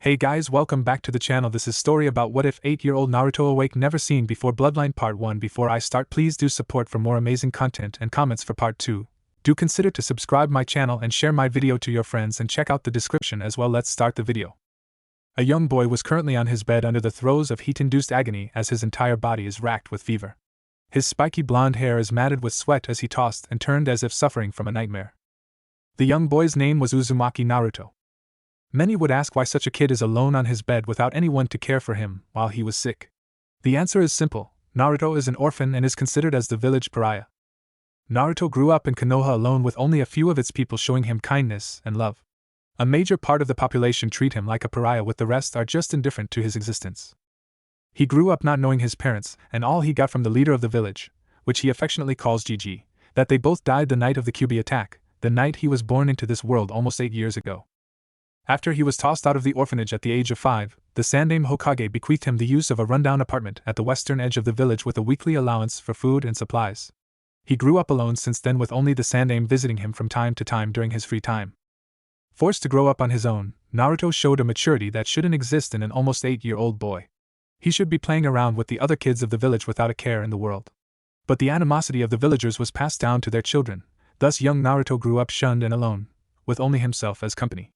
Hey guys, welcome back to the channel. This is story about what if 8-year-old Naruto awake never seen before Bloodline Part 1. Before I start, please do support for more amazing content and comments for Part 2. Do consider to subscribe my channel and share my video to your friends and check out the description as well. Let's start the video. A young boy was currently on his bed under the throes of heat-induced agony as his entire body is racked with fever. His spiky blonde hair is matted with sweat as he tossed and turned as if suffering from a nightmare. The young boy's name was Uzumaki Naruto. Many would ask why such a kid is alone on his bed without anyone to care for him while he was sick. The answer is simple. Naruto is an orphan and is considered as the village pariah. Naruto grew up in Konoha alone with only a few of its people showing him kindness and love. A major part of the population treat him like a pariah, with the rest are just indifferent to his existence. He grew up not knowing his parents, and all he got from the leader of the village, which he affectionately calls Gigi, that they both died the night of the Kyuubi attack, the night he was born into this world almost 8 years ago. After he was tossed out of the orphanage at the age of 5, the Sannin Hokage bequeathed him the use of a rundown apartment at the western edge of the village with a weekly allowance for food and supplies. He grew up alone since then, with only the Sannin visiting him from time to time during his free time. Forced to grow up on his own, Naruto showed a maturity that shouldn't exist in an almost 8-year-old boy. He should be playing around with the other kids of the village without a care in the world. But the animosity of the villagers was passed down to their children, thus young Naruto grew up shunned and alone, with only himself as company.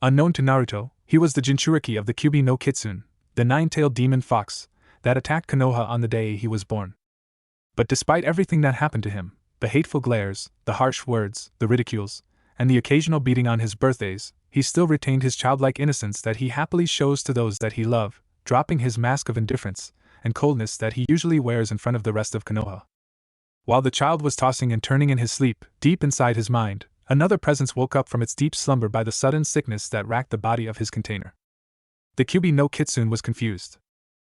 Unknown to Naruto, he was the Jinchuriki of the Kyuubi no Kitsune, the nine-tailed demon fox, that attacked Konoha on the day he was born. But despite everything that happened to him, the hateful glares, the harsh words, the ridicules, and the occasional beating on his birthdays, he still retained his childlike innocence that he happily shows to those that he loved, dropping his mask of indifference and coldness that he usually wears in front of the rest of Konoha. While the child was tossing and turning in his sleep, deep inside his mind, another presence woke up from its deep slumber by the sudden sickness that racked the body of his container. The Kyuubi no Kitsune was confused.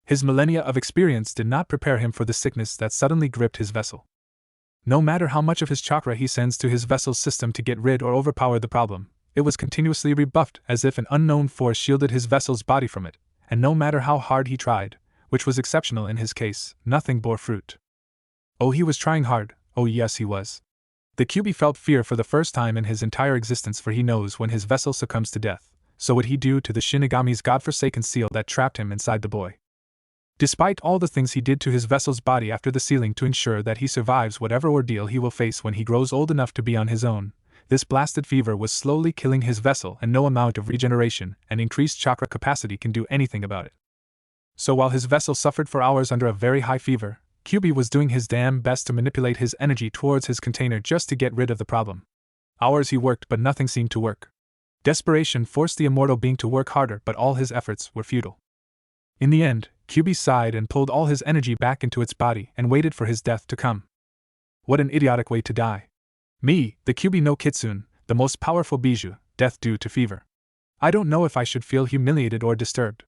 His millennia of experience did not prepare him for the sickness that suddenly gripped his vessel. No matter how much of his chakra he sends to his vessel's system to get rid or overpower the problem, it was continuously rebuffed as if an unknown force shielded his vessel's body from it, and no matter how hard he tried, which was exceptional in his case, nothing bore fruit. Oh, he was trying hard, oh yes he was. The Kyuubi felt fear for the first time in his entire existence, for he knows when his vessel succumbs to death, so would he do to the Shinigami's godforsaken seal that trapped him inside the boy. Despite all the things he did to his vessel's body after the sealing to ensure that he survives whatever ordeal he will face when he grows old enough to be on his own, this blasted fever was slowly killing his vessel, and no amount of regeneration and increased chakra capacity can do anything about it. So while his vessel suffered for hours under a very high fever, Kyuubi was doing his damn best to manipulate his energy towards his container just to get rid of the problem. Hours he worked, but nothing seemed to work. Desperation forced the immortal being to work harder, but all his efforts were futile. In the end, Kyuubi sighed and pulled all his energy back into its body and waited for his death to come. What an idiotic way to die. Me, the Kyuubi no Kitsune, the most powerful bijou, death due to fever. I don't know if I should feel humiliated or disturbed.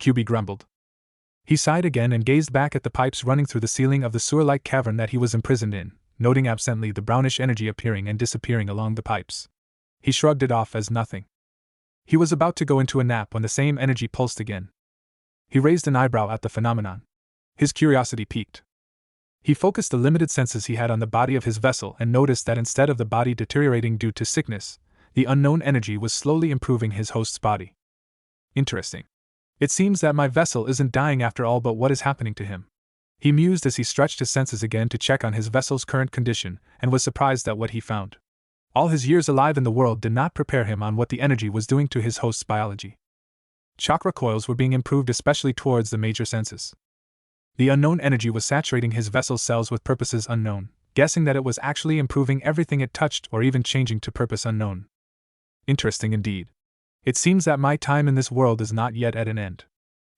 Kyuubi grumbled. He sighed again and gazed back at the pipes running through the ceiling of the sewer-like cavern that he was imprisoned in, noting absently the brownish energy appearing and disappearing along the pipes. He shrugged it off as nothing. He was about to go into a nap when the same energy pulsed again. He raised an eyebrow at the phenomenon. His curiosity piqued. He focused the limited senses he had on the body of his vessel and noticed that instead of the body deteriorating due to sickness, the unknown energy was slowly improving his host's body. Interesting. It seems that my vessel isn't dying after all, but what is happening to him? He mused as he stretched his senses again to check on his vessel's current condition, and was surprised at what he found. All his years alive in the world did not prepare him on what the energy was doing to his host's biology. Chakra coils were being improved, especially towards the major senses. The unknown energy was saturating his vessel's cells with purposes unknown, guessing that it was actually improving everything it touched or even changing to purpose unknown. Interesting indeed. It seems that my time in this world is not yet at an end.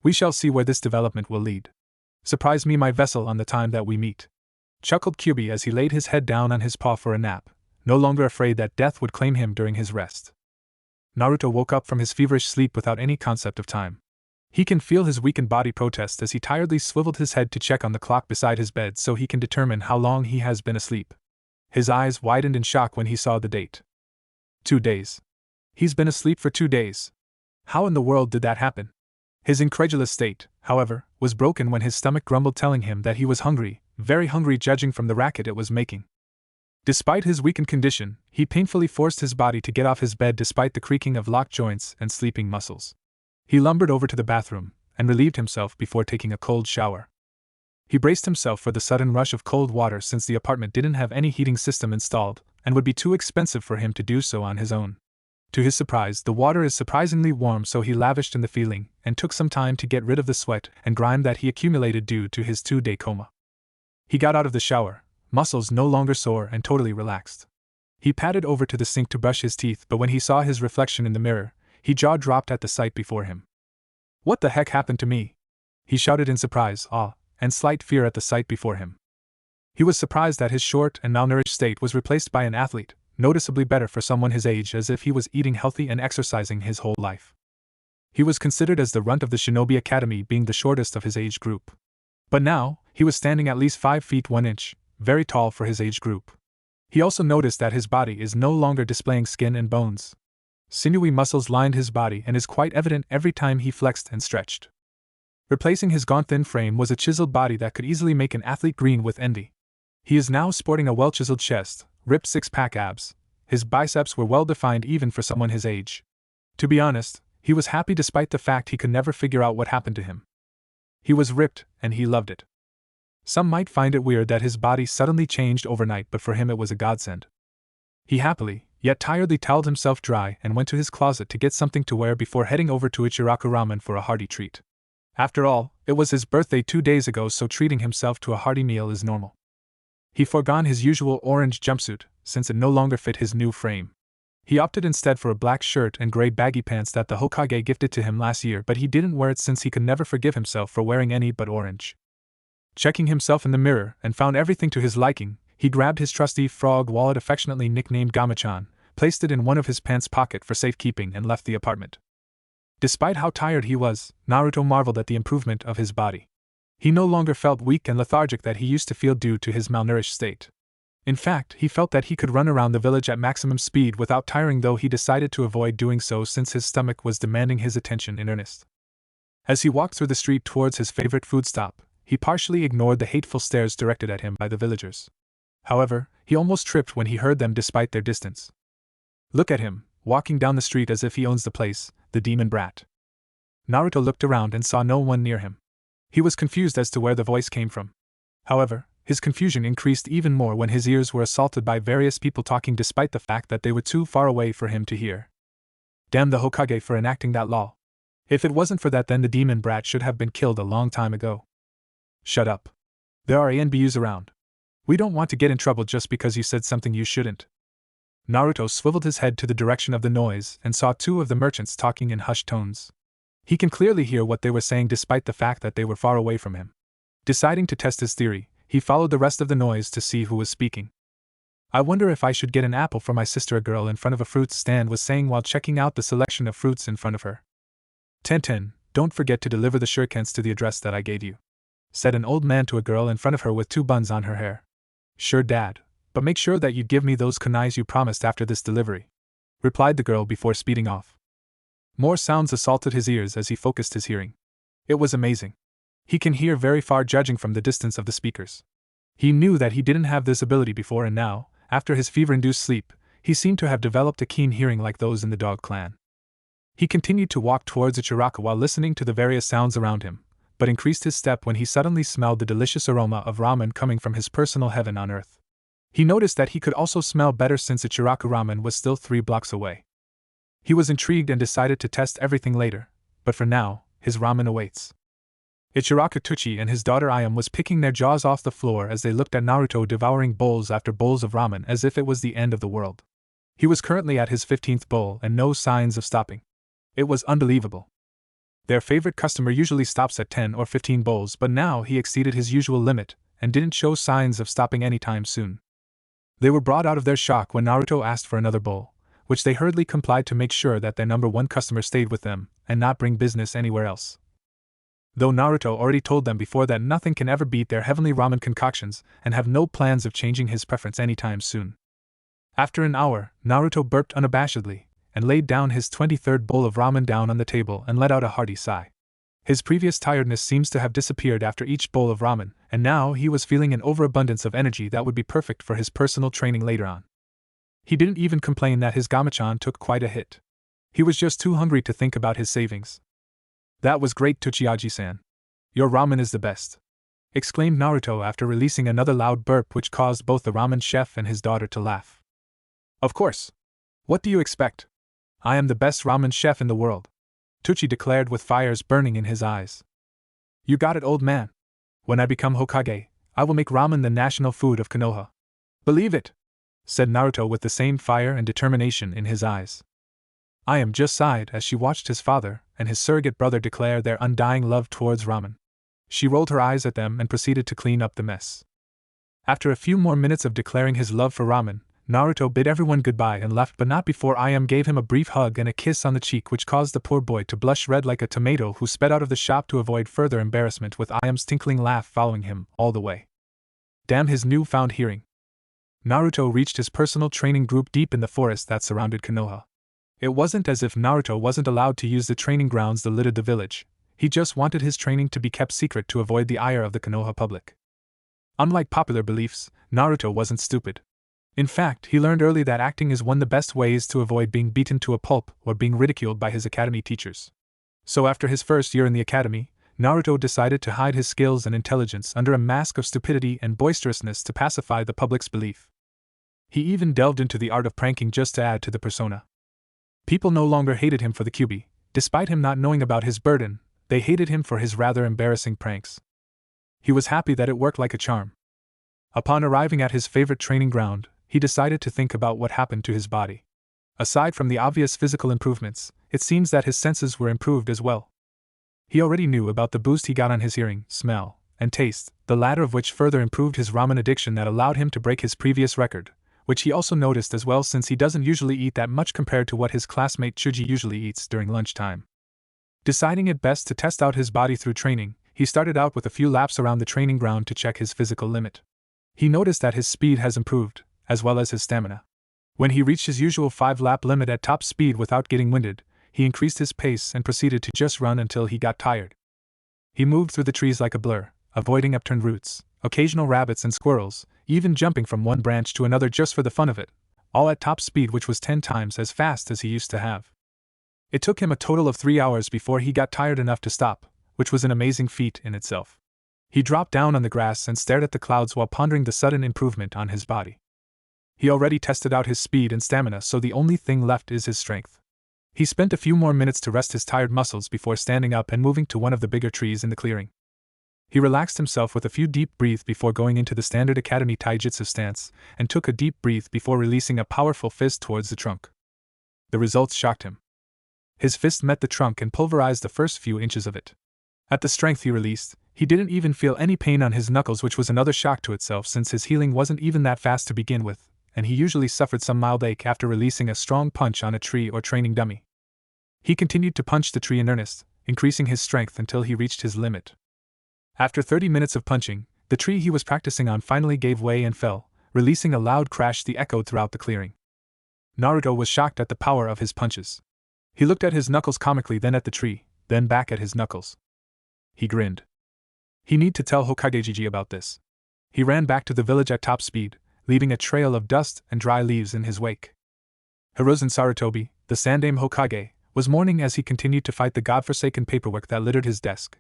We shall see where this development will lead. Surprise me, my vessel, on the time that we meet. Chuckled Kyuubi as he laid his head down on his paw for a nap, no longer afraid that death would claim him during his rest. Naruto woke up from his feverish sleep without any concept of time. He can feel his weakened body protest as he tiredly swiveled his head to check on the clock beside his bed so he can determine how long he has been asleep. His eyes widened in shock when he saw the date. 2 days. He's been asleep for 2 days. How in the world did that happen? His incredulous state, however, was broken when his stomach grumbled, telling him that he was hungry, very hungry judging from the racket it was making. Despite his weakened condition, he painfully forced his body to get off his bed despite the creaking of locked joints and sleeping muscles. He lumbered over to the bathroom and relieved himself before taking a cold shower. He braced himself for the sudden rush of cold water since the apartment didn't have any heating system installed and would be too expensive for him to do so on his own. To his surprise, the water is surprisingly warm, so he lavished in the feeling and took some time to get rid of the sweat and grime that he accumulated due to his 2-day coma. He got out of the shower, muscles no longer sore and totally relaxed. He padded over to the sink to brush his teeth, but when he saw his reflection in the mirror, his jaw dropped at the sight before him. "What the heck happened to me?" he shouted in surprise, awe, and slight fear at the sight before him. He was surprised that his short and malnourished state was replaced by an athlete, noticeably better for someone his age, as if he was eating healthy and exercising his whole life. He was considered as the runt of the Shinobi Academy, being the shortest of his age group. But now, he was standing at least 5 feet 1 inch, very tall for his age group. He also noticed that his body is no longer displaying skin and bones. Sinewy muscles lined his body and is quite evident every time he flexed and stretched. Replacing his gaunt thin frame was a chiseled body that could easily make an athlete green with envy. He is now sporting a well-chiseled chest, ripped 6-pack abs. His biceps were well-defined even for someone his age. To be honest, he was happy despite the fact he could never figure out what happened to him. He was ripped, and he loved it. Some might find it weird that his body suddenly changed overnight, but for him it was a godsend. He happily, yet tiredly toweled himself dry and went to his closet to get something to wear before heading over to Ichiraku Ramen for a hearty treat. After all, it was his birthday 2 days ago, so treating himself to a hearty meal is normal. He forgone his usual orange jumpsuit, since it no longer fit his new frame. He opted instead for a black shirt and gray baggy pants that the Hokage gifted to him last year, but he didn't wear it since he could never forgive himself for wearing any but orange. Checking himself in the mirror and found everything to his liking, he grabbed his trusty frog wallet, affectionately nicknamed Gamachan, placed it in one of his pants pocket for safekeeping, and left the apartment. Despite how tired he was, Naruto marveled at the improvement of his body. He no longer felt weak and lethargic that he used to feel due to his malnourished state. In fact, he felt that he could run around the village at maximum speed without tiring, though he decided to avoid doing so since his stomach was demanding his attention in earnest. As he walked through the street towards his favorite food stop, he partially ignored the hateful stares directed at him by the villagers. However, he almost tripped when he heard them despite their distance. "Look at him, walking down the street as if he owns the place, the demon brat." Naruto looked around and saw no one near him. He was confused as to where the voice came from. However, his confusion increased even more when his ears were assaulted by various people talking despite the fact that they were too far away for him to hear. Damn the Hokage for enacting that law. If it wasn't for that, then the demon brat should have been killed a long time ago. Shut up. There are ANBUs around. We don't want to get in trouble just because you said something you shouldn't. Naruto swiveled his head to the direction of the noise and saw 2 of the merchants talking in hushed tones. He can clearly hear what they were saying despite the fact that they were far away from him. Deciding to test his theory, he followed the rest of the noise to see who was speaking. "I wonder if I should get an apple for my sister," a girl in front of a fruit stand was saying while checking out the selection of fruits in front of her. "Ten, don't forget to deliver the shurikens to the address that I gave you," said an old man to a girl in front of her with 2 buns on her hair. "Sure, Dad, but make sure that you give me those kunais you promised after this delivery," replied the girl before speeding off. More sounds assaulted his ears as he focused his hearing. It was amazing. He can hear very far judging from the distance of the speakers. He knew that he didn't have this ability before, and now, after his fever-induced sleep, he seemed to have developed a keen hearing like those in the dog clan. He continued to walk towards Ichiraku while listening to the various sounds around him, but increased his step when he suddenly smelled the delicious aroma of ramen coming from his personal heaven on earth. He noticed that he could also smell better since Ichiraku Ramen was still 3 blocks away. He was intrigued and decided to test everything later, but for now, his ramen awaits. Ichiraku Tuchi and his daughter Ayam was picking their jaws off the floor as they looked at Naruto devouring bowls after bowls of ramen as if it was the end of the world. He was currently at his 15th bowl and no signs of stopping. It was unbelievable. Their favorite customer usually stops at 10 or 15 bowls, but now he exceeded his usual limit and didn't show signs of stopping anytime soon. They were brought out of their shock when Naruto asked for another bowl, which they hurriedly complied to make sure that their number 1 customer stayed with them and not bring business anywhere else. Though Naruto already told them before that nothing can ever beat their heavenly ramen concoctions and have no plans of changing his preference anytime soon. After an hour, Naruto burped unabashedly and laid down his 23rd bowl of ramen down on the table and let out a hearty sigh. His previous tiredness seems to have disappeared after each bowl of ramen, and now he was feeling an overabundance of energy that would be perfect for his personal training later on. He didn't even complain that his Gamachan took quite a hit. He was just too hungry to think about his savings. That was great, Tsuchiyaji-san. Your ramen is the best, exclaimed Naruto after releasing another loud burp which caused both the ramen chef and his daughter to laugh. Of course. What do you expect? I am the best ramen chef in the world, Tsuchi declared with fires burning in his eyes. You got it, old man. When I become Hokage, I will make ramen the national food of Konoha. Believe it, said Naruto with the same fire and determination in his eyes. Ayame just sighed as she watched his father and his surrogate brother declare their undying love towards ramen. She rolled her eyes at them and proceeded to clean up the mess. After a few more minutes of declaring his love for ramen, Naruto bid everyone goodbye and left, but not before Ayame gave him a brief hug and a kiss on the cheek which caused the poor boy to blush red like a tomato, who sped out of the shop to avoid further embarrassment with Ayame's tinkling laugh following him all the way. Damn his newfound hearing. Naruto reached his personal training group deep in the forest that surrounded Konoha. It wasn't as if Naruto wasn't allowed to use the training grounds that littered the village. He just wanted his training to be kept secret to avoid the ire of the Konoha public. Unlike popular beliefs, Naruto wasn't stupid. In fact, he learned early that acting is one of the best ways to avoid being beaten to a pulp or being ridiculed by his academy teachers. So after his first year in the academy, Naruto decided to hide his skills and intelligence under a mask of stupidity and boisterousness to pacify the public's belief. He even delved into the art of pranking just to add to the persona. People no longer hated him for the Kyuubi. Despite him not knowing about his burden, they hated him for his rather embarrassing pranks. He was happy that it worked like a charm. Upon arriving at his favorite training ground, he decided to think about what happened to his body. Aside from the obvious physical improvements, it seems that his senses were improved as well. He already knew about the boost he got on his hearing, smell, and taste, the latter of which further improved his ramen addiction that allowed him to break his previous record, which he also noticed as well since he doesn't usually eat that much compared to what his classmate Chuji usually eats during lunchtime. Deciding it best to test out his body through training, he started out with a few laps around the training ground to check his physical limit. He noticed that his speed has improved, as well as his stamina. When he reached his usual 5-lap limit at top speed without getting winded, he increased his pace and proceeded to just run until he got tired. He moved through the trees like a blur, avoiding upturned roots, occasional rabbits and squirrels, even jumping from one branch to another just for the fun of it, all at top speed, which was 10 times as fast as he used to have. It took him a total of 3 hours before he got tired enough to stop, which was an amazing feat in itself. He dropped down on the grass and stared at the clouds while pondering the sudden improvement on his body. He already tested out his speed and stamina, so the only thing left is his strength. He spent a few more minutes to rest his tired muscles before standing up and moving to one of the bigger trees in the clearing. He relaxed himself with a few deep breaths before going into the standard academy taijutsu stance, and took a deep breath before releasing a powerful fist towards the trunk. The results shocked him. His fist met the trunk and pulverized the first few inches of it. At the strength he released, he didn't even feel any pain on his knuckles, which was another shock to itself since his healing wasn't even that fast to begin with, and he usually suffered some mild ache after releasing a strong punch on a tree or training dummy. He continued to punch the tree in earnest, increasing his strength until he reached his limit. After 30 minutes of punching, the tree he was practicing on finally gave way and fell, releasing a loud crash that echoed throughout the clearing. Naruto was shocked at the power of his punches. He looked at his knuckles comically, then at the tree, then back at his knuckles. He grinned. He need to tell Hokage Gigi about this. He ran back to the village at top speed, leaving a trail of dust and dry leaves in his wake. Hiruzen Sarutobi, the Sandaime Hokage, was mourning as he continued to fight the godforsaken paperwork that littered his desk.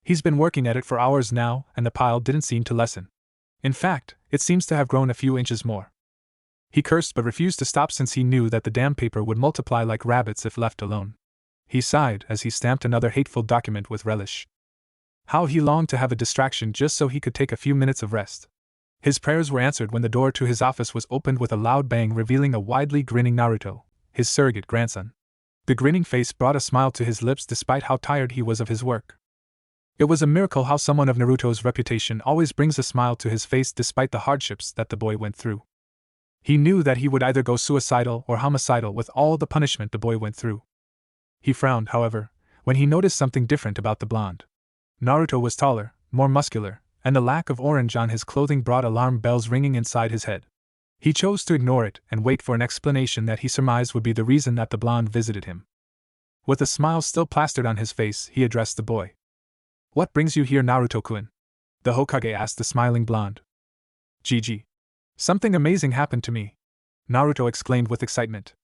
He's been working at it for hours now, and the pile didn't seem to lessen. In fact, it seems to have grown a few inches more. He cursed but refused to stop since he knew that the damn paper would multiply like rabbits if left alone. He sighed as he stamped another hateful document with relish. How he longed to have a distraction just so he could take a few minutes of rest. His prayers were answered when the door to his office was opened with a loud bang, revealing a widely grinning Naruto, his surrogate grandson. The grinning face brought a smile to his lips despite how tired he was of his work. It was a miracle how someone of Naruto's reputation always brings a smile to his face despite the hardships that the boy went through. He knew that he would either go suicidal or homicidal with all the punishment the boy went through. He frowned, however, when he noticed something different about the blonde. Naruto was taller, more muscular, and the lack of orange on his clothing brought alarm bells ringing inside his head. He chose to ignore it and wait for an explanation that he surmised would be the reason that the blonde visited him. With a smile still plastered on his face, he addressed the boy. "What brings you here, Naruto-kun?" the Hokage asked the smiling blonde. "Gigi. Something amazing happened to me," Naruto exclaimed with excitement.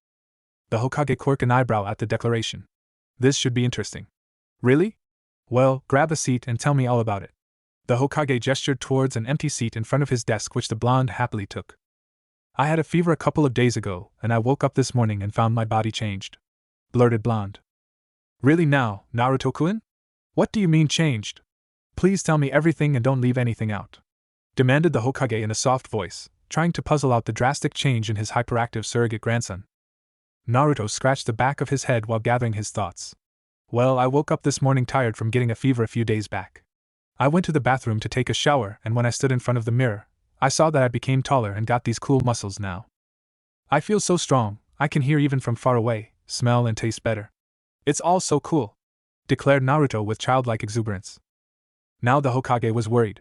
The Hokage quirked an eyebrow at the declaration. "This should be interesting." "Really?" Well, grab a seat and tell me all about it. The Hokage gestured towards an empty seat in front of his desk which the blonde happily took. I had a fever a couple of days ago, and I woke up this morning and found my body changed, blurted blonde. Really now, Naruto-kun? What do you mean changed? Please tell me everything and don't leave anything out, demanded the Hokage in a soft voice, trying to puzzle out the drastic change in his hyperactive surrogate grandson. Naruto scratched the back of his head while gathering his thoughts. Well, I woke up this morning tired from getting a fever a few days back. I went to the bathroom to take a shower, and when I stood in front of the mirror, I saw that I became taller and got these cool muscles now. I feel so strong, I can hear even from far away, smell and taste better. It's all so cool, declared Naruto with childlike exuberance. Now the Hokage was worried.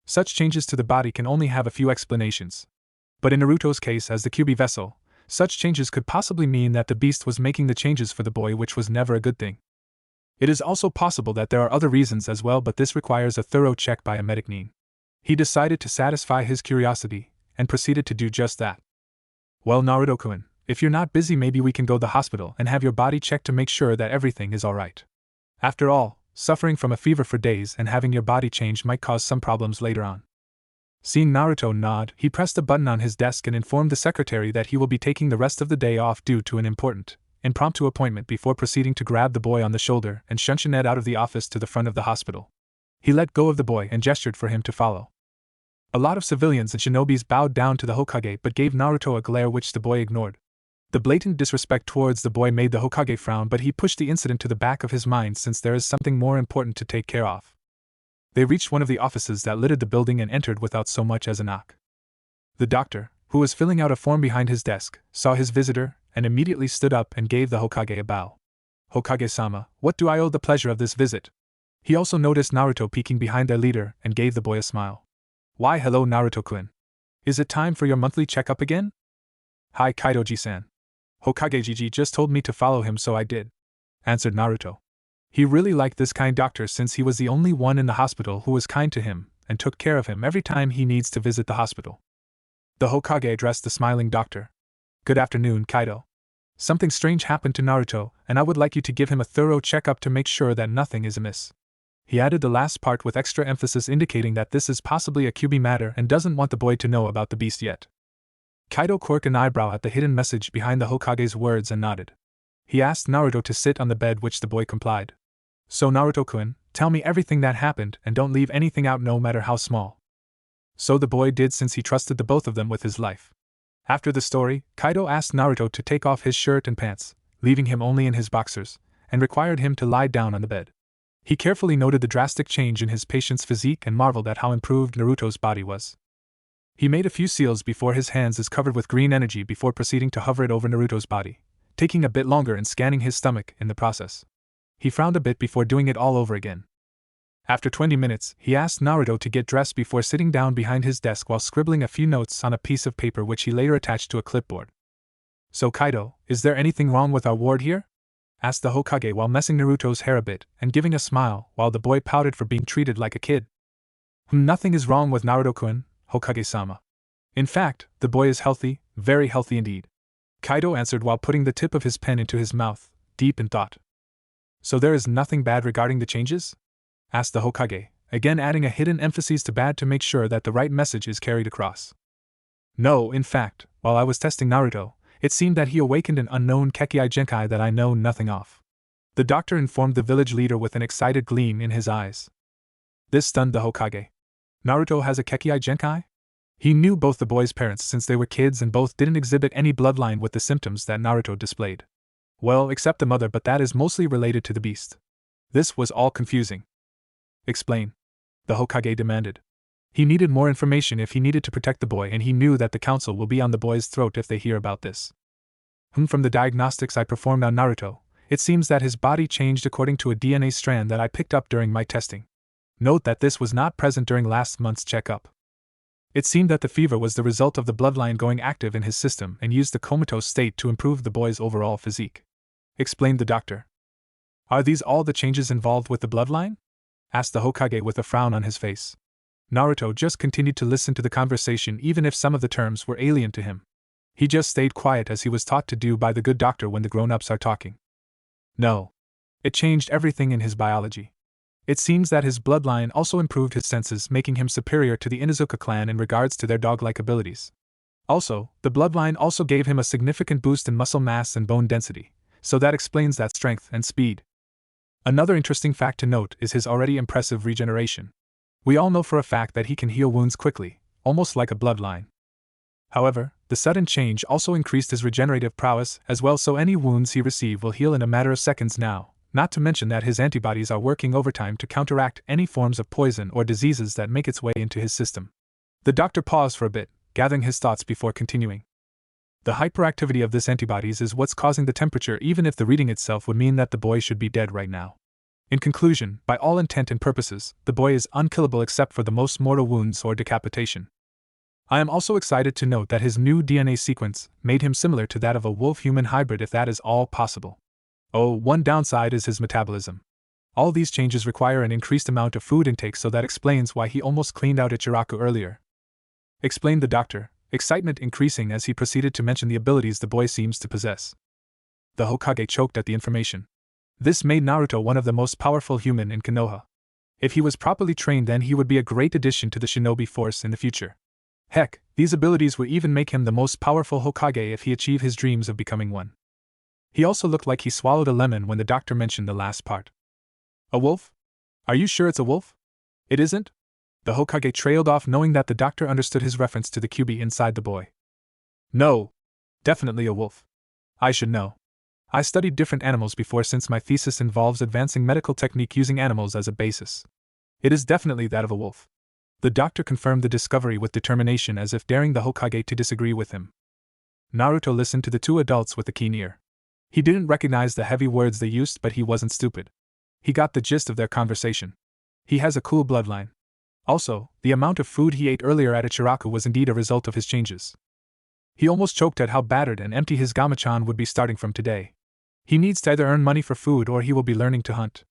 Such changes to the body can only have a few explanations. But in Naruto's case as the Kyuubi vessel, such changes could possibly mean that the beast was making the changes for the boy, which was never a good thing. It is also possible that there are other reasons as well, but this requires a thorough check by a medic nin. He decided to satisfy his curiosity, and proceeded to do just that. Well, Naruto-kun, if you're not busy, maybe we can go to the hospital and have your body checked to make sure that everything is alright. After all, suffering from a fever for days and having your body changed might cause some problems later on. Seeing Naruto nod, he pressed a button on his desk and informed the secretary that he will be taking the rest of the day off due to an important, impromptu appointment before proceeding to grab the boy on the shoulder and shun Tsunade out of the office to the front of the hospital. He let go of the boy and gestured for him to follow. A lot of civilians and shinobis bowed down to the Hokage but gave Naruto a glare which the boy ignored. The blatant disrespect towards the boy made the Hokage frown, but he pushed the incident to the back of his mind since there is something more important to take care of. They reached one of the offices that littered the building and entered without so much as a knock. The doctor, who was filling out a form behind his desk, saw his visitor and immediately stood up and gave the Hokage a bow. Hokage-sama, what do I owe the pleasure of this visit? He also noticed Naruto peeking behind their leader and gave the boy a smile. Why, hello Naruto-kun. Is it time for your monthly checkup again? Hi Kaidoji-san. Hokage-jiji just told me to follow him, so I did, answered Naruto. He really liked this kind doctor since he was the only one in the hospital who was kind to him and took care of him every time he needs to visit the hospital. The Hokage addressed the smiling doctor. Good afternoon, Kaido. Something strange happened to Naruto, and I would like you to give him a thorough checkup to make sure that nothing is amiss. He added the last part with extra emphasis, indicating that this is possibly a Kyuubi matter and doesn't want the boy to know about the beast yet. Kaido quirked an eyebrow at the hidden message behind the Hokage's words and nodded. He asked Naruto to sit on the bed, which the boy complied. So Naruto-kun, tell me everything that happened and don't leave anything out, no matter how small. So the boy did, since he trusted the both of them with his life. After the story, Kaido asked Naruto to take off his shirt and pants, leaving him only in his boxers, and required him to lie down on the bed. He carefully noted the drastic change in his patient's physique and marveled at how improved Naruto's body was. He made a few seals before his hands is covered with green energy before proceeding to hover it over Naruto's body, taking a bit longer and scanning his stomach in the process. He frowned a bit before doing it all over again. After 20 minutes, he asked Naruto to get dressed before sitting down behind his desk while scribbling a few notes on a piece of paper which he later attached to a clipboard. So Kaido, is there anything wrong with our ward here? Asked the Hokage while messing Naruto's hair a bit and giving a smile while the boy pouted for being treated like a kid. Nothing is wrong with Naruto-kun, Hokage-sama. In fact, the boy is healthy, very healthy indeed. Kaido answered while putting the tip of his pen into his mouth, deep in thought. So there is nothing bad regarding the changes? Asked the Hokage, again adding a hidden emphasis to bad to make sure that the right message is carried across. No, in fact, while I was testing Naruto, it seemed that he awakened an unknown Kekkai Genkai that I know nothing of. The doctor informed the village leader with an excited gleam in his eyes. This stunned the Hokage. Naruto has a Kekkai Genkai? He knew both the boy's parents since they were kids and both didn't exhibit any bloodline with the symptoms that Naruto displayed. Well, except the mother, but that is mostly related to the beast. This was all confusing. Explain, the Hokage demanded. He needed more information if he needed to protect the boy, and he knew that the council will be on the boy's throat if they hear about this. From the diagnostics I performed on Naruto, it seems that his body changed according to a DNA strand that I picked up during my testing. Note that this was not present during last month's checkup. It seemed that the fever was the result of the bloodline going active in his system and used the comatose state to improve the boy's overall physique, explained the doctor. Are these all the changes involved with the bloodline? Asked the Hokage with a frown on his face. Naruto just continued to listen to the conversation even if some of the terms were alien to him. He just stayed quiet as he was taught to do by the good doctor when the grown-ups are talking. No. It changed everything in his biology. It seems that his bloodline also improved his senses, making him superior to the Inuzuka clan in regards to their dog-like abilities. Also, the bloodline also gave him a significant boost in muscle mass and bone density, so that explains that strength and speed. Another interesting fact to note is his already impressive regeneration. We all know for a fact that he can heal wounds quickly, almost like a bloodline. However, the sudden change also increased his regenerative prowess as well, so any wounds he receives will heal in a matter of seconds now, not to mention that his antibodies are working overtime to counteract any forms of poison or diseases that make its way into his system. The doctor paused for a bit, gathering his thoughts before continuing. The hyperactivity of this antibodies is what's causing the temperature, even if the reading itself would mean that the boy should be dead right now. In conclusion, by all intent and purposes, the boy is unkillable except for the most mortal wounds or decapitation. I am also excited to note that his new DNA sequence made him similar to that of a wolf-human hybrid, if that is all possible. Oh, one downside is his metabolism. All these changes require an increased amount of food intake, so that explains why he almost cleaned out Ichiraku earlier, explained the doctor, excitement increasing as he proceeded to mention the abilities the boy seems to possess. The Hokage choked at the information. This made Naruto one of the most powerful human in Konoha. If he was properly trained, then he would be a great addition to the shinobi force in the future. Heck, these abilities would even make him the most powerful Hokage if he achieved his dreams of becoming one. He also looked like he swallowed a lemon when the doctor mentioned the last part. A wolf? Are you sure it's a wolf? It isn't? The Hokage trailed off, knowing that the doctor understood his reference to the Kyuubi inside the boy. No. Definitely a wolf. I should know. I studied different animals before, since my thesis involves advancing medical technique using animals as a basis. It is definitely that of a wolf. The doctor confirmed the discovery with determination, as if daring the Hokage to disagree with him. Naruto listened to the two adults with a keen ear. He didn't recognize the heavy words they used, but he wasn't stupid. He got the gist of their conversation. He has a cool bloodline. Also, the amount of food he ate earlier at Ichiraku was indeed a result of his changes. He almost choked at how battered and empty his Gamachan would be starting from today. He needs to either earn money for food or he will be learning to hunt.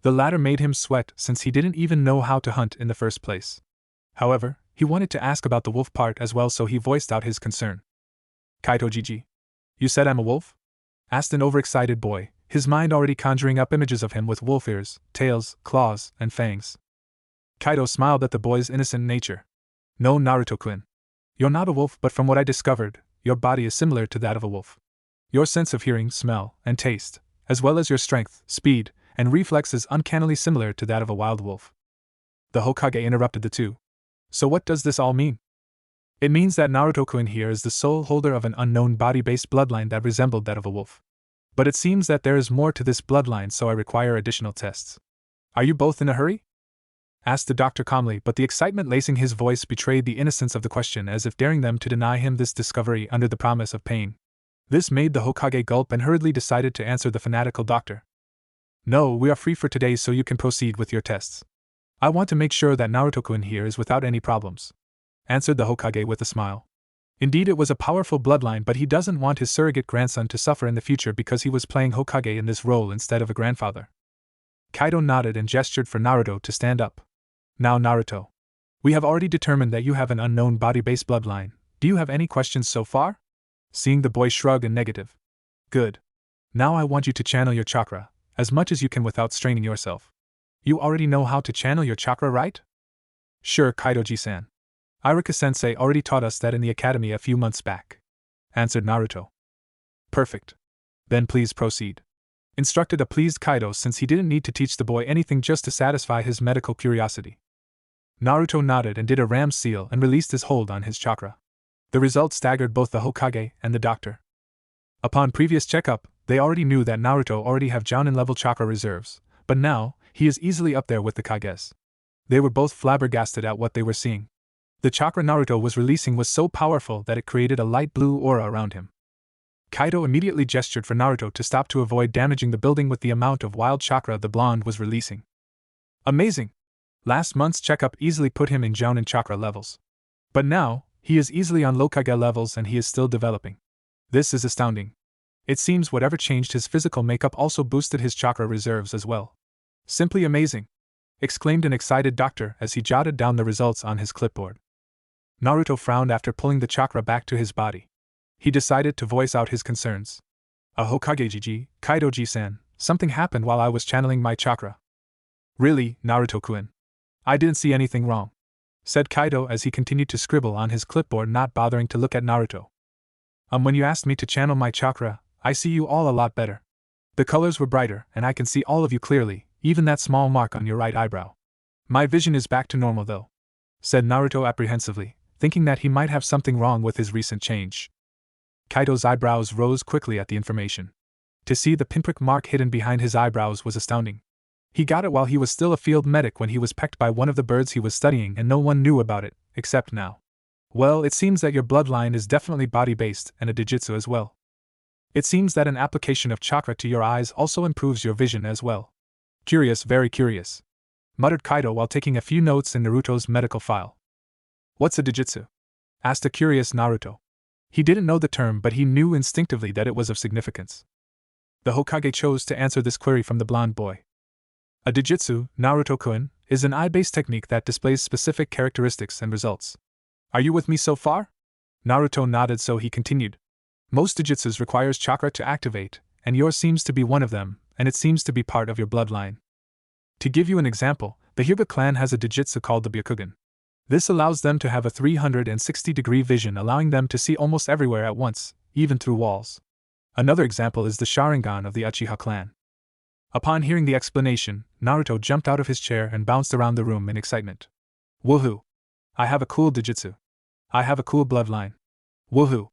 The latter made him sweat, since he didn't even know how to hunt in the first place. However, he wanted to ask about the wolf part as well, so he voiced out his concern. Kaito Gigi. You said I'm a wolf? Asked an overexcited boy, his mind already conjuring up images of him with wolf ears, tails, claws, and fangs. Kaito smiled at the boy's innocent nature. No, Naruto-kun. You're not a wolf, but from what I discovered, your body is similar to that of a wolf. Your sense of hearing, smell, and taste, as well as your strength, speed, and reflex is uncannily similar to that of a wild wolf. The Hokage interrupted the two. So what does this all mean? It means that Naruto-kun here is the sole holder of an unknown body-based bloodline that resembled that of a wolf. But it seems that there is more to this bloodline, so I require additional tests. Are you both in a hurry? Asked the doctor calmly, but the excitement lacing his voice betrayed the innocence of the question, as if daring them to deny him this discovery under the promise of pain. This made the Hokage gulp and hurriedly decided to answer the fanatical doctor. No, we are free for today, so you can proceed with your tests. I want to make sure that Naruto-kun here is without any problems, answered the Hokage with a smile. Indeed, it was a powerful bloodline, but he doesn't want his surrogate grandson to suffer in the future because he was playing Hokage in this role instead of a grandfather. Kaito nodded and gestured for Naruto to stand up. Now Naruto. We have already determined that you have an unknown body-based bloodline. Do you have any questions so far? Seeing the boy shrugged in negative. Good. Now I want you to channel your chakra, as much as you can without straining yourself. You already know how to channel your chakra, right? Sure, Kaidoji-san. Iruka-sensei already taught us that in the academy a few months back, answered Naruto. Perfect. Then please proceed, instructed a pleased Kaido, since he didn't need to teach the boy anything just to satisfy his medical curiosity. Naruto nodded and did a ram seal and released his hold on his chakra. The result staggered both the Hokage and the doctor. Upon previous checkup, they already knew that Naruto already have Jounin-level chakra reserves, but now, he is easily up there with the Kages. They were both flabbergasted at what they were seeing. The chakra Naruto was releasing was so powerful that it created a light blue aura around him. Kaido immediately gestured for Naruto to stop to avoid damaging the building with the amount of wild chakra the blonde was releasing. Amazing! Last month's checkup easily put him in Jounin chakra levels. But now, he is easily on Hokage levels and he is still developing. This is astounding. It seems whatever changed his physical makeup also boosted his chakra reserves as well. Simply amazing! Exclaimed an excited doctor as he jotted down the results on his clipboard. Naruto frowned after pulling the chakra back to his body. He decided to voice out his concerns. A Hokage-ji, Kaido-ji-san, something happened while I was channeling my chakra. Really, Naruto-kun? I didn't see anything wrong, said Kaido as he continued to scribble on his clipboard, not bothering to look at Naruto. When you asked me to channel my chakra, I see you all a lot better. The colors were brighter, and I can see all of you clearly, even that small mark on your right eyebrow. My vision is back to normal though, said Naruto apprehensively, thinking that he might have something wrong with his recent change. Kaido's eyebrows rose quickly at the information. To see the pinprick mark hidden behind his eyebrows was astounding. He got it while he was still a field medic when he was pecked by one of the birds he was studying, and no one knew about it, except now. Well, it seems that your bloodline is definitely body-based and a Dijitsu as well. It seems that an application of chakra to your eyes also improves your vision as well. Curious, very curious, muttered Kaido while taking a few notes in Naruto's medical file. What's a Dijitsu? Asked a curious Naruto. He didn't know the term, but he knew instinctively that it was of significance. The Hokage chose to answer this query from the blonde boy. A Dijitsu, Naruto-kun, is an eye-based technique that displays specific characteristics and results. Are you with me so far? Naruto nodded, so he continued. Most Dijitsus requires chakra to activate, and yours seems to be one of them, and it seems to be part of your bloodline. To give you an example, the Hyuga clan has a Dijitsu called the Byakugan. This allows them to have a 360-degree vision, allowing them to see almost everywhere at once, even through walls. Another example is the Sharingan of the Uchiha clan. Upon hearing the explanation, Naruto jumped out of his chair and bounced around the room in excitement. Woohoo! I have a cool Dijitsu. I have a cool bloodline. Woohoo!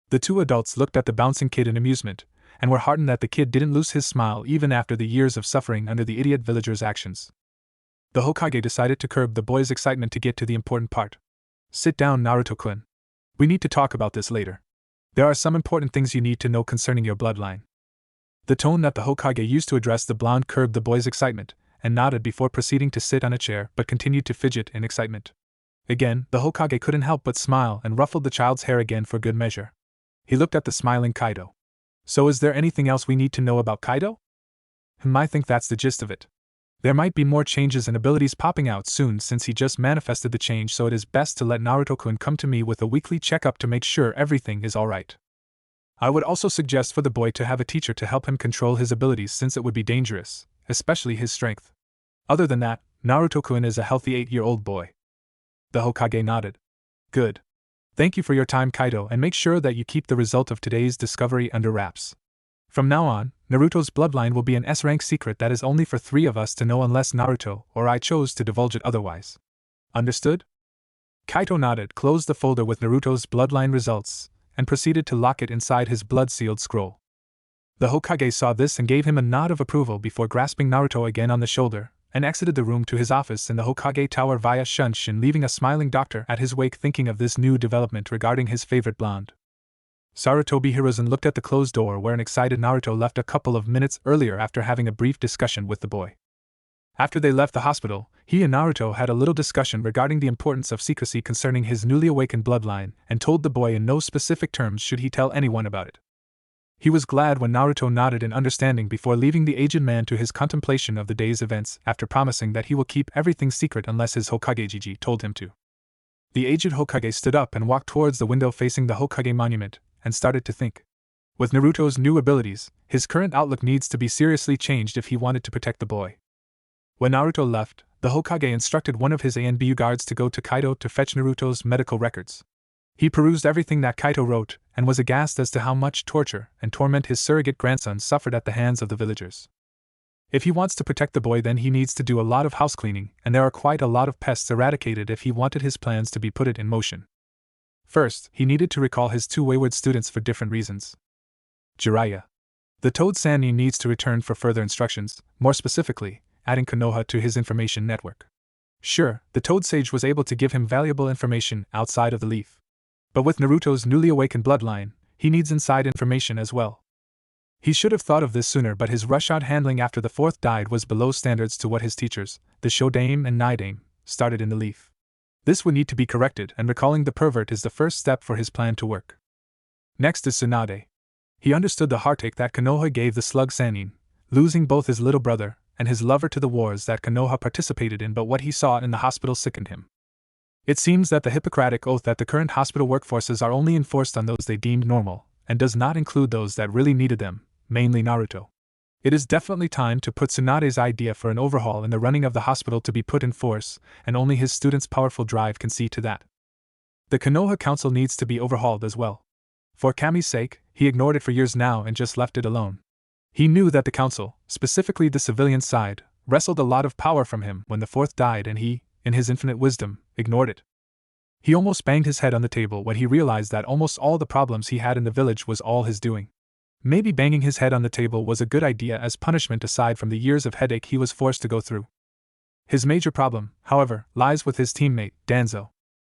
The two adults looked at the bouncing kid in amusement, and were heartened that the kid didn't lose his smile even after the years of suffering under the idiot villager's actions. The Hokage decided to curb the boy's excitement to get to the important part. Sit down, Naruto-kun. We need to talk about this later. There are some important things you need to know concerning your bloodline. The tone that the Hokage used to address the blonde curbed the boy's excitement, and nodded before proceeding to sit on a chair, but continued to fidget in excitement. Again, the Hokage couldn't help but smile and ruffled the child's hair again for good measure. He looked at the smiling Kaido. So is there anything else we need to know about Kaido? I think that's the gist of it. There might be more changes and abilities popping out soon since he just manifested the change, so it is best to let Naruto-kun come to me with a weekly checkup to make sure everything is alright. I would also suggest for the boy to have a teacher to help him control his abilities, since it would be dangerous, especially his strength. Other than that, Naruto-kun is a healthy 8-year-old boy. The Hokage nodded. Good. Thank you for your time, Kaido, and make sure that you keep the result of today's discovery under wraps. From now on, Naruto's bloodline will be an S-rank secret that is only for 3 of us to know unless Naruto or I chose to divulge it otherwise. Understood? Kaido nodded, closed the folder with Naruto's bloodline results, and proceeded to lock it inside his blood-sealed scroll. The Hokage saw this and gave him a nod of approval before grasping Naruto again on the shoulder, and exited the room to his office in the Hokage Tower via Shunshin, leaving a smiling doctor at his wake thinking of this new development regarding his favorite blonde. Sarutobi Hiruzen looked at the closed door where an excited Naruto left a couple of minutes earlier after having a brief discussion with the boy. After they left the hospital, he and Naruto had a little discussion regarding the importance of secrecy concerning his newly awakened bloodline, and told the boy in no specific terms should he tell anyone about it. He was glad when Naruto nodded in understanding before leaving the aged man to his contemplation of the day's events, after promising that he will keep everything secret unless his Hokage told him to. The aged Hokage stood up and walked towards the window facing the Hokage monument, and started to think. With Naruto's new abilities, his current outlook needs to be seriously changed if he wanted to protect the boy. When Naruto left, the Hokage instructed one of his ANBU guards to go to Kaido to fetch Naruto's medical records. He perused everything that Kaido wrote, and was aghast as to how much torture and torment his surrogate grandson suffered at the hands of the villagers. If he wants to protect the boy, then he needs to do a lot of house cleaning, and there are quite a lot of pests eradicated if he wanted his plans to be put in motion. First, he needed to recall his 2 wayward students for different reasons. Jiraiya. The Toad Sannin needs to return for further instructions, more specifically, adding Konoha to his information network. Sure, the Toad Sage was able to give him valuable information outside of the leaf. But with Naruto's newly awakened bloodline, he needs inside information as well. He should have thought of this sooner, but his rush-out handling after the 4th died was below standards to what his teachers, the Shodame and Nidame, started in the leaf. This would need to be corrected, and recalling the pervert is the first step for his plan to work. Next is Tsunade. He understood the heartache that Konoha gave the slug Sannin, losing both his little brother and his lover to the wars that Konoha participated in, but what he saw in the hospital sickened him. It seems that the Hippocratic oath that the current hospital workforces are only enforced on those they deemed normal, and does not include those that really needed them, mainly Naruto. It is definitely time to put Tsunade's idea for an overhaul in the running of the hospital to be put in force, and only his students' powerful drive can see to that. The Konoha Council needs to be overhauled as well. For Kami's sake, he ignored it for years now and just left it alone. He knew that the council, specifically the civilian side, wrestled a lot of power from him when the fourth died and he, in his infinite wisdom, ignored it. He almost banged his head on the table when he realized that almost all the problems he had in the village was all his doing. Maybe banging his head on the table was a good idea as punishment aside from the years of headache he was forced to go through. His major problem, however, lies with his teammate, Danzo.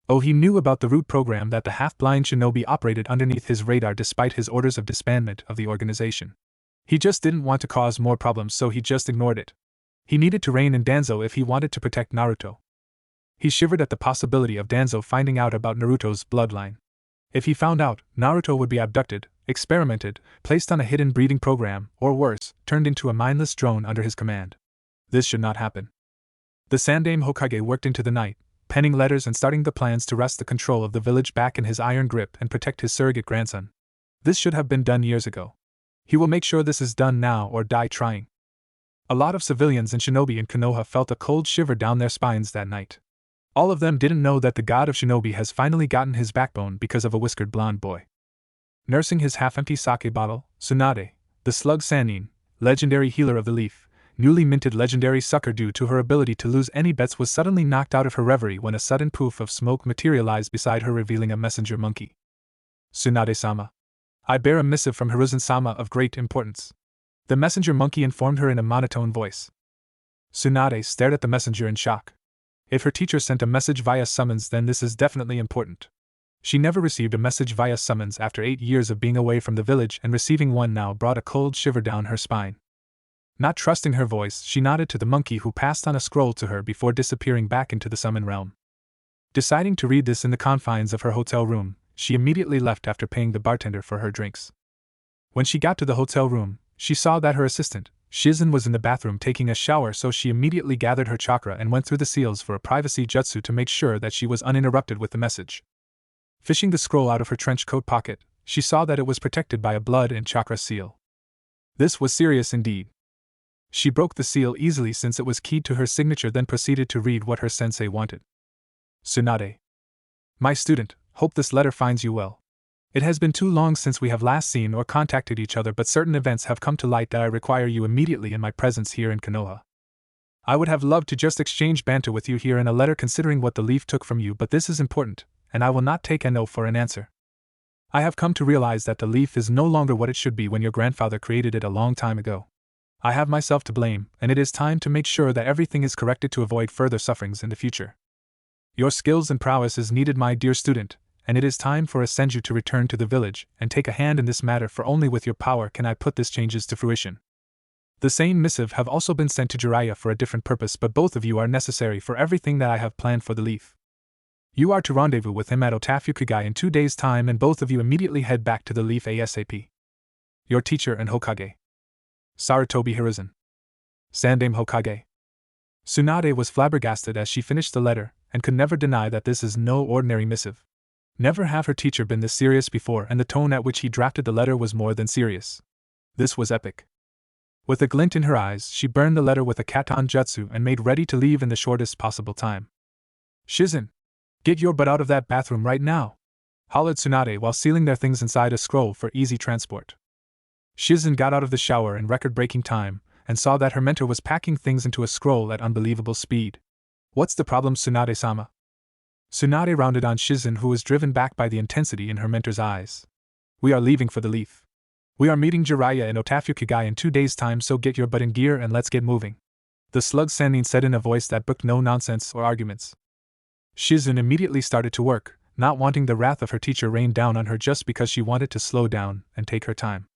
Oh, he knew about the root program that the half-blind shinobi operated underneath his radar despite his orders of disbandment of the organization. He just didn't want to cause more problems, so he just ignored it. He needed to rein in Danzo if he wanted to protect Naruto. He shivered at the possibility of Danzo finding out about Naruto's bloodline. If he found out, Naruto would be abducted, experimented, placed on a hidden breeding program, or worse, turned into a mindless drone under his command. This should not happen. The Sannin Hokage worked into the night, penning letters and starting the plans to wrest the control of the village back in his iron grip and protect his surrogate grandson. This should have been done years ago. He will make sure this is done now or die trying. A lot of civilians and shinobi in Konoha felt a cold shiver down their spines that night. All of them didn't know that the god of shinobi has finally gotten his backbone because of a whiskered blonde boy. Nursing his half-empty sake bottle, Tsunade, the slug Sannin, legendary healer of the leaf, newly minted legendary sucker due to her ability to lose any bets, was suddenly knocked out of her reverie when a sudden poof of smoke materialized beside her, revealing a messenger monkey. Tsunade-sama. I bear a missive from Hiruzen-sama of great importance. The messenger monkey informed her in a monotone voice. Tsunade stared at the messenger in shock. If her teacher sent a message via summons, then this is definitely important. She never received a message via summons after 8 years of being away from the village, and receiving one now brought a cold shiver down her spine. Not trusting her voice, she nodded to the monkey, who passed on a scroll to her before disappearing back into the summon realm. Deciding to read this in the confines of her hotel room, she immediately left after paying the bartender for her drinks. When she got to the hotel room, she saw that her assistant, Shizen, was in the bathroom taking a shower, so she immediately gathered her chakra and went through the seals for a privacy jutsu to make sure that she was uninterrupted with the message. Fishing the scroll out of her trench coat pocket, she saw that it was protected by a blood and chakra seal. This was serious indeed. She broke the seal easily since it was keyed to her signature, then proceeded to read what her sensei wanted. Tsunade. My student, hope this letter finds you well. It has been too long since we have last seen or contacted each other, but certain events have come to light that I require you immediately in my presence here in Konoha. I would have loved to just exchange banter with you here in a letter considering what the leaf took from you, but this is important, and I will not take a no for an answer. I have come to realize that the leaf is no longer what it should be when your grandfather created it a long time ago. I have myself to blame, and it is time to make sure that everything is corrected to avoid further sufferings in the future. Your skills and prowess is needed, my dear student, and it is time for a senju to return to the village and take a hand in this matter, for only with your power can I put these changes to fruition. The same missive have also been sent to Jiraiya for a different purpose, but both of you are necessary for everything that I have planned for the leaf. You are to rendezvous with him at Otafukugai in 2 days' time, and both of you immediately head back to the leaf ASAP. Your teacher and Hokage. Sarutobi Hiruzen. Sannin Hokage. Tsunade was flabbergasted as she finished the letter, and could never deny that this is no ordinary missive. Never have her teacher been this serious before, and the tone at which he drafted the letter was more than serious. This was epic. With a glint in her eyes, she burned the letter with a katon jutsu and made ready to leave in the shortest possible time. Shizen! Get your butt out of that bathroom right now! Hollered Tsunade while sealing their things inside a scroll for easy transport. Shizen got out of the shower in record-breaking time, and saw that her mentor was packing things into a scroll at unbelievable speed. What's the problem, Tsunade-sama? Tsunade rounded on Shizen, who was driven back by the intensity in her mentor's eyes. We are leaving for the leaf. We are meeting Jiraiya in Otafukugai in 2 days' time, so get your butt in gear and let's get moving. The slug Sannin said in a voice that brooked no nonsense or arguments. Shizen immediately started to work, not wanting the wrath of her teacher rain down on her just because she wanted to slow down and take her time.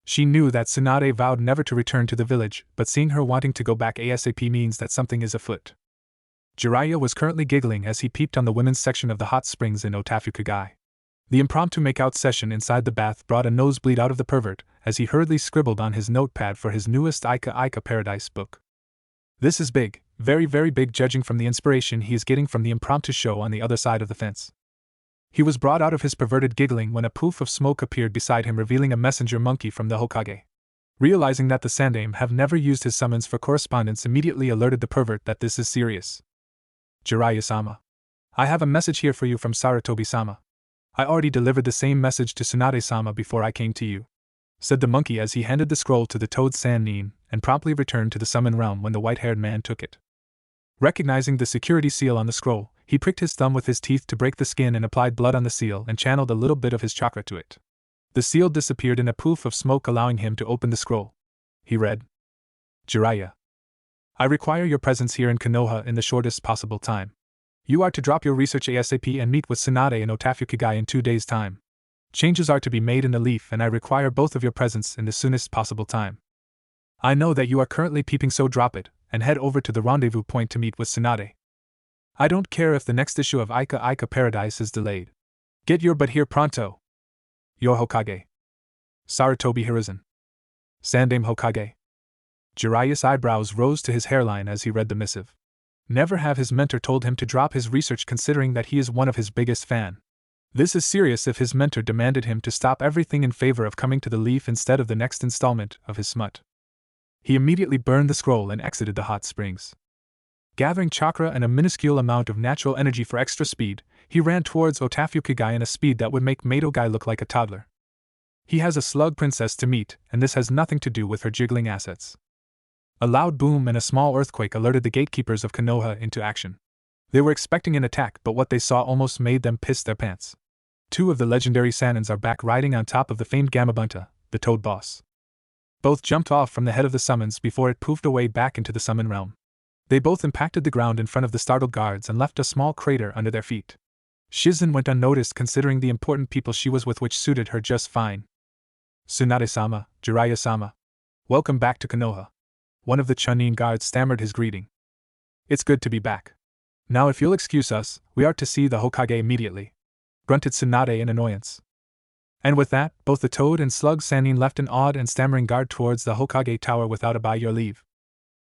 She knew that Tsunade vowed never to return to the village, but seeing her wanting to go back ASAP means that something is afoot. Jiraiya was currently giggling as he peeped on the women's section of the hot springs in Otafukugai. The impromptu make-out session inside the bath brought a nosebleed out of the pervert as he hurriedly scribbled on his notepad for his newest Ica Paradise book. This is big, very very big, judging from the inspiration he is getting from the impromptu show on the other side of the fence. He was brought out of his perverted giggling when a poof of smoke appeared beside him, revealing a messenger monkey from the Hokage. Realizing that the Sannin have never used his summons for correspondence immediately alerted the pervert that this is serious. Jiraiya-sama. I have a message here for you from Sarutobi-sama. I already delivered the same message to Tsunade-sama before I came to you, said the monkey as he handed the scroll to the toad Sannin and promptly returned to the summon realm when the white-haired man took it. Recognizing the security seal on the scroll, he pricked his thumb with his teeth to break the skin and applied blood on the seal and channeled a little bit of his chakra to it. The seal disappeared in a poof of smoke, allowing him to open the scroll. He read, Jiraiya. I require your presence here in Konoha in the shortest possible time. You are to drop your research ASAP and meet with Tsunade and Otafukigai in 2 days' time. Changes are to be made in the leaf and I require both of your presence in the soonest possible time. I know that you are currently peeping, so drop it, and head over to the rendezvous point to meet with Tsunade. I don't care if the next issue of Ica Paradise is delayed. Get your butt here pronto. Your Hokage. Sarutobi Hiruzen. Sannin Hokage. Jiraiya's eyebrows rose to his hairline as he read the missive. Never have his mentor told him to drop his research, considering that he is one of his biggest fan. This is serious if his mentor demanded him to stop everything in favor of coming to the leaf instead of the next installment of his smut. He immediately burned the scroll and exited the hot springs. Gathering chakra and a minuscule amount of natural energy for extra speed, he ran towards Otafukigai in a speed that would make Madogai look like a toddler. He has a slug princess to meet, and this has nothing to do with her jiggling assets. A loud boom and a small earthquake alerted the gatekeepers of Konoha into action. They were expecting an attack, but what they saw almost made them piss their pants. 2 of the legendary Sannins are back riding on top of the famed Gamabunta, the toad boss. Both jumped off from the head of the summons before it poofed away back into the summon realm. They both impacted the ground in front of the startled guards and left a small crater under their feet. Shizen went unnoticed considering the important people she was with, which suited her just fine. Tsunade-sama, Jiraiya-sama. Welcome back to Konoha. One of the Chunin guards stammered his greeting. It's good to be back. Now if you'll excuse us, we are to see the Hokage immediately, grunted Tsunade in annoyance. And with that, both the toad and slug Sannin left an awed and stammering guard towards the Hokage tower without a by your leave.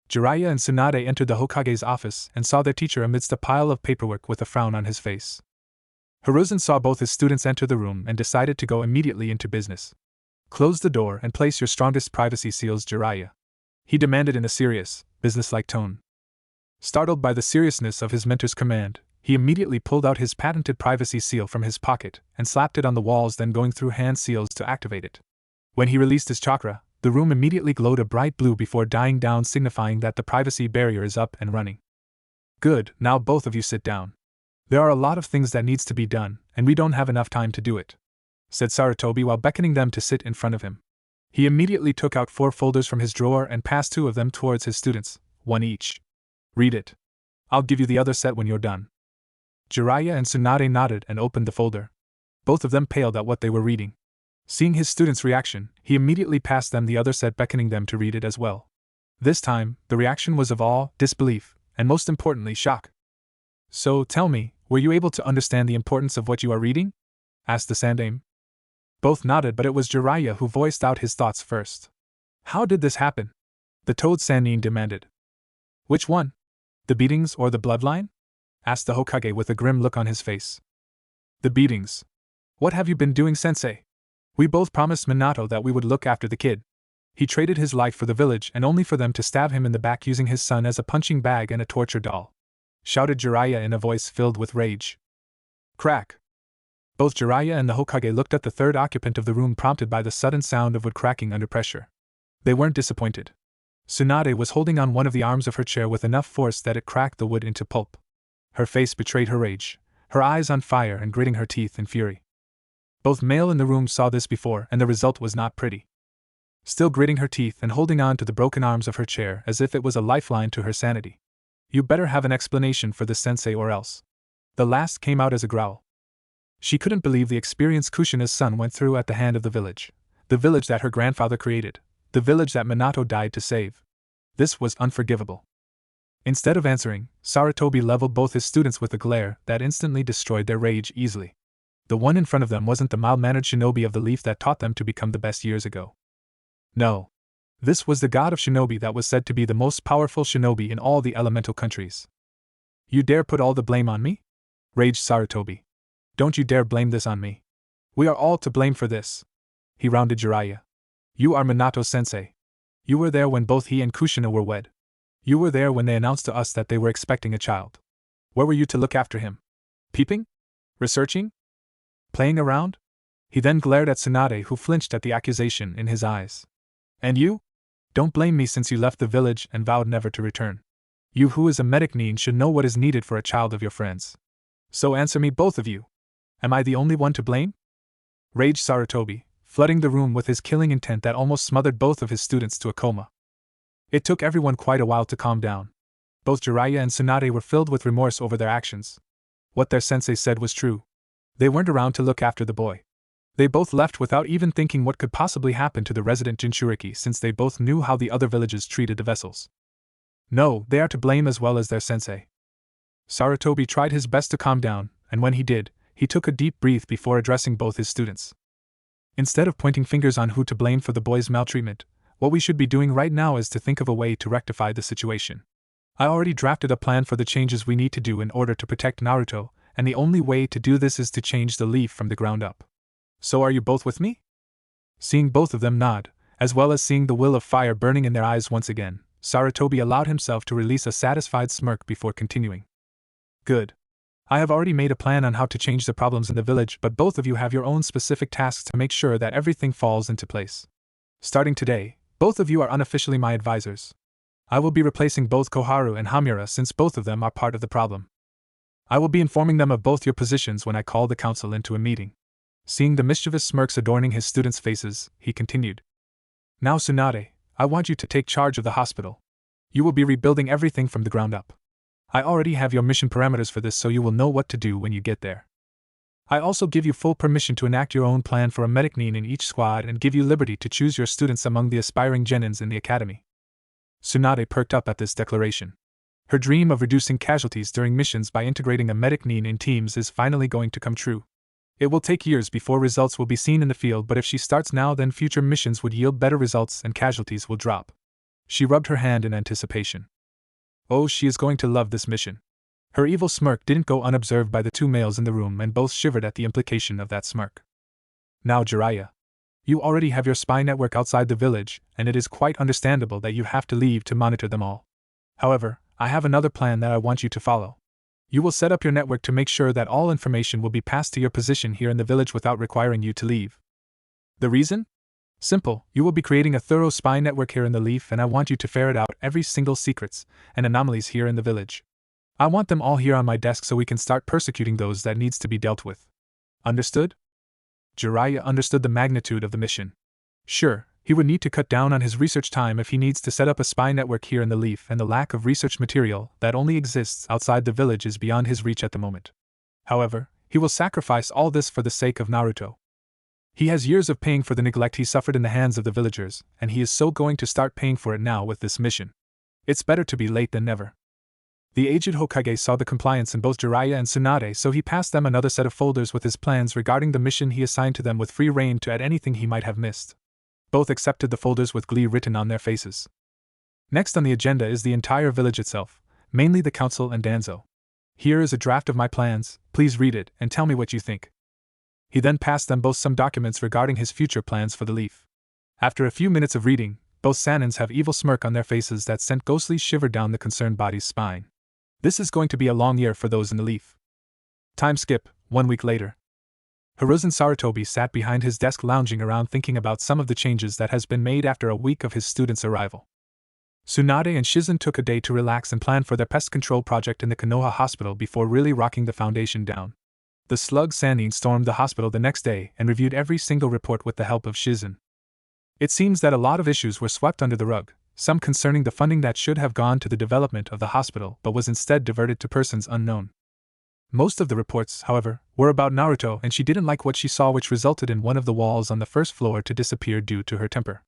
Jiraiya and Tsunade entered the Hokage's office and saw their teacher amidst a pile of paperwork with a frown on his face. Hiruzen saw both his students enter the room and decided to go immediately into business. Close the door and place your strongest privacy seals, Jiraiya, he demanded in a serious, businesslike tone. Startled by the seriousness of his mentor's command, he immediately pulled out his patented privacy seal from his pocket and slapped it on the walls, then going through hand seals to activate it. When he released his chakra, the room immediately glowed a bright blue before dying down, signifying that the privacy barrier is up and running. Good, now both of you sit down. There are a lot of things that needs to be done, and we don't have enough time to do it, said Sarutobi while beckoning them to sit in front of him. He immediately took out 4 folders from his drawer and passed 2 of them towards his students, 1 each. Read it. I'll give you the other set when you're done. Jiraiya and Tsunade nodded and opened the folder. Both of them paled at what they were reading. Seeing his students' reaction, he immediately passed them the other set, beckoning them to read it as well. This time, the reaction was of awe, disbelief, and most importantly, shock. So, tell me, were you able to understand the importance of what you are reading? Asked the Sannin. Both nodded, but it was Jiraiya who voiced out his thoughts first. How did this happen? The toad Sannin demanded. Which one? The beatings or the bloodline? Asked the Hokage with a grim look on his face. The beatings. What have you been doing, sensei? We both promised Minato that we would look after the kid. He traded his life for the village and only for them to stab him in the back using his son as a punching bag and a torture doll, shouted Jiraiya in a voice filled with rage. Crack. Both Jiraiya and the Hokage looked at the third occupant of the room, prompted by the sudden sound of wood cracking under pressure. They weren't disappointed. Tsunade was holding on one of the arms of her chair with enough force that it cracked the wood into pulp. Her face betrayed her rage, her eyes on fire and gritting her teeth in fury. Both male in the room saw this before, and the result was not pretty. Still gritting her teeth and holding on to the broken arms of her chair as if it was a lifeline to her sanity. You better have an explanation for this, sensei, or else. The last came out as a growl. She couldn't believe the experience Kushina's son went through at the hand of the village that her grandfather created, the village that Minato died to save. This was unforgivable. Instead of answering, Sarutobi leveled both his students with a glare that instantly destroyed their rage easily. The one in front of them wasn't the mild-mannered shinobi of the leaf that taught them to become the best years ago. No. This was the god of shinobi that was said to be the most powerful shinobi in all the elemental countries. You dare put all the blame on me? Raged Sarutobi. Don't you dare blame this on me. We are all to blame for this. He rounded Jiraiya. You are Minato-sensei, You were there when both he and Kushina were wed. You were there when they announced to us that they were expecting a child. Where were you to look after him? Peeping? Researching? Playing around? He then glared at Tsunade, who flinched at the accusation in his eyes. And you? Don't blame me since you left the village and vowed never to return. You who is a medic should know what is needed for a child of your friends. So answer me, both of you. Am I the only one to blame? Raged Sarutobi, flooding the room with his killing intent that almost smothered both of his students to a coma. It took everyone quite a while to calm down. Both Jiraiya and Tsunade were filled with remorse over their actions. What their sensei said was true. They weren't around to look after the boy. They both left without even thinking what could possibly happen to the resident Jinchuriki, since they both knew how the other villages treated the vessels. No, they are to blame as well as their sensei. Sarutobi tried his best to calm down, and when he did, he took a deep breath before addressing both his students. Instead of pointing fingers on who to blame for the boy's maltreatment, what we should be doing right now is to think of a way to rectify the situation. I already drafted a plan for the changes we need to do in order to protect Naruto, and the only way to do this is to change the leaf from the ground up. So are you both with me? Seeing both of them nod, as well as seeing the will of fire burning in their eyes once again, Sarutobi allowed himself to release a satisfied smirk before continuing. Good. I have already made a plan on how to change the problems in the village, but both of you have your own specific tasks to make sure that everything falls into place. Starting today, both of you are unofficially my advisors. I will be replacing both Koharu and Hamura since both of them are part of the problem. I will be informing them of both your positions when I call the council into a meeting. Seeing the mischievous smirks adorning his students' faces, he continued. Now Tsunade, I want you to take charge of the hospital. You will be rebuilding everything from the ground up. I already have your mission parameters for this, so you will know what to do when you get there. I also give you full permission to enact your own plan for a medic in each squad and give you liberty to choose your students among the aspiring genins in the academy. Tsunade perked up at this declaration. Her dream of reducing casualties during missions by integrating a medic in teams is finally going to come true. It will take years before results will be seen in the field, but if she starts now, then future missions would yield better results and casualties will drop. She rubbed her hand in anticipation. Oh, she is going to love this mission. Her evil smirk didn't go unobserved by the two males in the room, and both shivered at the implication of that smirk. Now Jiraiya. You already have your spy network outside the village, and it is quite understandable that you have to leave to monitor them all. However, I have another plan that I want you to follow. You will set up your network to make sure that all information will be passed to your position here in the village without requiring you to leave. The reason? Simple, you will be creating a thorough spy network here in the Leaf, and I want you to ferret out every single secrets and anomalies here in the village. I want them all here on my desk so we can start persecuting those that needs to be dealt with. Understood? Jiraiya understood the magnitude of the mission. Sure, he would need to cut down on his research time if he needs to set up a spy network here in the Leaf, and the lack of research material that only exists outside the village is beyond his reach at the moment. However, he will sacrifice all this for the sake of Naruto. He has years of paying for the neglect he suffered in the hands of the villagers, and he is so going to start paying for it now with this mission. It's better to be late than never. The aged Hokage saw the compliance in both Jiraiya and Tsunade, so he passed them another set of folders with his plans regarding the mission he assigned to them, with free rein to add anything he might have missed. Both accepted the folders with glee written on their faces. Next on the agenda is the entire village itself, mainly the council and Danzo. Here is a draft of my plans, please read it and tell me what you think. He then passed them both some documents regarding his future plans for the Leaf. After a few minutes of reading, both Sannins have evil smirk on their faces that sent ghostly shiver down the concerned body's spine. This is going to be a long year for those in the Leaf. Time skip, 1 week later. Hiruzen Sarutobi sat behind his desk lounging around thinking about some of the changes that has been made after a week of his students' arrival. Tsunade and Shizen took a day to relax and plan for their pest control project in the Konoha hospital before really rocking the foundation down. The slug Sannin stormed the hospital the next day and reviewed every single report with the help of Shizen. It seems that a lot of issues were swept under the rug, some concerning the funding that should have gone to the development of the hospital but was instead diverted to persons unknown. Most of the reports, however, were about Naruto, and she didn't like what she saw, which resulted in one of the walls on the first floor to disappear due to her temper.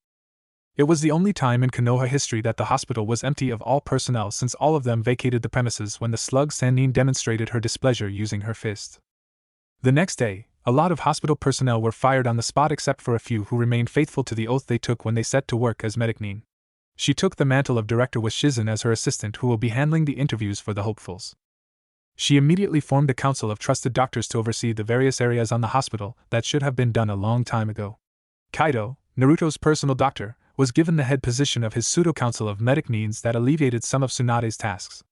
It was the only time in Konoha history that the hospital was empty of all personnel, since all of them vacated the premises when the slug Sannin demonstrated her displeasure using her fist. The next day, a lot of hospital personnel were fired on the spot except for a few who remained faithful to the oath they took when they set to work as medicnin. She took the mantle of director with Shizen as her assistant, who will be handling the interviews for the hopefuls. She immediately formed a council of trusted doctors to oversee the various areas on the hospital that should have been done a long time ago. Kaido, Naruto's personal doctor, was given the head position of his pseudo-council of medic means that alleviated some of Tsunade's tasks.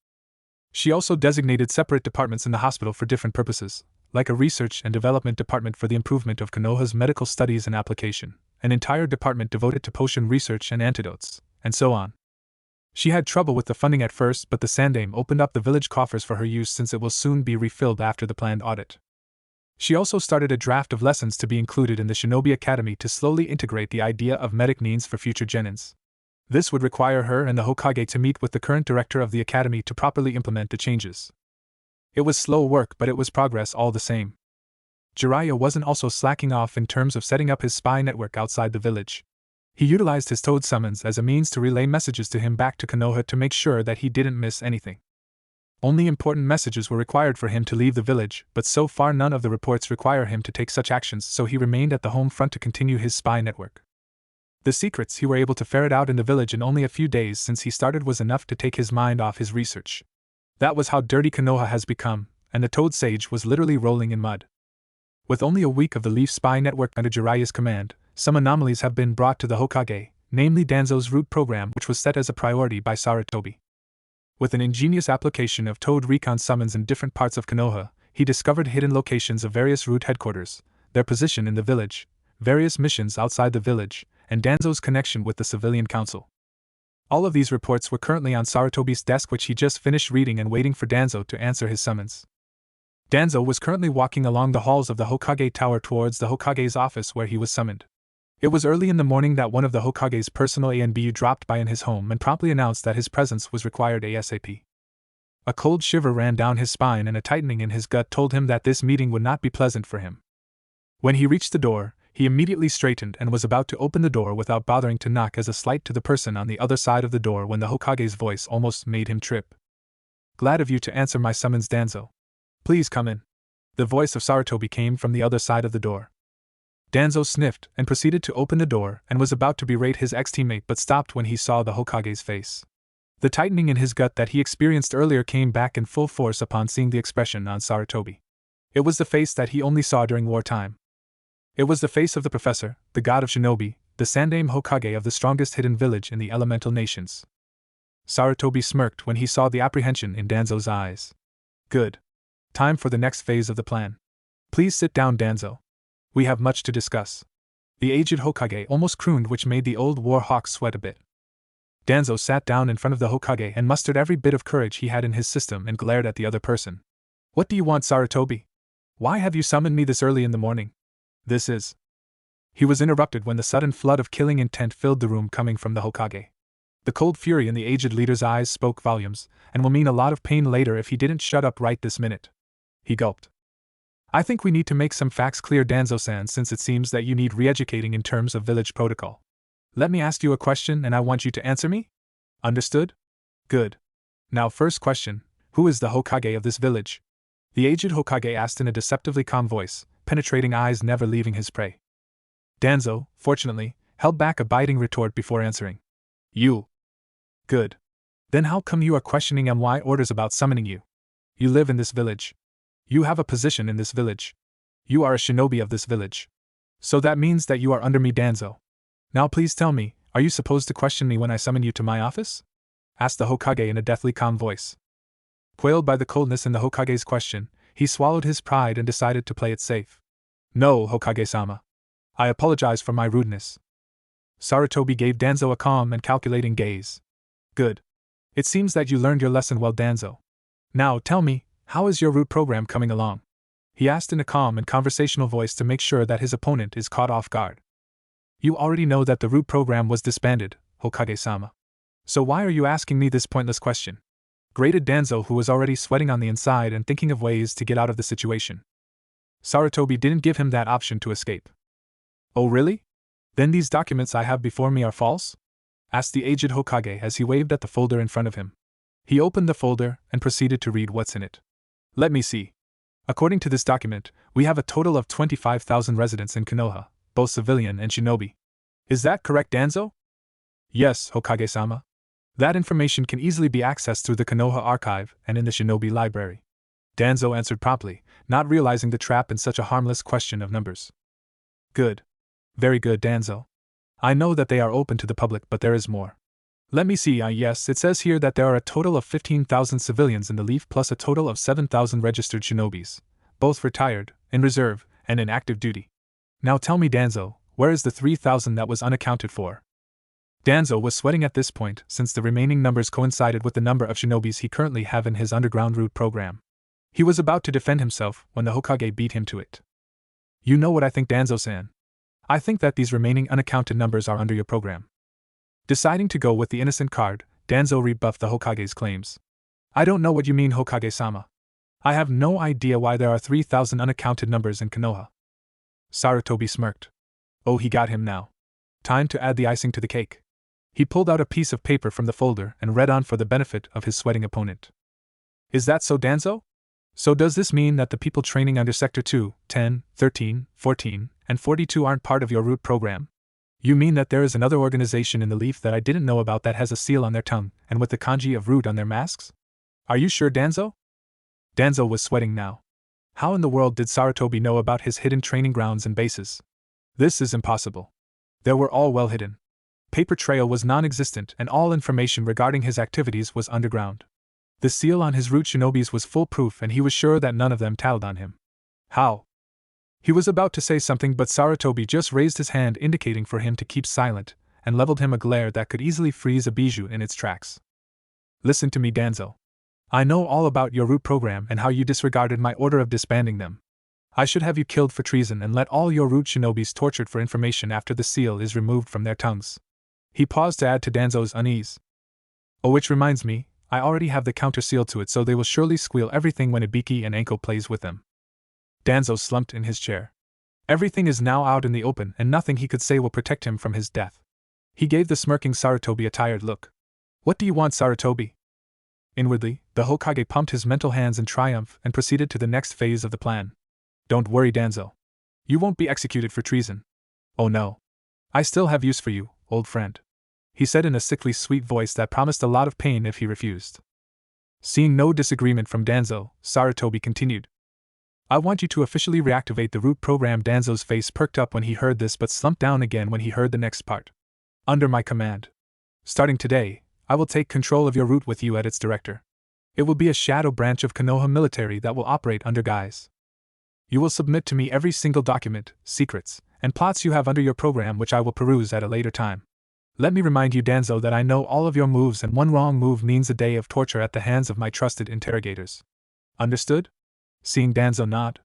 She also designated separate departments in the hospital for different purposes, like a research and development department for the improvement of Konoha's medical studies and application, an entire department devoted to potion research and antidotes, and so on. She had trouble with the funding at first, but the Sannin opened up the village coffers for her use since it will soon be refilled after the planned audit. She also started a draft of lessons to be included in the Shinobi Academy to slowly integrate the idea of medic means for future genins. This would require her and the Hokage to meet with the current director of the academy to properly implement the changes. It was slow work, but it was progress all the same. Jiraiya wasn't also slacking off in terms of setting up his spy network outside the village. He utilized his toad summons as a means to relay messages to him back to Konoha to make sure that he didn't miss anything. Only important messages were required for him to leave the village, but so far none of the reports require him to take such actions, so he remained at the home front to continue his spy network. The secrets he were able to ferret out in the village in only a few days since he started was enough to take his mind off his research. That was how dirty Konoha has become, and the Toad Sage was literally rolling in mud. With only a week of the Leaf Spy Network under Jiraiya's command, some anomalies have been brought to the Hokage, namely Danzo's root program, which was set as a priority by Sarutobi. With an ingenious application of Toad Recon summons in different parts of Konoha, he discovered hidden locations of various root headquarters, their position in the village, various missions outside the village, and Danzo's connection with the civilian council. All of these reports were currently on Sarutobi's desk, which he just finished reading and waiting for Danzo to answer his summons. Danzo was currently walking along the halls of the Hokage Tower towards the Hokage's office where he was summoned. It was early in the morning that one of the Hokage's personal ANBU dropped by in his home and promptly announced that his presence was required ASAP. A cold shiver ran down his spine and a tightening in his gut told him that this meeting would not be pleasant for him. When he reached the door, he immediately straightened and was about to open the door without bothering to knock as a slight to the person on the other side of the door when the Hokage's voice almost made him trip. "Glad of you to answer my summons, Danzo. Please come in." The voice of Sarutobi came from the other side of the door. Danzo sniffed and proceeded to open the door and was about to berate his ex-teammate but stopped when he saw the Hokage's face. The tightening in his gut that he experienced earlier came back in full force upon seeing the expression on Sarutobi. It was the face that he only saw during wartime. It was the face of the professor, the god of shinobi, the Sannin Hokage of the strongest hidden village in the elemental nations. Sarutobi smirked when he saw the apprehension in Danzo's eyes. "Good. Time for the next phase of the plan. Please sit down, Danzo. We have much to discuss." The aged Hokage almost crooned, which made the old war hawk sweat a bit. Danzo sat down in front of the Hokage and mustered every bit of courage he had in his system and glared at the other person. "What do you want, Sarutobi? Why have you summoned me this early in the morning? This is..." He was interrupted when the sudden flood of killing intent filled the room coming from the Hokage. The cold fury in the aged leader's eyes spoke volumes, and will mean a lot of pain later if he didn't shut up right this minute. He gulped. "I think we need to make some facts clear, Danzo-san, since it seems that you need re-educating in terms of village protocol. Let me ask you a question and I want you to answer me? Understood? Good. Now, first question, who is the Hokage of this village?" The aged Hokage asked in a deceptively calm voice, penetrating eyes never leaving his prey. Danzo, fortunately, held back a biting retort before answering. "You." "Good. Then how come you are questioning my orders about summoning you? You live in this village. You have a position in this village. You are a shinobi of this village. So that means that you are under me, Danzo. Now please tell me, are you supposed to question me when I summon you to my office?" asked the Hokage in a deathly calm voice. Quailed by the coldness in the Hokage's question, he swallowed his pride and decided to play it safe. "No, Hokage-sama. I apologize for my rudeness." Sarutobi gave Danzo a calm and calculating gaze. "Good. It seems that you learned your lesson well, Danzo. Now tell me, how is your root program coming along?" he asked in a calm and conversational voice to make sure that his opponent is caught off guard. "You already know that the root program was disbanded, Hokage-sama. So why are you asking me this pointless question?" grated Danzo, who was already sweating on the inside and thinking of ways to get out of the situation. Sarutobi didn't give him that option to escape. "Oh really? Then these documents I have before me are false?" asked the aged Hokage as he waved at the folder in front of him. He opened the folder and proceeded to read what's in it. "Let me see. According to this document, we have a total of 25,000 residents in Konoha, both civilian and shinobi. Is that correct, Danzo?" "Yes, Hokage-sama. That information can easily be accessed through the Konoha archive and in the shinobi library," Danzo answered promptly, not realizing the trap in such a harmless question of numbers. "Good. Very good, Danzo. I know that they are open to the public, but there is more. Let me see, yes, it says here that there are a total of 15,000 civilians in the Leaf plus a total of 7,000 registered shinobis, both retired, in reserve, and in active duty. Now tell me, Danzo, where is the 3,000 that was unaccounted for? Danzo was sweating at this point, since the remaining numbers coincided with the number of shinobis he currently have in his underground route program. He was about to defend himself when the Hokage beat him to it. You know what I think, Danzo-san. I think that these remaining unaccounted numbers are under your program. Deciding to go with the innocent card, Danzo rebuffed the Hokage's claims. I don't know what you mean, Hokage-sama. I have no idea why there are 3,000 unaccounted numbers in Konoha. Sarutobi smirked. Oh, he got him now. Time to add the icing to the cake. He pulled out a piece of paper from the folder and read on for the benefit of his sweating opponent. Is that so, Danzo? So does this mean that the people training under Sector 2, 10, 13, 14, and 42 aren't part of your route program? You mean that there is another organization in the Leaf that I didn't know about that has a seal on their tongue and with the kanji of route on their masks? Are you sure, Danzo? Danzo was sweating now. How in the world did Sarutobi know about his hidden training grounds and bases? This is impossible. They were all well hidden. Paper trail was non-existent and all information regarding his activities was underground. The seal on his root shinobis was foolproof and he was sure that none of them tattled on him. How? He was about to say something, but Sarutobi just raised his hand indicating for him to keep silent and leveled him a glare that could easily freeze a bijou in its tracks. Listen to me, Danzo. I know all about your root program and how you disregarded my order of disbanding them. I should have you killed for treason and let all your root shinobis tortured for information after the seal is removed from their tongues. He paused to add to Danzo's unease. Oh, which reminds me, I already have the counter seal to it, so they will surely squeal everything when Ibiki and Anko plays with them. Danzo slumped in his chair. Everything is now out in the open and nothing he could say will protect him from his death. He gave the smirking Sarutobi a tired look. What do you want, Sarutobi? Inwardly, the Hokage pumped his mental hands in triumph and proceeded to the next phase of the plan. Don't worry, Danzo. You won't be executed for treason. Oh no. I still have use for you, old friend. He said in a sickly sweet voice that promised a lot of pain if he refused. Seeing no disagreement from Danzo, Sarutobi continued. I want you to officially reactivate the root program. Danzo's face perked up when he heard this but slumped down again when he heard the next part. Under my command. Starting today, I will take control of your root with you as its director. It will be a shadow branch of Konoha military that will operate under guise. You will submit to me every single document, secrets, and plots you have under your program, which I will peruse at a later time. Let me remind you, Danzo, that I know all of your moves and one wrong move means a day of torture at the hands of my trusted interrogators. Understood? Seeing Danzo nod.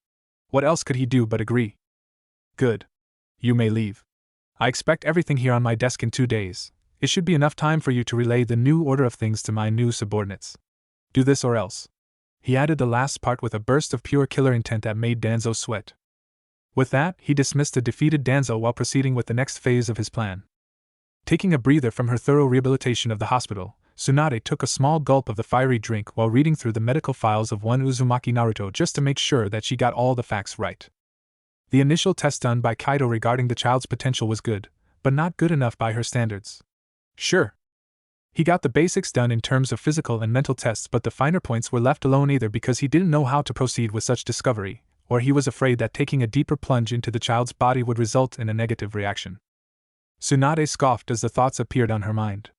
What else could he do but agree? Good. You may leave. I expect everything here on my desk in 2 days. It should be enough time for you to relay the new order of things to my new subordinates. Do this or else. He added the last part with a burst of pure killer intent that made Danzo sweat. With that, he dismissed the defeated Danzo while proceeding with the next phase of his plan. Taking a breather from her thorough rehabilitation of the hospital, Tsunade took a small gulp of the fiery drink while reading through the medical files of one Uzumaki Naruto just to make sure that she got all the facts right. The initial test done by Kaido regarding the child's potential was good, but not good enough by her standards. Sure. He got the basics done in terms of physical and mental tests, but the finer points were left alone either because he didn't know how to proceed with such discovery, or he was afraid that taking a deeper plunge into the child's body would result in a negative reaction. Tsunade scoffed as the thoughts appeared on her mind.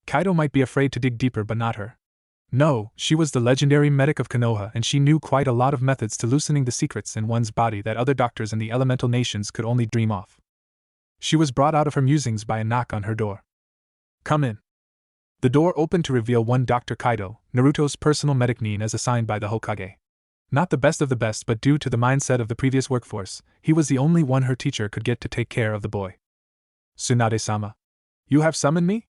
Kaido might be afraid to dig deeper, but not her. No, she was the legendary medic of Konoha and she knew quite a lot of methods to loosening the secrets in one's body that other doctors in the elemental nations could only dream of. She was brought out of her musings by a knock on her door. Come in. The door opened to reveal one Dr. Kaido, Naruto's personal medic nin as assigned by the Hokage. Not the best of the best, but due to the mindset of the previous workforce, he was the only one her teacher could get to take care of the boy. Tsunade-sama. You have summoned me?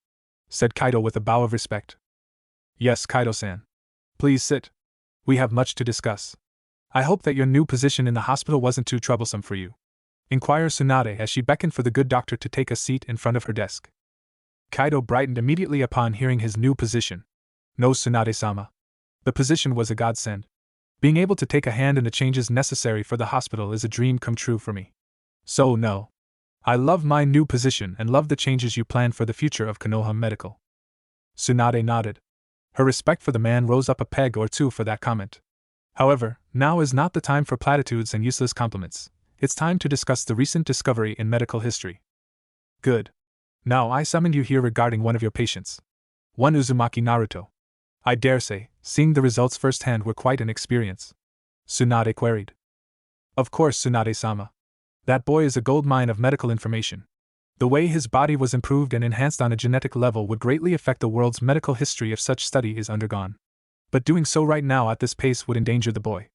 Said Kaido with a bow of respect. Yes, Kaido-san. Please sit. We have much to discuss. I hope that your new position in the hospital wasn't too troublesome for you. Inquired Tsunade as she beckoned for the good doctor to take a seat in front of her desk. Kaido brightened immediately upon hearing his new position. No, Tsunade-sama. The position was a godsend. Being able to take a hand in the changes necessary for the hospital is a dream come true for me. So no. I love my new position and love the changes you plan for the future of Konoha Medical. Tsunade nodded. Her respect for the man rose up a peg or two for that comment. However, now is not the time for platitudes and useless compliments. It's time to discuss the recent discovery in medical history. Good. Now I summoned you here regarding one of your patients. One Uzumaki Naruto. I dare say, seeing the results firsthand were quite an experience. Tsunade queried. Of course, Tsunade-sama. That boy is a gold mine of medical information. The way his body was improved and enhanced on a genetic level would greatly affect the world's medical history if such study is undergone. But doing so right now at this pace would endanger the boy.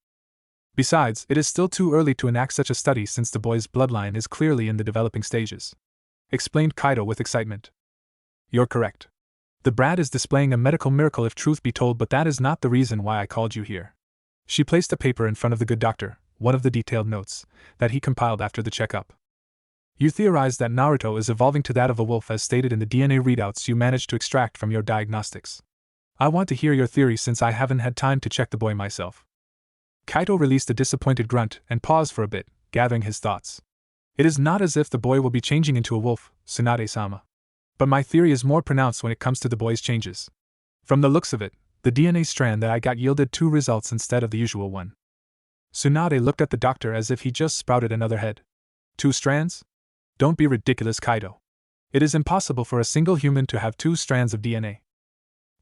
Besides, it is still too early to enact such a study since the boy's bloodline is clearly in the developing stages. Explained Kaido with excitement. You're correct. The brat is displaying a medical miracle if truth be told, but that is not the reason why I called you here. She placed a paper in front of the good doctor, one of the detailed notes that he compiled after the checkup. You theorized that Naruto is evolving to that of a wolf as stated in the DNA readouts you managed to extract from your diagnostics. I want to hear your theory since I haven't had time to check the boy myself. Kaido released a disappointed grunt and paused for a bit, gathering his thoughts. It is not as if the boy will be changing into a wolf, Tsunade-sama. But my theory is more pronounced when it comes to the boy's changes. From the looks of it, the DNA strand that I got yielded 2 results instead of the usual one. Tsunade looked at the doctor as if he just sprouted another head. 2 strands? Don't be ridiculous, Kaido. It is impossible for a single human to have 2 strands of DNA.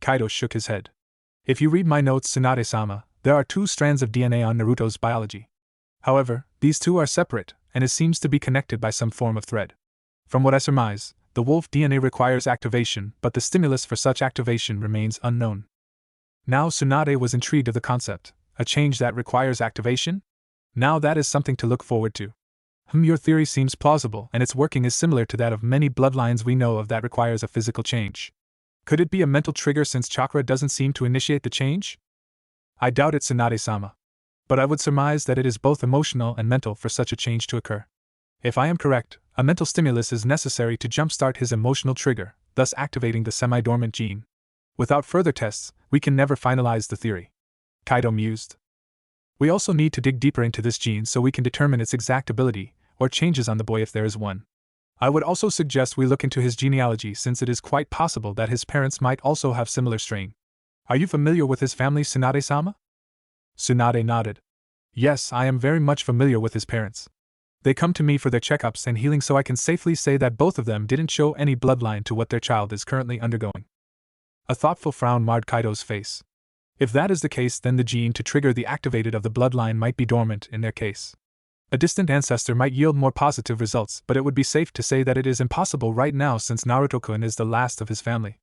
Kaido shook his head. If you read my notes, Tsunade-sama, there are 2 strands of DNA on Naruto's biology. However, these 2 are separate, and it seems to be connected by some form of thread. From what I surmise, the wolf DNA requires activation, but the stimulus for such activation remains unknown. Now Tsunade was intrigued of the concept. A change that requires activation? Now that is something to look forward to. Your theory seems plausible, and its working is similar to that of many bloodlines we know of that requires a physical change. Could it be a mental trigger since Chakra doesn't seem to initiate the change? I doubt it, Tsunade-sama. But I would surmise that it is both emotional and mental for such a change to occur. If I am correct, a mental stimulus is necessary to jumpstart his emotional trigger, thus activating the semi-dormant gene. Without further tests, we can never finalize the theory. Kaido mused. We also need to dig deeper into this gene so we can determine its exact ability, or changes on the boy if there is one. I would also suggest we look into his genealogy since it is quite possible that his parents might also have similar strain. Are you familiar with his family, Tsunade-sama? Tsunade nodded. Yes, I am very much familiar with his parents. They come to me for their checkups and healing, so I can safely say that both of them didn't show any bloodline to what their child is currently undergoing. A thoughtful frown marred Kaido's face. If that is the case, then the gene to trigger the activated of the bloodline might be dormant in their case. A distant ancestor might yield more positive results, but it would be safe to say that it is impossible right now since Naruto-kun is the last of his family.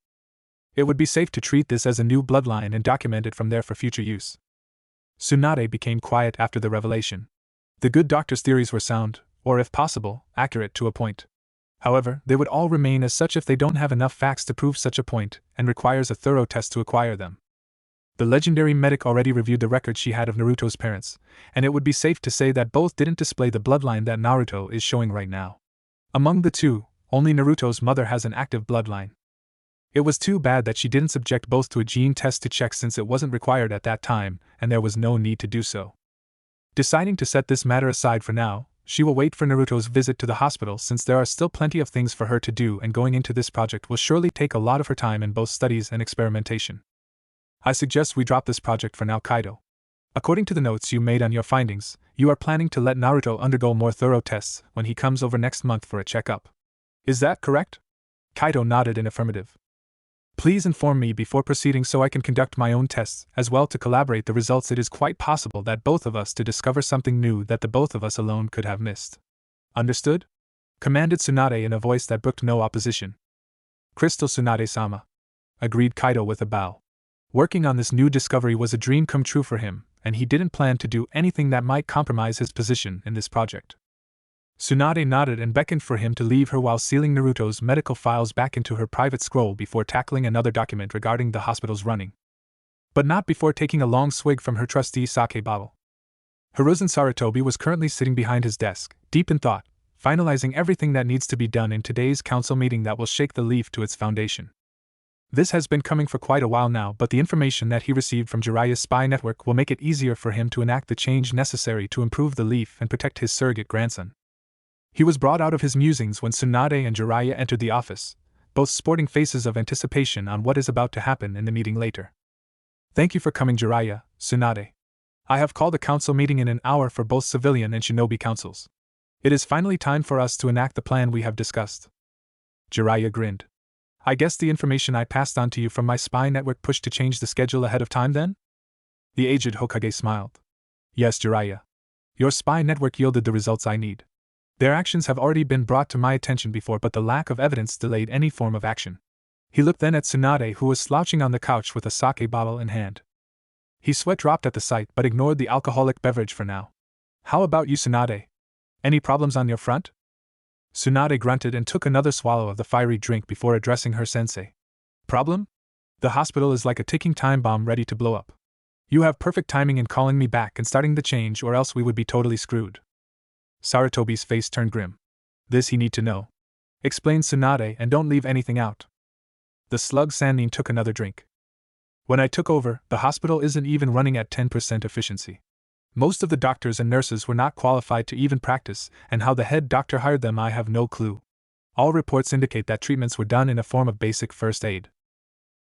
It would be safe to treat this as a new bloodline and document it from there for future use. Tsunade became quiet after the revelation. The good doctor's theories were sound, or if possible, accurate to a point. However, they would all remain as such if they don't have enough facts to prove such a point, and requires a thorough test to acquire them. The legendary medic already reviewed the record she had of Naruto's parents, and it would be safe to say that both didn't display the bloodline that Naruto is showing right now. Among the 2, only Naruto's mother has an active bloodline. It was too bad that she didn't subject both to a gene test to check since it wasn't required at that time, and there was no need to do so. Deciding to set this matter aside for now, she will wait for Naruto's visit to the hospital since there are still plenty of things for her to do, and going into this project will surely take a lot of her time in both studies and experimentation. I suggest we drop this project for now, Kaido. According to the notes you made on your findings, you are planning to let Naruto undergo more thorough tests when he comes over next month for a checkup. Is that correct? Kaido nodded in affirmative. Please inform me before proceeding so I can conduct my own tests, as well to collaborate the results. It is quite possible that both of us to discover something new that the both of us alone could have missed. Understood? Commanded Tsunade in a voice that brooked no opposition. Crystal, Tsunade-sama. Agreed Kaido with a bow. Working on this new discovery was a dream come true for him, and he didn't plan to do anything that might compromise his position in this project. Tsunade nodded and beckoned for him to leave her while sealing Naruto's medical files back into her private scroll before tackling another document regarding the hospital's running. But not before taking a long swig from her trusty sake bottle. Hiruzen Sarutobi was currently sitting behind his desk, deep in thought, finalizing everything that needs to be done in today's council meeting that will shake the leaf to its foundation. This has been coming for quite a while now, but the information that he received from Jiraiya's spy network will make it easier for him to enact the change necessary to improve the leaf and protect his surrogate grandson. He was brought out of his musings when Tsunade and Jiraiya entered the office, both sporting faces of anticipation on what is about to happen in the meeting later. Thank you for coming, Jiraiya, Tsunade. I have called a council meeting in an hour for both civilian and shinobi councils. It is finally time for us to enact the plan we have discussed. Jiraiya grinned. I guess the information I passed on to you from my spy network pushed to change the schedule ahead of time then? The aged Hokage smiled. Yes, Jiraiya. Your spy network yielded the results I need. Their actions have already been brought to my attention before, but the lack of evidence delayed any form of action. He looked then at Tsunade, who was slouching on the couch with a sake bottle in hand. His sweat dropped at the sight but ignored the alcoholic beverage for now. How about you, Tsunade? Any problems on your front? Tsunade grunted and took another swallow of the fiery drink before addressing her sensei. Problem? The hospital is like a ticking time bomb ready to blow up. You have perfect timing in calling me back and starting the change, or else we would be totally screwed. Sarutobi's face turned grim. This he need to know. Explained Tsunade, and don't leave anything out. The slug Sannin took another drink. When I took over, the hospital isn't even running at 10% efficiency. Most of the doctors and nurses were not qualified to even practice, and how the head doctor hired them I have no clue. All reports indicate that treatments were done in a form of basic first aid.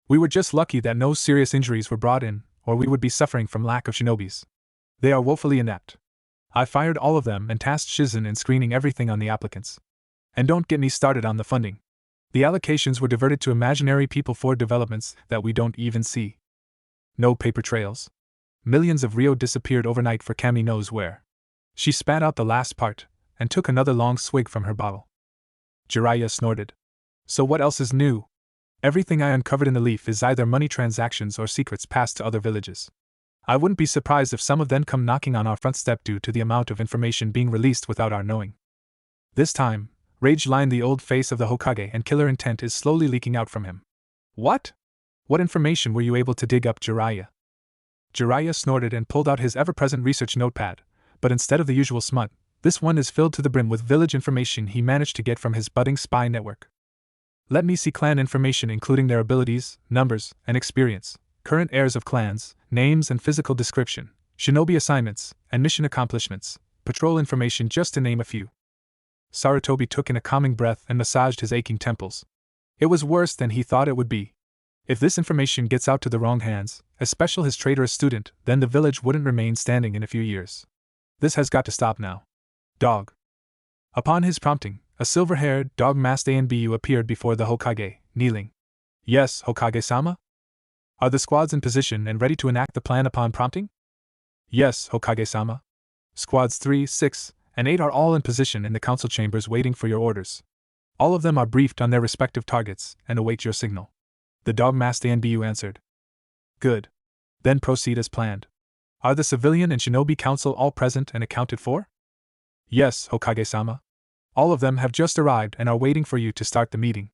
We were just lucky that no serious injuries were brought in, or we would be suffering from lack of shinobis. They are woefully inept. I fired all of them and tasked Shizen in screening everything on the applicants. And don't get me started on the funding. The allocations were diverted to imaginary people for developments that we don't even see. No paper trails. Millions of Rio disappeared overnight for Kami knows where. She spat out the last part, and took another long swig from her bottle. Jiraiya snorted. So what else is new? Everything I uncovered in the leaf is either money transactions or secrets passed to other villages. I wouldn't be surprised if some of them come knocking on our front step due to the amount of information being released without our knowing. This time, rage lined the old face of the Hokage and killer intent is slowly leaking out from him. What? What information were you able to dig up, Jiraiya? Jiraiya snorted and pulled out his ever-present research notepad, but instead of the usual smut, this one is filled to the brim with village information he managed to get from his budding spy network. Let me see clan information including their abilities, numbers, and experience, current heirs of clans, names and physical description, shinobi assignments, and mission accomplishments, patrol information just to name a few. Sarutobi took in a calming breath and massaged his aching temples. It was worse than he thought it would be. If this information gets out to the wrong hands, especially his traitorous student, then the village wouldn't remain standing in a few years. This has got to stop now. Dog. Upon his prompting, a silver-haired, dog-masked ANBU appeared before the Hokage, kneeling. Yes, Hokage-sama? Are the squads in position and ready to enact the plan upon prompting? Yes, Hokage-sama. Squads 3, 6, and 8 are all in position in the council chambers waiting for your orders. All of them are briefed on their respective targets and await your signal. The dog-masked ANBU answered. Good. Then proceed as planned. Are the civilian and shinobi council all present and accounted for? Yes, Hokage-sama. All of them have just arrived and are waiting for you to start the meeting.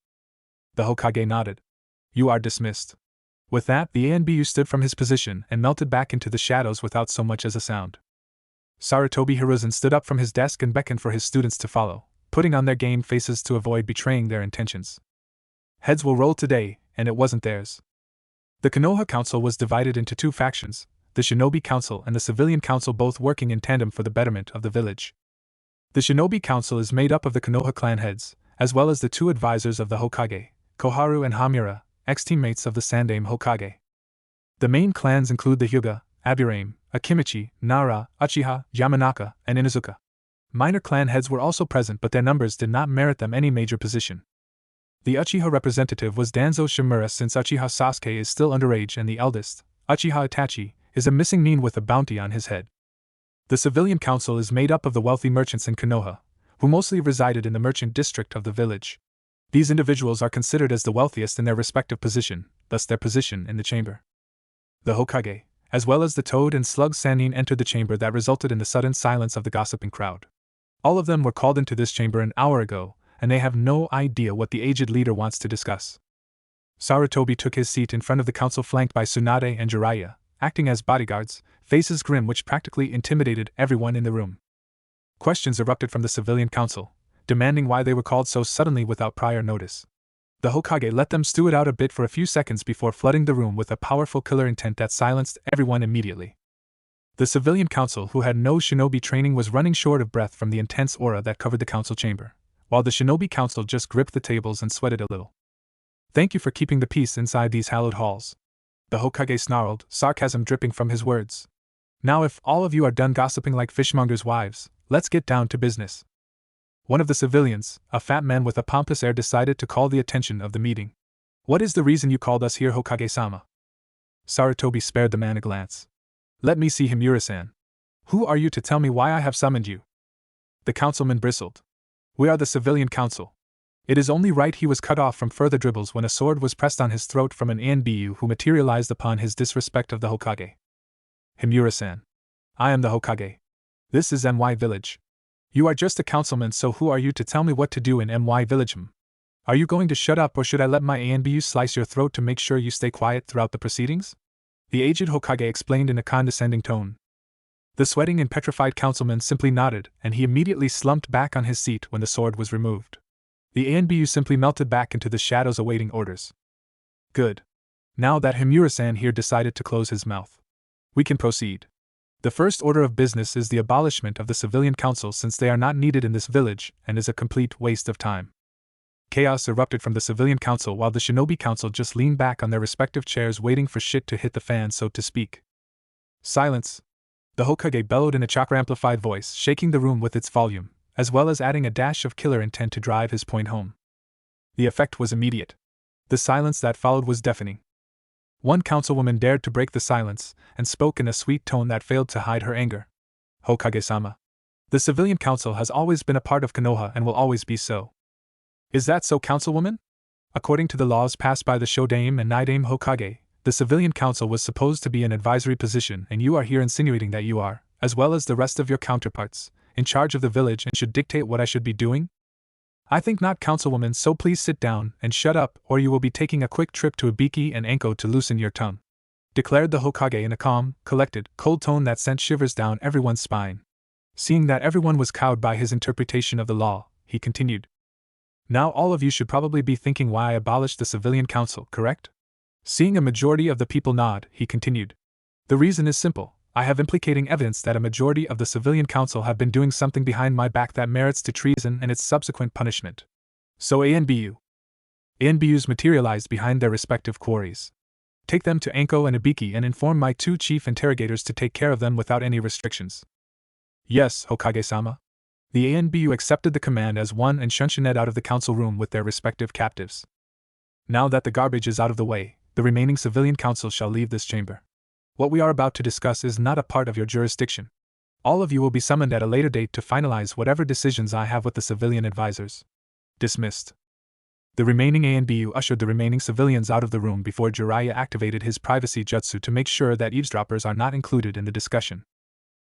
The Hokage nodded. You are dismissed. With that, the ANBU stood from his position and melted back into the shadows without so much as a sound. Sarutobi Hiruzen stood up from his desk and beckoned for his students to follow, putting on their game faces to avoid betraying their intentions. Heads will roll today, and it wasn't theirs. The Konoha Council was divided into two factions, the Shinobi Council and the Civilian Council, both working in tandem for the betterment of the village. The Shinobi Council is made up of the Konoha clan heads, as well as the two advisors of the Hokage, Koharu and Hamura, ex-teammates of the Sandaime Hokage. The main clans include the Hyuga, Aburame, Akimichi, Nara, Uchiha, Yamanaka, and Inuzuka. Minor clan heads were also present, but their numbers did not merit them any major position. The Uchiha representative was Danzo Shimura, since Uchiha Sasuke is still underage and the eldest, Uchiha Itachi, is a missing nin with a bounty on his head. The Civilian Council is made up of the wealthy merchants in Konoha, who mostly resided in the merchant district of the village. These individuals are considered as the wealthiest in their respective position, thus their position in the chamber. The Hokage, as well as the Toad and Slug Sannin, entered the chamber that resulted in the sudden silence of the gossiping crowd. All of them were called into this chamber an hour ago, and they have no idea what the aged leader wants to discuss. Sarutobi took his seat in front of the council, flanked by Tsunade and Jiraiya, acting as bodyguards, faces grim, which practically intimidated everyone in the room. Questions erupted from the Civilian Council, demanding why they were called so suddenly without prior notice. The Hokage let them stew it out a bit for a few seconds before flooding the room with a powerful killer intent that silenced everyone immediately. The Civilian Council, who had no shinobi training, was running short of breath from the intense aura that covered the council chamber, while the Shinobi Council just gripped the tables and sweated a little. Thank you for keeping the peace inside these hallowed halls. The Hokage snarled, sarcasm dripping from his words. Now if all of you are done gossiping like fishmongers' wives, let's get down to business. One of the civilians, a fat man with a pompous air, decided to call the attention of the meeting. What is the reason you called us here, Hokage-sama? Sarutobi spared the man a glance. Let me see Himura-san. Who are you to tell me why I have summoned you? The councilman bristled. We are the civilian council. It is only right. He was cut off from further dribbles when a sword was pressed on his throat from an ANBU who materialized upon his disrespect of the Hokage. Himura-san. I am the Hokage. This is MY Village. You are just a councilman, so who are you to tell me what to do in MY Village? Are you going to shut up, or should I let my ANBU slice your throat to make sure you stay quiet throughout the proceedings? The aged Hokage explained in a condescending tone. The sweating and petrified councilman simply nodded, and he immediately slumped back on his seat when the sword was removed. The ANBU simply melted back into the shadows awaiting orders. Good. Now that Himura-san here decided to close his mouth, we can proceed. The first order of business is the abolishment of the civilian council, since they are not needed in this village and is a complete waste of time. Chaos erupted from the civilian council while the shinobi council just leaned back on their respective chairs waiting for shit to hit the fan, so to speak. Silence! The Hokage bellowed in a chakra-amplified voice, shaking the room with its volume, as well as adding a dash of killer intent to drive his point home. The effect was immediate. The silence that followed was deafening. One councilwoman dared to break the silence, and spoke in a sweet tone that failed to hide her anger. Hokage-sama. The civilian council has always been a part of Konoha and will always be so. Is that so, councilwoman? According to the laws passed by the Shodame and Nidame Hokage, the civilian council was supposed to be an advisory position, and you are here insinuating that you are, as well as the rest of your counterparts, in charge of the village and should dictate what I should be doing? I think not, councilwoman, so please sit down and shut up, or you will be taking a quick trip to Ibiki and Anko to loosen your tongue, declared the Hokage in a calm, collected, cold tone that sent shivers down everyone's spine. Seeing that everyone was cowed by his interpretation of the law, he continued. Now all of you should probably be thinking why I abolished the civilian council, correct? Seeing a majority of the people nod, he continued. The reason is simple. I have implicating evidence that a majority of the civilian council have been doing something behind my back that merits to treason and its subsequent punishment. So ANBUs materialized behind their respective quarries. Take them to Anko and Ibiki and inform my two chief interrogators to take care of them without any restrictions. Yes, Hokage-sama. The ANBU accepted the command as one and Tsunade out of the council room with their respective captives. Now that the garbage is out of the way, the remaining civilian council shall leave this chamber. What we are about to discuss is not a part of your jurisdiction. All of you will be summoned at a later date to finalize whatever decisions I have with the civilian advisors. Dismissed. The remaining ANBU ushered the remaining civilians out of the room before Jiraiya activated his privacy jutsu to make sure that eavesdroppers are not included in the discussion.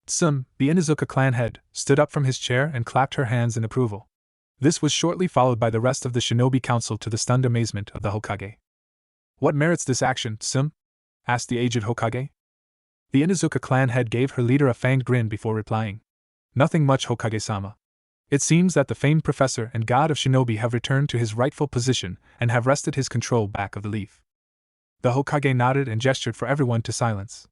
Tsum, the Inuzuka clan head, stood up from his chair and clapped her hands in approval. This was shortly followed by the rest of the shinobi council, to the stunned amazement of the Hokage. What merits this action, Tsum? Asked the aged Hokage. The Inuzuka clan head gave her leader a fanged grin before replying. Nothing much, Hokage-sama. It seems that the famed professor and god of shinobi have returned to his rightful position and have wrested his control back of the leaf. The Hokage nodded and gestured for everyone to silence.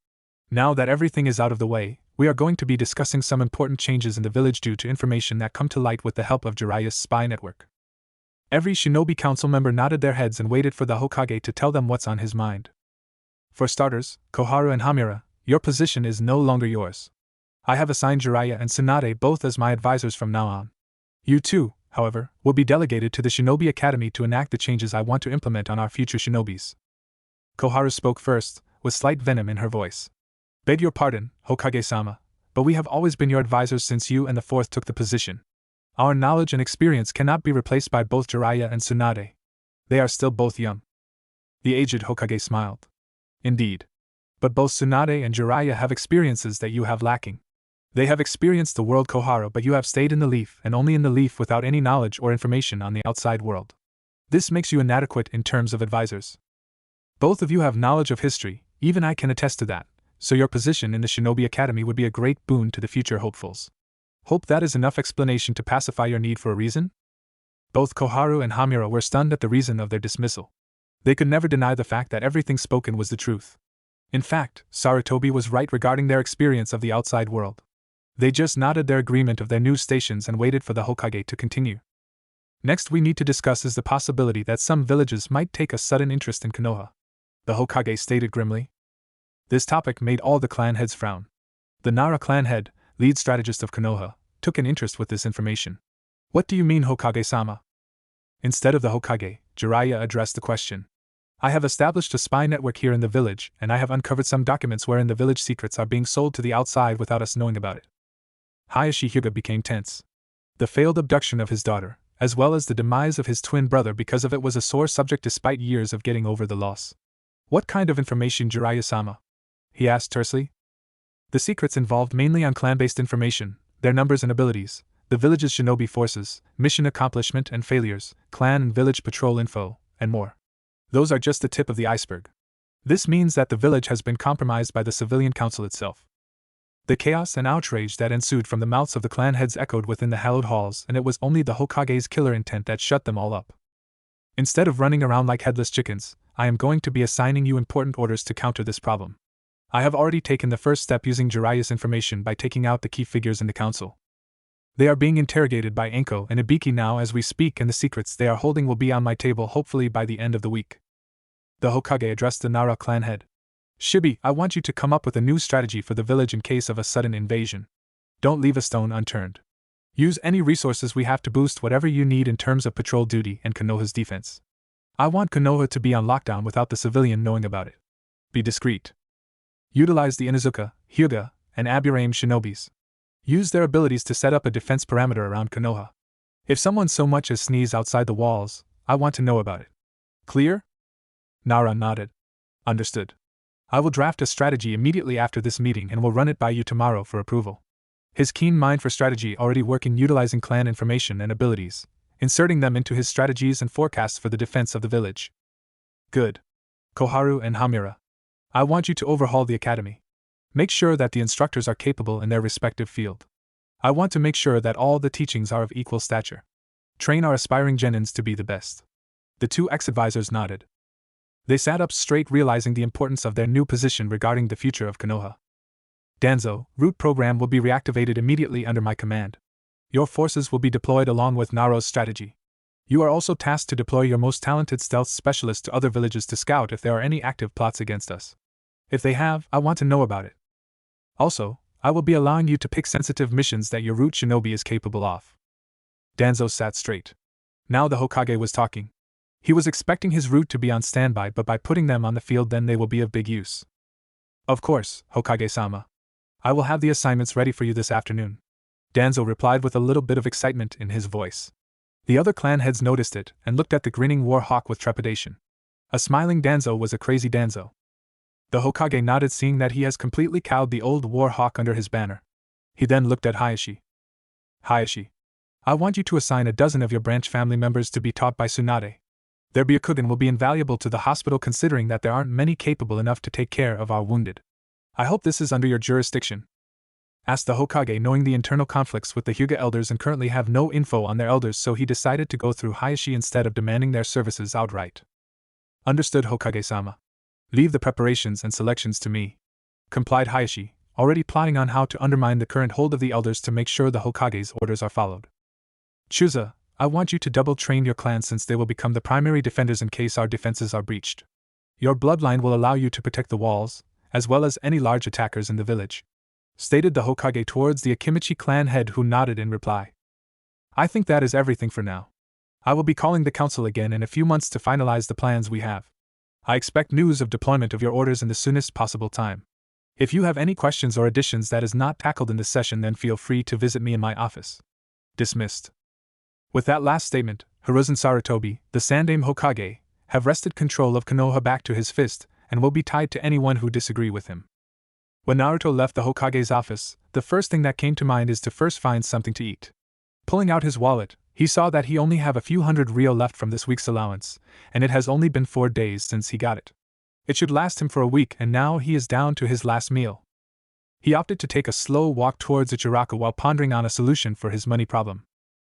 Now that everything is out of the way, we are going to be discussing some important changes in the village due to information that come to light with the help of Jiraiya's spy network. Every shinobi council member nodded their heads and waited for the Hokage to tell them what's on his mind. For starters, Koharu and Hamura, your position is no longer yours. I have assigned Jiraiya and Tsunade both as my advisors from now on. You two, however, will be delegated to the Shinobi Academy to enact the changes I want to implement on our future shinobis. Koharu spoke first, with slight venom in her voice. Beg your pardon, Hokage-sama, but we have always been your advisors since you and the fourth took the position. Our knowledge and experience cannot be replaced by both Jiraiya and Tsunade. They are still both young. The aged Hokage smiled. Indeed. But both Tsunade and Jiraiya have experiences that you have lacking. They have experienced the world, Koharu, but you have stayed in the leaf and only in the leaf without any knowledge or information on the outside world. This makes you inadequate in terms of advisors. Both of you have knowledge of history, even I can attest to that, so your position in the Shinobi Academy would be a great boon to the future hopefuls. Hope that is enough explanation to pacify your need for a reason? Both Koharu and Hamura were stunned at the reason of their dismissal. They could never deny the fact that everything spoken was the truth. In fact, Sarutobi was right regarding their experience of the outside world. They just nodded their agreement of their new stations and waited for the Hokage to continue. Next we need to discuss is the possibility that some villages might take a sudden interest in Konoha. The Hokage stated grimly. This topic made all the clan heads frown. The Nara clan head, lead strategist of Konoha, took an interest with this information. What do you mean, Hokage-sama? Instead of the Hokage, Jiraiya addressed the question. I have established a spy network here in the village, and I have uncovered some documents wherein the village secrets are being sold to the outside without us knowing about it. Hayashi Hyuga became tense. The failed abduction of his daughter, as well as the demise of his twin brother because of it, was a sore subject despite years of getting over the loss. What kind of information, Jiraiya-sama? He asked tersely. The secrets involved mainly on clan-based information, their numbers and abilities, the village's shinobi forces, mission accomplishment and failures, clan and village patrol info, and more. Those are just the tip of the iceberg. This means that the village has been compromised by the civilian council itself. The chaos and outrage that ensued from the mouths of the clan heads echoed within the hallowed halls, and it was only the Hokage's killer intent that shut them all up. Instead of running around like headless chickens, I am going to be assigning you important orders to counter this problem. I have already taken the first step using Jiraiya's information by taking out the key figures in the council. They are being interrogated by Anko and Ibiki now as we speak, and the secrets they are holding will be on my table hopefully by the end of the week. The Hokage addressed the Nara clan head. Shibi, I want you to come up with a new strategy for the village in case of a sudden invasion. Don't leave a stone unturned. Use any resources we have to boost whatever you need in terms of patrol duty and Konoha's defense. I want Konoha to be on lockdown without the civilian knowing about it. Be discreet. Utilize the Inuzuka, Hyuga, and Aburame shinobis. Use their abilities to set up a defense parameter around Konoha. If someone so much as sneezes outside the walls, I want to know about it. Clear? Nara nodded. Understood. I will draft a strategy immediately after this meeting and will run it by you tomorrow for approval. His keen mind for strategy already working, utilizing clan information and abilities, inserting them into his strategies and forecasts for the defense of the village. Good. Koharu and Hamira. I want you to overhaul the academy. Make sure that the instructors are capable in their respective field. I want to make sure that all the teachings are of equal stature. Train our aspiring genins to be the best. The two ex-advisors nodded. They sat up straight, realizing the importance of their new position regarding the future of Konoha. Danzo, root program will be reactivated immediately under my command. Your forces will be deployed along with Naro's strategy. You are also tasked to deploy your most talented stealth specialists to other villages to scout if there are any active plots against us. If they have, I want to know about it. Also, I will be allowing you to pick sensitive missions that your root shinobi is capable of. Danzo sat straight. Now the Hokage was talking. He was expecting his root to be on standby, but by putting them on the field then they will be of big use. Of course, Hokage-sama. I will have the assignments ready for you this afternoon. Danzo replied with a little bit of excitement in his voice. The other clan heads noticed it and looked at the grinning war hawk with trepidation. A smiling Danzo was a crazy Danzo. The Hokage nodded, seeing that he has completely cowed the old war hawk under his banner. He then looked at Hayashi. Hayashi, I want you to assign a dozen of your branch family members to be taught by Tsunade. Their Byakugan will be invaluable to the hospital, considering that there aren't many capable enough to take care of our wounded. I hope this is under your jurisdiction. Asked the Hokage, knowing the internal conflicts with the Hyuga elders and currently have no info on their elders, so he decided to go through Hayashi instead of demanding their services outright. Understood, Hokage-sama. Leave the preparations and selections to me. Complied Hayashi, already plotting on how to undermine the current hold of the elders to make sure the Hokage's orders are followed. Chusa, I want you to double-train your clan since they will become the primary defenders in case our defenses are breached. Your bloodline will allow you to protect the walls, as well as any large attackers in the village. Stated the Hokage towards the Akimichi clan head, who nodded in reply. I think that is everything for now. I will be calling the council again in a few months to finalize the plans we have. I expect news of deployment of your orders in the soonest possible time. If you have any questions or additions that is not tackled in this session, then feel free to visit me in my office. Dismissed. With that last statement, Hiruzen Sarutobi, the Sandaime Hokage, have wrested control of Konoha back to his fist, and will be tied to anyone who disagree with him. When Naruto left the Hokage's office, the first thing that came to mind is to first find something to eat. Pulling out his wallet, he saw that he only have a few hundred ryo left from this week's allowance, and it has only been 4 days since he got it. It should last him for a week, and now he is down to his last meal. He opted to take a slow walk towards Ichiraka while pondering on a solution for his money problem.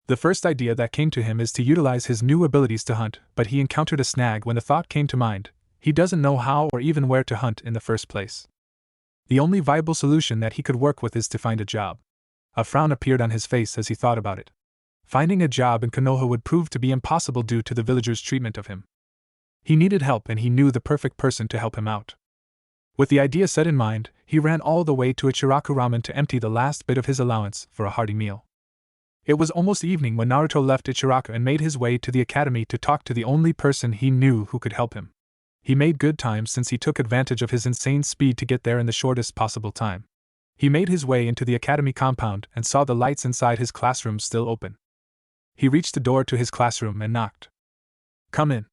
The first idea that came to him is to utilize his new abilities to hunt, but he encountered a snag when the thought came to mind. He doesn't know how or even where to hunt in the first place. The only viable solution that he could work with is to find a job. A frown appeared on his face as he thought about it. Finding a job in Konoha would prove to be impossible due to the villagers' treatment of him. He needed help, and he knew the perfect person to help him out. With the idea set in mind, he ran all the way to Ichiraku Ramen to empty the last bit of his allowance for a hearty meal. It was almost evening when Naruto left Ichiraka and made his way to the academy to talk to the only person he knew who could help him. He made good time since he took advantage of his insane speed to get there in the shortest possible time. He made his way into the academy compound and saw the lights inside his classroom still open. He reached the door to his classroom and knocked. "Come in,"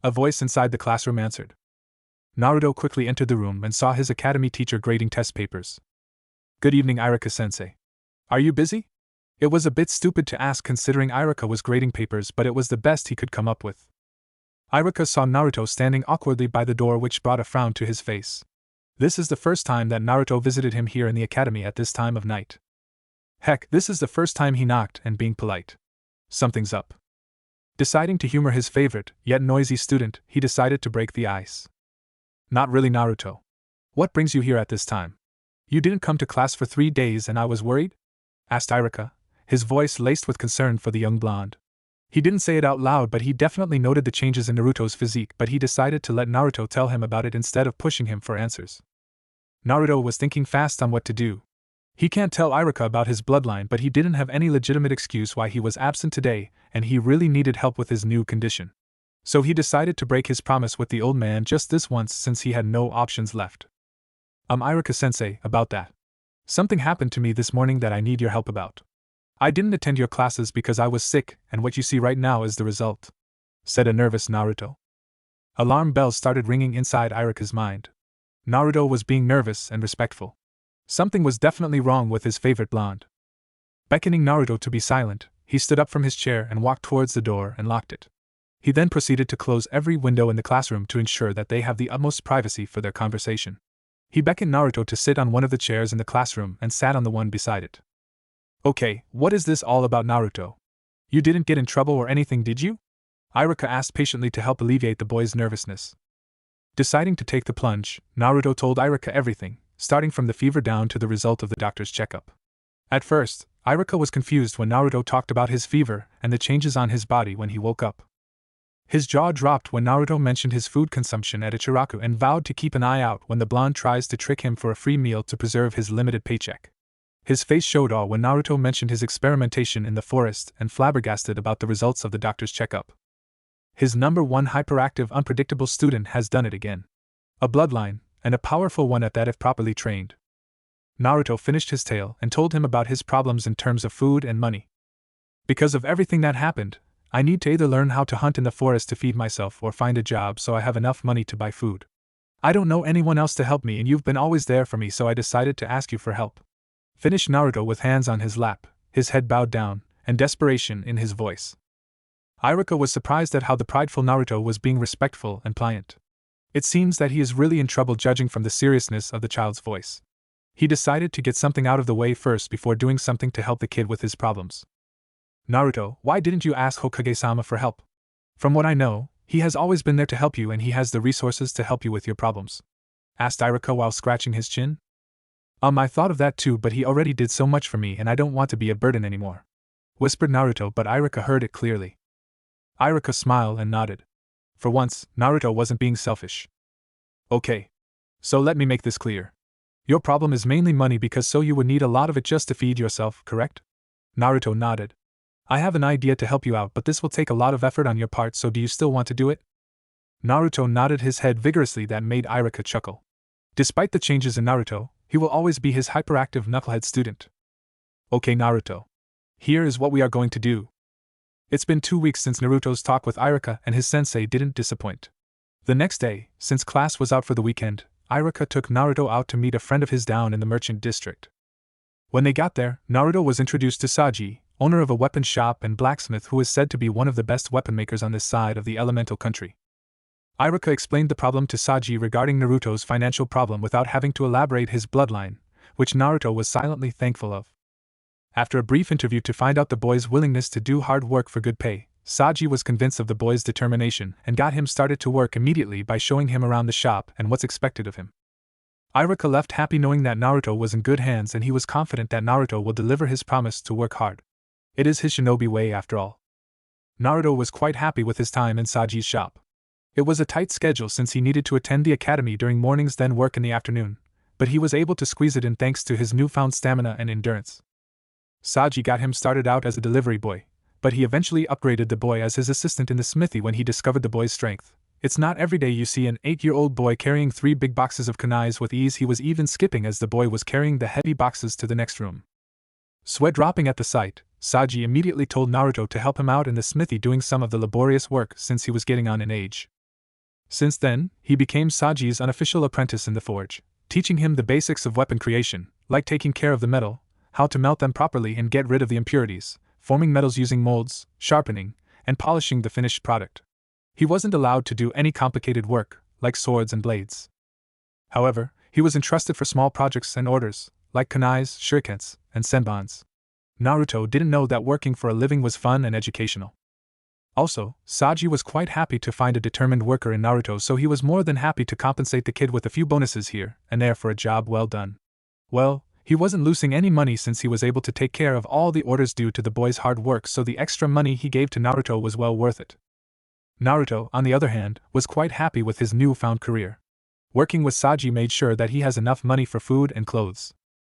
a voice inside the classroom answered. Naruto quickly entered the room and saw his academy teacher grading test papers. "Good evening, Iruka-sensei. Are you busy?" It was a bit stupid to ask considering Iruka was grading papers, but it was the best he could come up with. Iruka saw Naruto standing awkwardly by the door, which brought a frown to his face. This is the first time that Naruto visited him here in the academy at this time of night. Heck, this is the first time he knocked and being polite. Something's up. Deciding to humor his favorite, yet noisy student, he decided to break the ice. "Not really, Naruto. What brings you here at this time? You didn't come to class for 3 days and I was worried?" asked Iruka, his voice laced with concern for the young blonde. He didn't say it out loud, but he definitely noted the changes in Naruto's physique, but he decided to let Naruto tell him about it instead of pushing him for answers. Naruto was thinking fast on what to do. He can't tell Iruka about his bloodline, but he didn't have any legitimate excuse why he was absent today, and he really needed help with his new condition. So he decided to break his promise with the old man just this once since he had no options left. Iruka-sensei, about that. Something happened to me this morning that I need your help about. I didn't attend your classes because I was sick, and what you see right now is the result," said a nervous Naruto. Alarm bells started ringing inside Iruka's mind. Naruto was being nervous and respectful. Something was definitely wrong with his favorite blonde. Beckoning Naruto to be silent, he stood up from his chair and walked towards the door and locked it. He then proceeded to close every window in the classroom to ensure that they have the utmost privacy for their conversation. He beckoned Naruto to sit on one of the chairs in the classroom and sat on the one beside it. "Okay, what is this all about, Naruto? You didn't get in trouble or anything, did you?" Iruka asked patiently to help alleviate the boy's nervousness. Deciding to take the plunge, Naruto told Iruka everything, starting from the fever down to the result of the doctor's checkup. At first, Iruka was confused when Naruto talked about his fever and the changes on his body when he woke up. His jaw dropped when Naruto mentioned his food consumption at Ichiraku and vowed to keep an eye out when the blonde tries to trick him for a free meal to preserve his limited paycheck. His face showed awe when Naruto mentioned his experimentation in the forest and flabbergasted about the results of the doctor's checkup. His number one hyperactive, unpredictable student has done it again. A bloodline, and a powerful one at that if properly trained. Naruto finished his tale and told him about his problems in terms of food and money. "Because of everything that happened, I need to either learn how to hunt in the forest to feed myself or find a job so I have enough money to buy food. I don't know anyone else to help me and you've been always there for me, so I decided to ask you for help," finished Naruto with hands on his lap, his head bowed down, and desperation in his voice. Iruka was surprised at how the prideful Naruto was being respectful and pliant. It seems that he is really in trouble judging from the seriousness of the child's voice. He decided to get something out of the way first before doing something to help the kid with his problems. "Naruto, why didn't you ask Hokage-sama for help? From what I know, he has always been there to help you and he has the resources to help you with your problems," asked Iruka while scratching his chin. I thought of that too, but he already did so much for me and I don't want to be a burden anymore," whispered Naruto, but Iruka heard it clearly. Iruka smiled and nodded. For once, Naruto wasn't being selfish. "Okay. So let me make this clear. Your problem is mainly money because so you would need a lot of it just to feed yourself, correct?" Naruto nodded. "I have an idea to help you out, but this will take a lot of effort on your part, so do you still want to do it?" Naruto nodded his head vigorously. That made Iruka chuckle. Despite the changes in Naruto, he will always be his hyperactive knucklehead student. "Okay, Naruto. Here is what we are going to do." It's been 2 weeks since Naruto's talk with Iruka and his sensei didn't disappoint. The next day, since class was out for the weekend, Iruka took Naruto out to meet a friend of his down in the merchant district. When they got there, Naruto was introduced to Saji, owner of a weapon shop and blacksmith who is said to be one of the best weapon makers on this side of the elemental country. Iruka explained the problem to Saji regarding Naruto's financial problem without having to elaborate his bloodline, which Naruto was silently thankful of. After a brief interview to find out the boy's willingness to do hard work for good pay, Saji was convinced of the boy's determination and got him started to work immediately by showing him around the shop and what's expected of him. Iruka left happy knowing that Naruto was in good hands and he was confident that Naruto will deliver his promise to work hard. It is his shinobi way after all. Naruto was quite happy with his time in Saji's shop. It was a tight schedule since he needed to attend the academy during mornings then work in the afternoon, but he was able to squeeze it in thanks to his newfound stamina and endurance. Saji got him started out as a delivery boy, but he eventually upgraded the boy as his assistant in the smithy when he discovered the boy's strength. It's not every day you see an 8-year-old boy carrying 3 big boxes of kunais with ease. He was even skipping as the boy was carrying the heavy boxes to the next room. Sweat dropping at the sight, Saji immediately told Naruto to help him out in the smithy doing some of the laborious work since he was getting on in age. Since then, he became Saji's unofficial apprentice in the forge, teaching him the basics of weapon creation, like taking care of the metal, how to melt them properly and get rid of the impurities, forming metals using molds, sharpening, and polishing the finished product. He wasn't allowed to do any complicated work, like swords and blades. However, he was entrusted for small projects and orders, like kunais, shurikens, and senbons. Naruto didn't know that working for a living was fun and educational. Also, Saji was quite happy to find a determined worker in Naruto, so he was more than happy to compensate the kid with a few bonuses here and there for a job well done. Well, he wasn't losing any money since he was able to take care of all the orders due to the boy's hard work, so the extra money he gave to Naruto was well worth it. Naruto, on the other hand, was quite happy with his newfound career. Working with Saji made sure that he has enough money for food and clothes.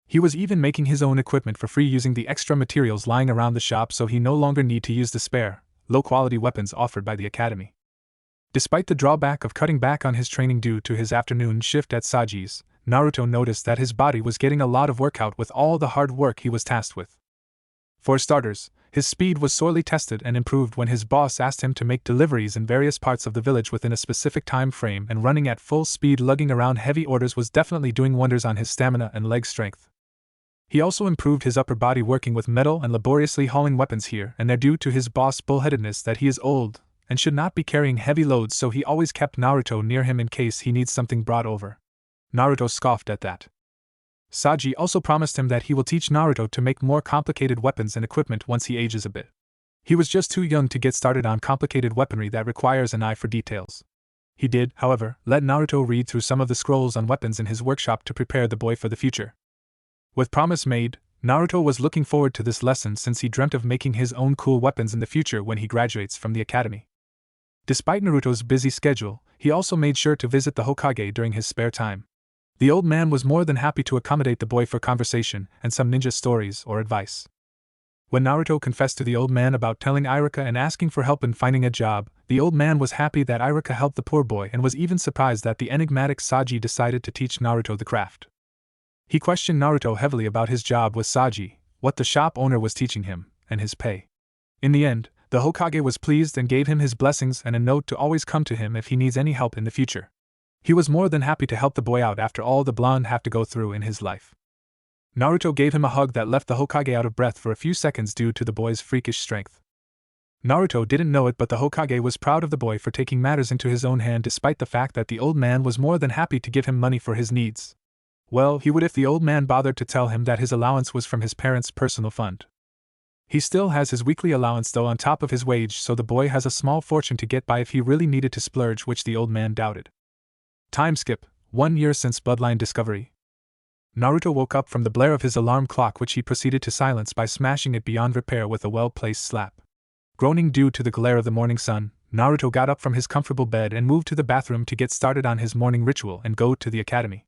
He was even making his own equipment for free using the extra materials lying around the shop, so he no longer need to use the spare, low-quality weapons offered by the academy. Despite the drawback of cutting back on his training due to his afternoon shift at Saji's, Naruto noticed that his body was getting a lot of workout with all the hard work he was tasked with. For starters, his speed was sorely tested and improved when his boss asked him to make deliveries in various parts of the village within a specific time frame, and running at full speed lugging around heavy orders was definitely doing wonders on his stamina and leg strength. He also improved his upper body working with metal and laboriously hauling weapons here and there due to his boss' bullheadedness that he is old and should not be carrying heavy loads, so he always kept Naruto near him in case he needs something brought over. Naruto scoffed at that. Saji also promised him that he will teach Naruto to make more complicated weapons and equipment once he ages a bit. He was just too young to get started on complicated weaponry that requires an eye for details. He did, however, let Naruto read through some of the scrolls on weapons in his workshop to prepare the boy for the future. With promise made, Naruto was looking forward to this lesson since he dreamt of making his own cool weapons in the future when he graduates from the academy. Despite Naruto's busy schedule, he also made sure to visit the Hokage during his spare time. The old man was more than happy to accommodate the boy for conversation and some ninja stories or advice. When Naruto confessed to the old man about telling Iruka and asking for help in finding a job, the old man was happy that Iruka helped the poor boy and was even surprised that the enigmatic Saji decided to teach Naruto the craft. He questioned Naruto heavily about his job with Saji, what the shop owner was teaching him, and his pay. In the end, the Hokage was pleased and gave him his blessings and a note to always come to him if he needs any help in the future. He was more than happy to help the boy out after all the blonde have to go through in his life. Naruto gave him a hug that left the Hokage out of breath for a few seconds due to the boy's freakish strength. Naruto didn't know it, but the Hokage was proud of the boy for taking matters into his own hand despite the fact that the old man was more than happy to give him money for his needs. Well, he would if the old man bothered to tell him that his allowance was from his parents' personal fund. He still has his weekly allowance though on top of his wage, so the boy has a small fortune to get by if he really needed to splurge, which the old man doubted. Time skip, 1 year since Bloodline discovery. Naruto woke up from the blare of his alarm clock, which he proceeded to silence by smashing it beyond repair with a well-placed slap. Groaning due to the glare of the morning sun, Naruto got up from his comfortable bed and moved to the bathroom to get started on his morning ritual and go to the academy.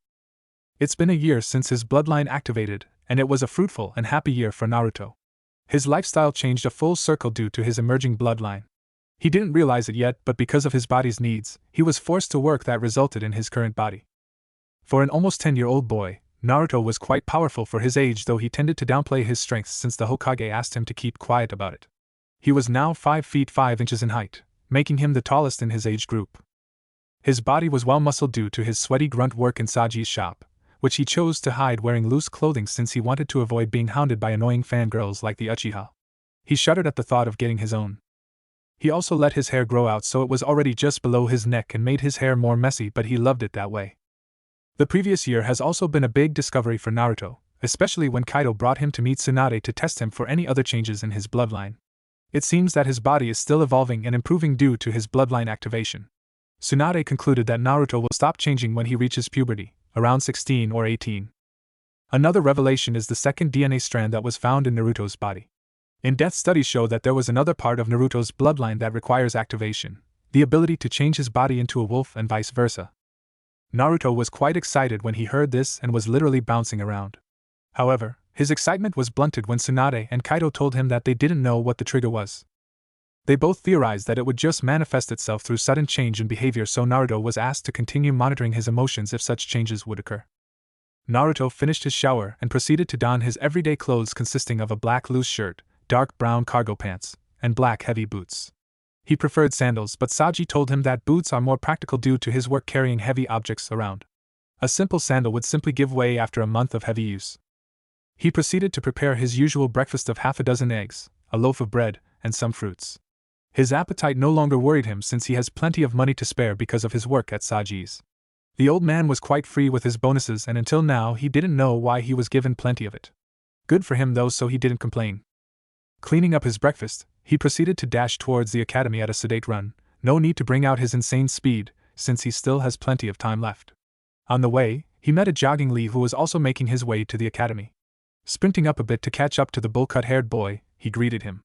It's been a year since his bloodline activated, and it was a fruitful and happy year for Naruto. His lifestyle changed a full circle due to his emerging bloodline. He didn't realize it yet, but because of his body's needs, he was forced to work that resulted in his current body. For an almost 10-year-old boy, Naruto was quite powerful for his age, though he tended to downplay his strength since the Hokage asked him to keep quiet about it. He was now 5 feet 5 inches in height, making him the tallest in his age group. His body was well muscled due to his sweaty grunt work in Saji's shop, which he chose to hide wearing loose clothing since he wanted to avoid being hounded by annoying fangirls like the Uchiha. He shuddered at the thought of getting his own. He also let his hair grow out so it was already just below his neck and made his hair more messy, but he loved it that way. The previous year has also been a big discovery for Naruto, especially when Kaido brought him to meet Tsunade to test him for any other changes in his bloodline. It seems that his body is still evolving and improving due to his bloodline activation. Tsunade concluded that Naruto will stop changing when he reaches puberty, around 16 or 18. Another revelation is the second DNA strand that was found in Naruto's body. In-depth studies show that there was another part of Naruto's bloodline that requires activation, the ability to change his body into a wolf and vice versa. Naruto was quite excited when he heard this and was literally bouncing around. However, His excitement was blunted when Tsunade and Kaido told him that they didn't know what the trigger was. They both theorized that it would just manifest itself through sudden change in behavior, so Naruto was asked to continue monitoring his emotions if such changes would occur. Naruto finished his shower and proceeded to don his everyday clothes consisting of a black loose shirt, dark brown cargo pants, and black heavy boots. He preferred sandals, but Saji told him that boots are more practical due to his work carrying heavy objects around. A simple sandal would simply give way after a month of heavy use. He proceeded to prepare his usual breakfast of half a dozen eggs, a loaf of bread, and some fruits. His appetite no longer worried him since he has plenty of money to spare because of his work at Saji's. The old man was quite free with his bonuses, and until now he didn't know why he was given plenty of it. Good for him though, so he didn't complain. Cleaning up his breakfast, he proceeded to dash towards the academy at a sedate run, no need to bring out his insane speed, since he still has plenty of time left. On the way, he met a jogging Lee who was also making his way to the academy. Sprinting up a bit to catch up to the bowl-cut-haired boy, he greeted him.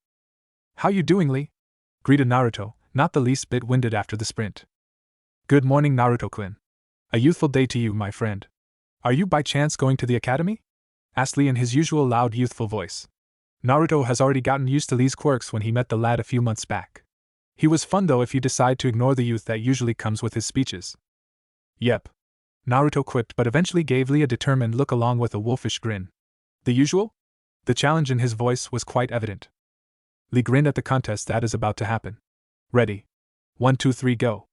"How you doing, Lee?" greeted Naruto, not the least bit winded after the sprint. "Good morning, Naruto-kun. A youthful day to you, my friend. Are you by chance going to the academy?" asked Lee in his usual loud youthful voice. Naruto has already gotten used to Lee's quirks when he met the lad a few months back. He was fun though if you decide to ignore the youth that usually comes with his speeches. "Yep," Naruto quipped, but eventually gave Lee a determined look along with a wolfish grin. "The usual?" The challenge in his voice was quite evident. Lee grinned at the contest that is about to happen. "Ready. 1, 2, 3, go."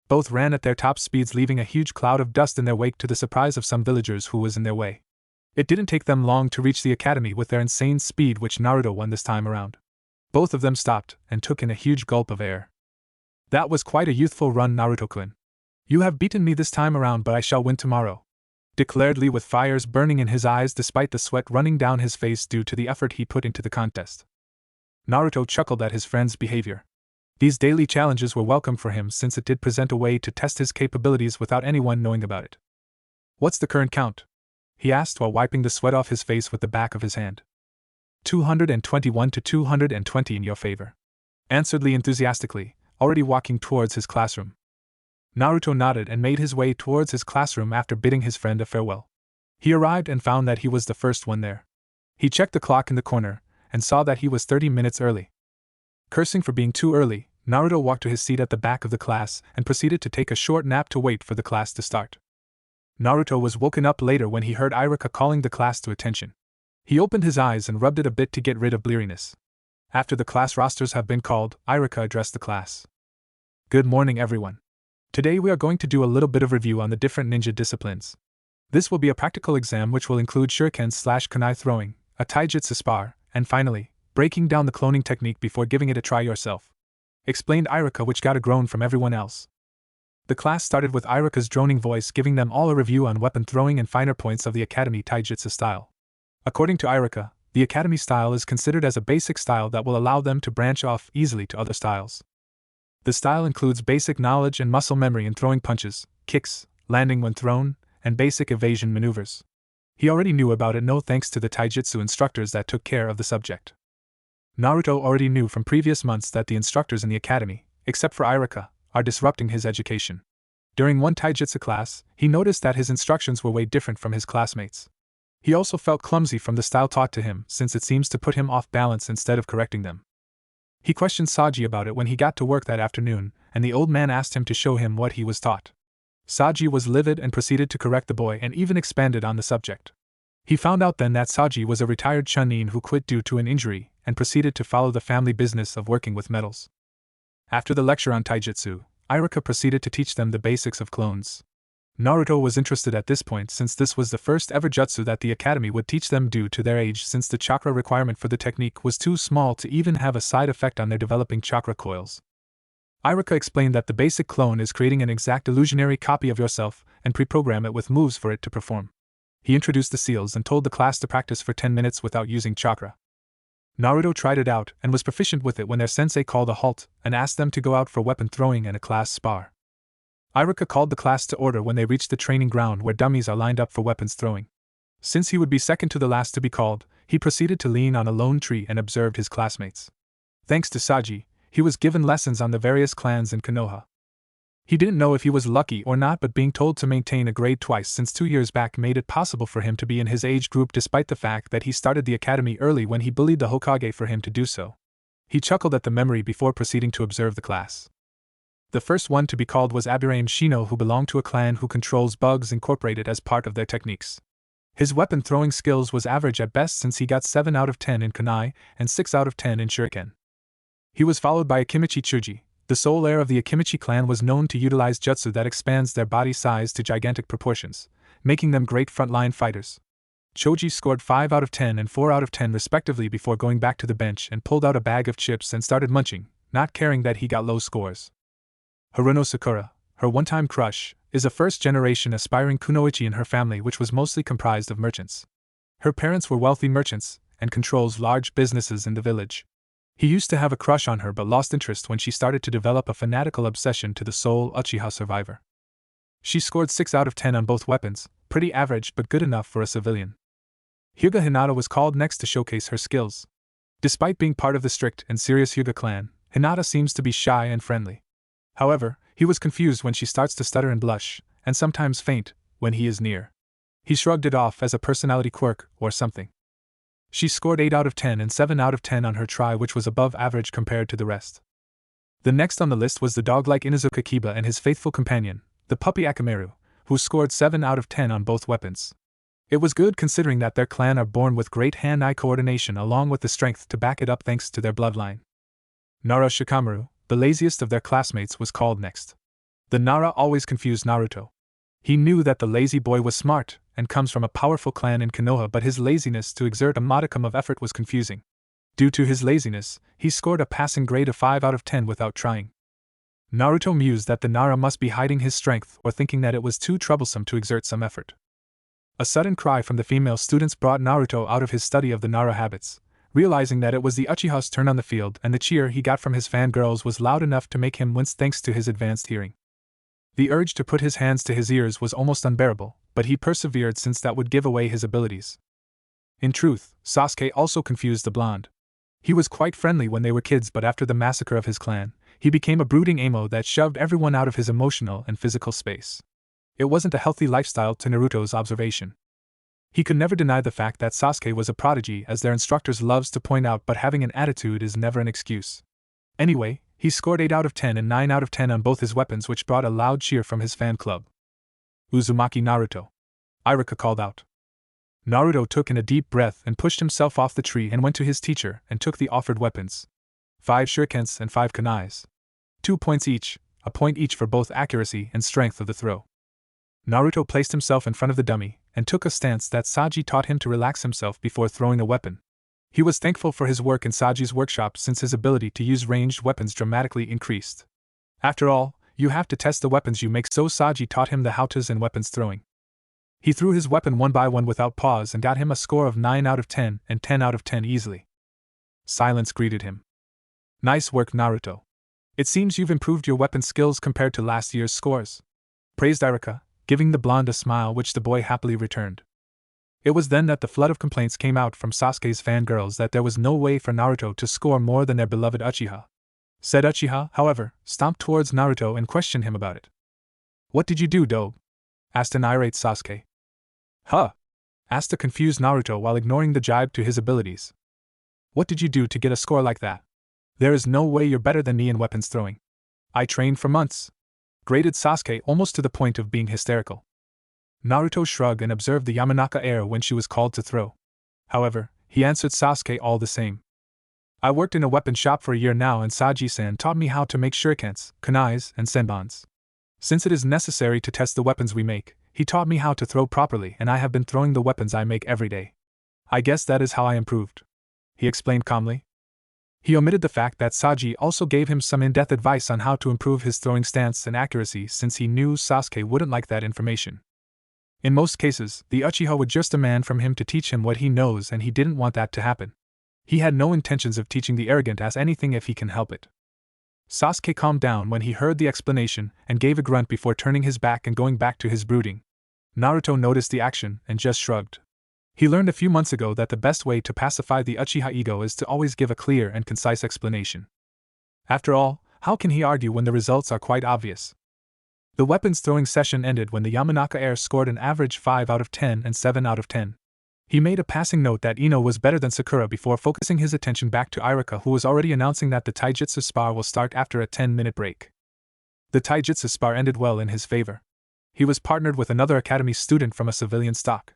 Both ran at their top speeds, leaving a huge cloud of dust in their wake to the surprise of some villagers who was in their way. It didn't take them long to reach the academy with their insane speed, which Naruto won this time around. Both of them stopped and took in a huge gulp of air. "That was quite a youthful run, Naruto-kun. You have beaten me this time around, but I shall win tomorrow," declared Lee with fires burning in his eyes despite the sweat running down his face due to the effort he put into the contest. Naruto chuckled at his friend's behavior. These daily challenges were welcome for him since it did present a way to test his capabilities without anyone knowing about it. "What's the current count?" he asked while wiping the sweat off his face with the back of his hand. 221 to 220 in your favor," answered Lee enthusiastically, already walking towards his classroom. Naruto nodded and made his way towards his classroom after bidding his friend a farewell. He arrived and found that he was the first one there. He checked the clock in the corner and saw that he was 30 minutes early. Cursing for being too early, Naruto walked to his seat at the back of the class and proceeded to take a short nap to wait for the class to start. Naruto was woken up later when he heard Iruka calling the class to attention. He opened his eyes and rubbed it a bit to get rid of bleariness. After the class rosters have been called, Iruka addressed the class. "Good morning, everyone. Today we are going to do a little bit of review on the different ninja disciplines. This will be a practical exam which will include shuriken/kunai throwing, a taijutsu spar, and finally, breaking down the cloning technique before giving it a try yourself," explained Iruka, which got a groan from everyone else. The class started with Iruka's droning voice giving them all a review on weapon throwing and finer points of the academy taijutsu style. According to Iruka, the academy style is considered as a basic style that will allow them to branch off easily to other styles. The style includes basic knowledge and muscle memory in throwing punches, kicks, landing when thrown, and basic evasion maneuvers. He already knew about it no thanks to the taijutsu instructors that took care of the subject. Naruto already knew from previous months that the instructors in the academy, except for Iruka, are disrupting his education. During one taijutsu class, he noticed that his instructions were way different from his classmates. He also felt clumsy from the style taught to him since it seems to put him off balance instead of correcting them. He questioned Saji about it when he got to work that afternoon, and the old man asked him to show him what he was taught. Saji was livid and proceeded to correct the boy and even expanded on the subject. He found out then that Saji was a retired chunin who quit due to an injury and proceeded to follow the family business of working with metals. After the lecture on taijutsu, Iruka proceeded to teach them the basics of clones. Naruto was interested at this point since this was the first ever jutsu that the academy would teach them due to their age, since the chakra requirement for the technique was too small to even have a side effect on their developing chakra coils. Iruka explained that the basic clone is creating an exact illusionary copy of yourself and pre-program it with moves for it to perform. He introduced the seals and told the class to practice for 10 minutes without using chakra. Naruto tried it out and was proficient with it when their sensei called a halt and asked them to go out for weapon throwing and a class spar. Iruka called the class to order when they reached the training ground where dummies are lined up for weapons throwing. Since he would be second to the last to be called, he proceeded to lean on a lone tree and observed his classmates. Thanks to Saji, he was given lessons on the various clans in Konoha. He didn't know if he was lucky or not, but being told to maintain a grade twice since 2 years back made it possible for him to be in his age group despite the fact that he started the academy early when he bullied the Hokage for him to do so. He chuckled at the memory before proceeding to observe the class. The first one to be called was Abirame Shino, who belonged to a clan who controls bugs incorporated as part of their techniques. His weapon throwing skills was average at best since he got 7 out of 10 in kunai and 6 out of 10 in shuriken. He was followed by Akimichi Chuji. The sole heir of the Akimichi clan was known to utilize jutsu that expands their body size to gigantic proportions, making them great frontline fighters. Choji scored 5 out of 10 and 4 out of 10 respectively before going back to the bench and pulled out a bag of chips and started munching, not caring that he got low scores. Haruno Sakura, her one-time crush, is a first-generation aspiring kunoichi in her family, which was mostly comprised of merchants. Her parents were wealthy merchants and controls large businesses in the village. He used to have a crush on her but lost interest when she started to develop a fanatical obsession to the sole Uchiha survivor. She scored 6 out of 10 on both weapons, pretty average but good enough for a civilian. Hyuga Hinata was called next to showcase her skills. Despite being part of the strict and serious Hyuga clan, Hinata seems to be shy and friendly. However, he was confused when she starts to stutter and blush, and sometimes faint, when he is near. He shrugged it off as a personality quirk or something. She scored 8 out of 10 and 7 out of 10 on her try, which was above average compared to the rest. The next on the list was the dog-like Inuzuka Kiba and his faithful companion, the puppy Akameru, who scored 7 out of 10 on both weapons. It was good considering that their clan are born with great hand-eye coordination along with the strength to back it up thanks to their bloodline. Nara Shikamaru, the laziest of their classmates, was called next. The Nara always confused Naruto. He knew that the lazy boy was smart and comes from a powerful clan in Konoha, but his laziness to exert a modicum of effort was confusing. Due to his laziness, he scored a passing grade of 5 out of 10 without trying. Naruto mused that the Nara must be hiding his strength or thinking that it was too troublesome to exert some effort. A sudden cry from the female students brought Naruto out of his study of the Nara habits, realizing that it was the Uchiha's turn on the field, and the cheer he got from his fangirls was loud enough to make him wince thanks to his advanced hearing. The urge to put his hands to his ears was almost unbearable, but he persevered since that would give away his abilities. In truth, Sasuke also confused the blonde. He was quite friendly when they were kids, but after the massacre of his clan, he became a brooding emo that shoved everyone out of his emotional and physical space. It wasn't a healthy lifestyle to Naruto's observation. He could never deny the fact that Sasuke was a prodigy, as their instructors loves to point out, but having an attitude is never an excuse. Anyway, he scored 8 out of 10 and 9 out of 10 on both his weapons, which brought a loud cheer from his fan club. Uzumaki Naruto, Iruka called out. Naruto took in a deep breath and pushed himself off the tree and went to his teacher and took the offered weapons. 5 shurikens and 5 kunais. 2 points each, a point each for both accuracy and strength of the throw. Naruto placed himself in front of the dummy and took a stance that Saji taught him to relax himself before throwing a weapon. He was thankful for his work in Saji's workshop since his ability to use ranged weapons dramatically increased. After all, you have to test the weapons you make, so Saji taught him the how-tos and weapons throwing. He threw his weapon one by one without pause and got him a score of 9 out of 10 and 10 out of 10 easily. Silence greeted him. Nice work, Naruto. It seems you've improved your weapon skills compared to last year's scores, praised Iruka, giving the blonde a smile which the boy happily returned. It was then that the flood of complaints came out from Sasuke's fangirls that there was no way for Naruto to score more than their beloved Uchiha. Said Uchiha, however, stomped towards Naruto and questioned him about it. What did you do, Dobe? Asked an irate Sasuke. Huh? Asked a confused Naruto while ignoring the jibe to his abilities. What did you do to get a score like that? There is no way you're better than me in weapons throwing. I trained for months, grated Sasuke almost to the point of being hysterical. Naruto shrugged and observed the Yamanaka air when she was called to throw. However, he answered Sasuke all the same. I worked in a weapon shop for a year now, and Saji-san taught me how to make shurikens, kunais, and senbons. Since it is necessary to test the weapons we make, he taught me how to throw properly, and I have been throwing the weapons I make every day. I guess that is how I improved, he explained calmly. He omitted the fact that Saji also gave him some in-depth advice on how to improve his throwing stance and accuracy, since he knew Sasuke wouldn't like that information. In most cases, the Uchiha would just demand from him to teach him what he knows, and he didn't want that to happen. He had no intentions of teaching the arrogant ass anything if he can help it. Sasuke calmed down when he heard the explanation and gave a grunt before turning his back and going back to his brooding. Naruto noticed the action and just shrugged. He learned a few months ago that the best way to pacify the Uchiha ego is to always give a clear and concise explanation. After all, how can he argue when the results are quite obvious? The weapons throwing session ended when the Yamanaka heir scored an average 5 out of 10 and 7 out of 10. He made a passing note that Ino was better than Sakura before focusing his attention back to Iruka, who was already announcing that the taijutsu spar will start after a 10-minute break. The taijutsu spar ended well in his favor. He was partnered with another academy student from a civilian stock.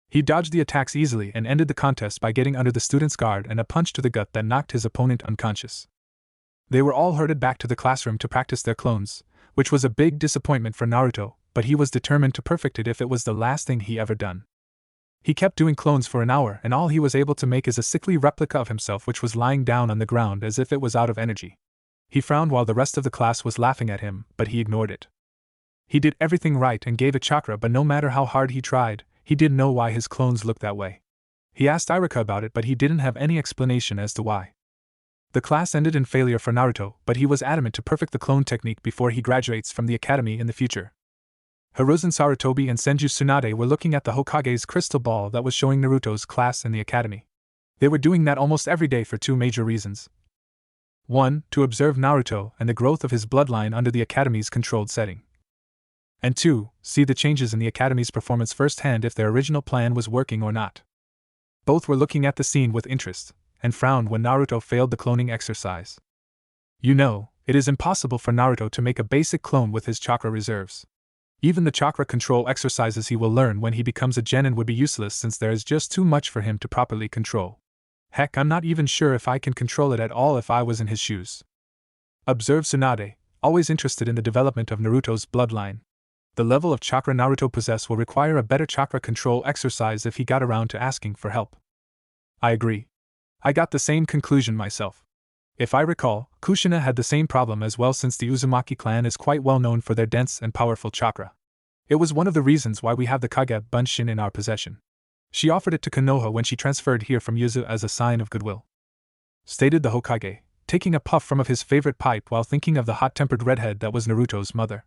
He dodged the attacks easily and ended the contest by getting under the student's guard and a punch to the gut that knocked his opponent unconscious. They were all herded back to the classroom to practice their clones, which was a big disappointment for Naruto, but he was determined to perfect it if it was the last thing he ever done. He kept doing clones for an hour, and all he was able to make is a sickly replica of himself which was lying down on the ground as if it was out of energy. He frowned while the rest of the class was laughing at him, but he ignored it. He did everything right and gave it chakra, but no matter how hard he tried, he didn't know why his clones looked that way. He asked Iruka about it, but he didn't have any explanation as to why. The class ended in failure for Naruto, but he was adamant to perfect the clone technique before he graduates from the academy in the future. Hiruzen Sarutobi and Senju Tsunade were looking at the Hokage's crystal ball that was showing Naruto's class in the academy. They were doing that almost every day for two major reasons. 1. To observe Naruto and the growth of his bloodline under the academy's controlled setting. And 2. See the changes in the academy's performance firsthand if their original plan was working or not. Both were looking at the scene with interest, and frowned when Naruto failed the cloning exercise. You know, it is impossible for Naruto to make a basic clone with his chakra reserves. Even the chakra control exercises he will learn when he becomes a genin would be useless since there is just too much for him to properly control. Heck, I'm not even sure if I can control it at all if I was in his shoes. Observed Tsunade, always interested in the development of Naruto's bloodline. The level of chakra Naruto possesses will require a better chakra control exercise if he got around to asking for help. I agree. I got the same conclusion myself. If I recall, Kushina had the same problem as well since the Uzumaki clan is quite well known for their dense and powerful chakra. It was one of the reasons why we have the Kage Bunshin in our possession. She offered it to Konoha when she transferred here from Yuzu as a sign of goodwill. Stated the Hokage, taking a puff from his favorite pipe while thinking of the hot-tempered redhead that was Naruto's mother.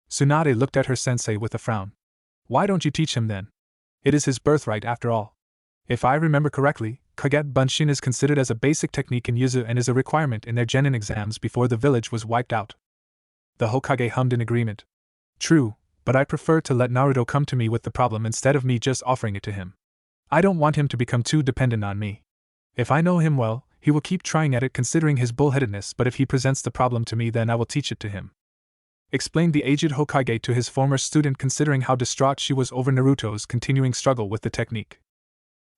Tsunade looked at her sensei with a frown. Why don't you teach him then? It is his birthright after all. If I remember correctly, Kage Bunshin is considered as a basic technique in Yuzu and is a requirement in their genin exams before the village was wiped out. The Hokage hummed in agreement. True, but I prefer to let Naruto come to me with the problem instead of me just offering it to him. I don't want him to become too dependent on me. If I know him well, he will keep trying at it considering his bullheadedness, but if he presents the problem to me then I will teach it to him. Explained the aged Hokage to his former student considering how distraught she was over Naruto's continuing struggle with the technique.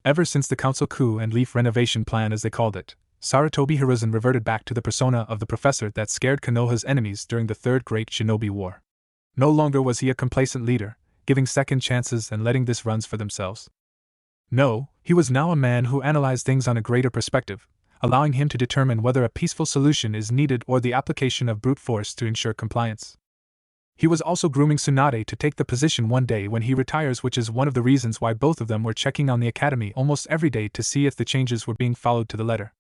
Ever since the council coup and leaf renovation plan as they called it, Sarutobi Hiruzen reverted back to the persona of the professor that scared Konoha's enemies during the Third Great Shinobi War. No longer was he a complacent leader, giving second chances and letting this runs for themselves. No, he was now a man who analyzed things on a greater perspective, allowing him to determine whether a peaceful solution is needed or the application of brute force to ensure compliance. He was also grooming Tsunade to take the position one day when he retires, which is one of the reasons why both of them were checking on the academy almost every day to see if the changes were being followed to the letter.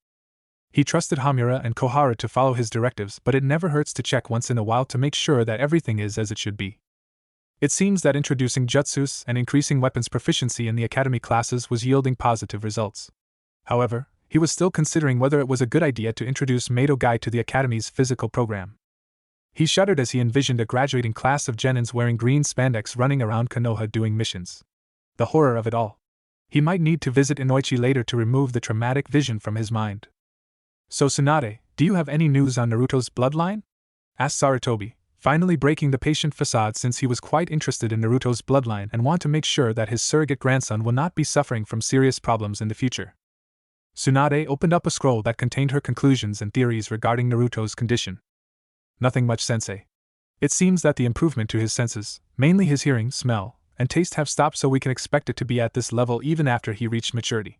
He trusted Hamura and Kohara to follow his directives, but it never hurts to check once in a while to make sure that everything is as it should be. It seems that introducing jutsus and increasing weapons proficiency in the academy classes was yielding positive results. However, he was still considering whether it was a good idea to introduce Meido Gai to the academy's physical program. He shuddered as he envisioned a graduating class of genins wearing green spandex running around Konoha doing missions. The horror of it all. He might need to visit Inoichi later to remove the traumatic vision from his mind. So Tsunade, do you have any news on Naruto's bloodline? Asked Sarutobi, finally breaking the patient facade since he was quite interested in Naruto's bloodline and want to make sure that his surrogate grandson will not be suffering from serious problems in the future. Tsunade opened up a scroll that contained her conclusions and theories regarding Naruto's condition. Nothing much, sensei. It seems that the improvement to his senses, mainly his hearing, smell, and taste have stopped, so we can expect it to be at this level even after he reached maturity.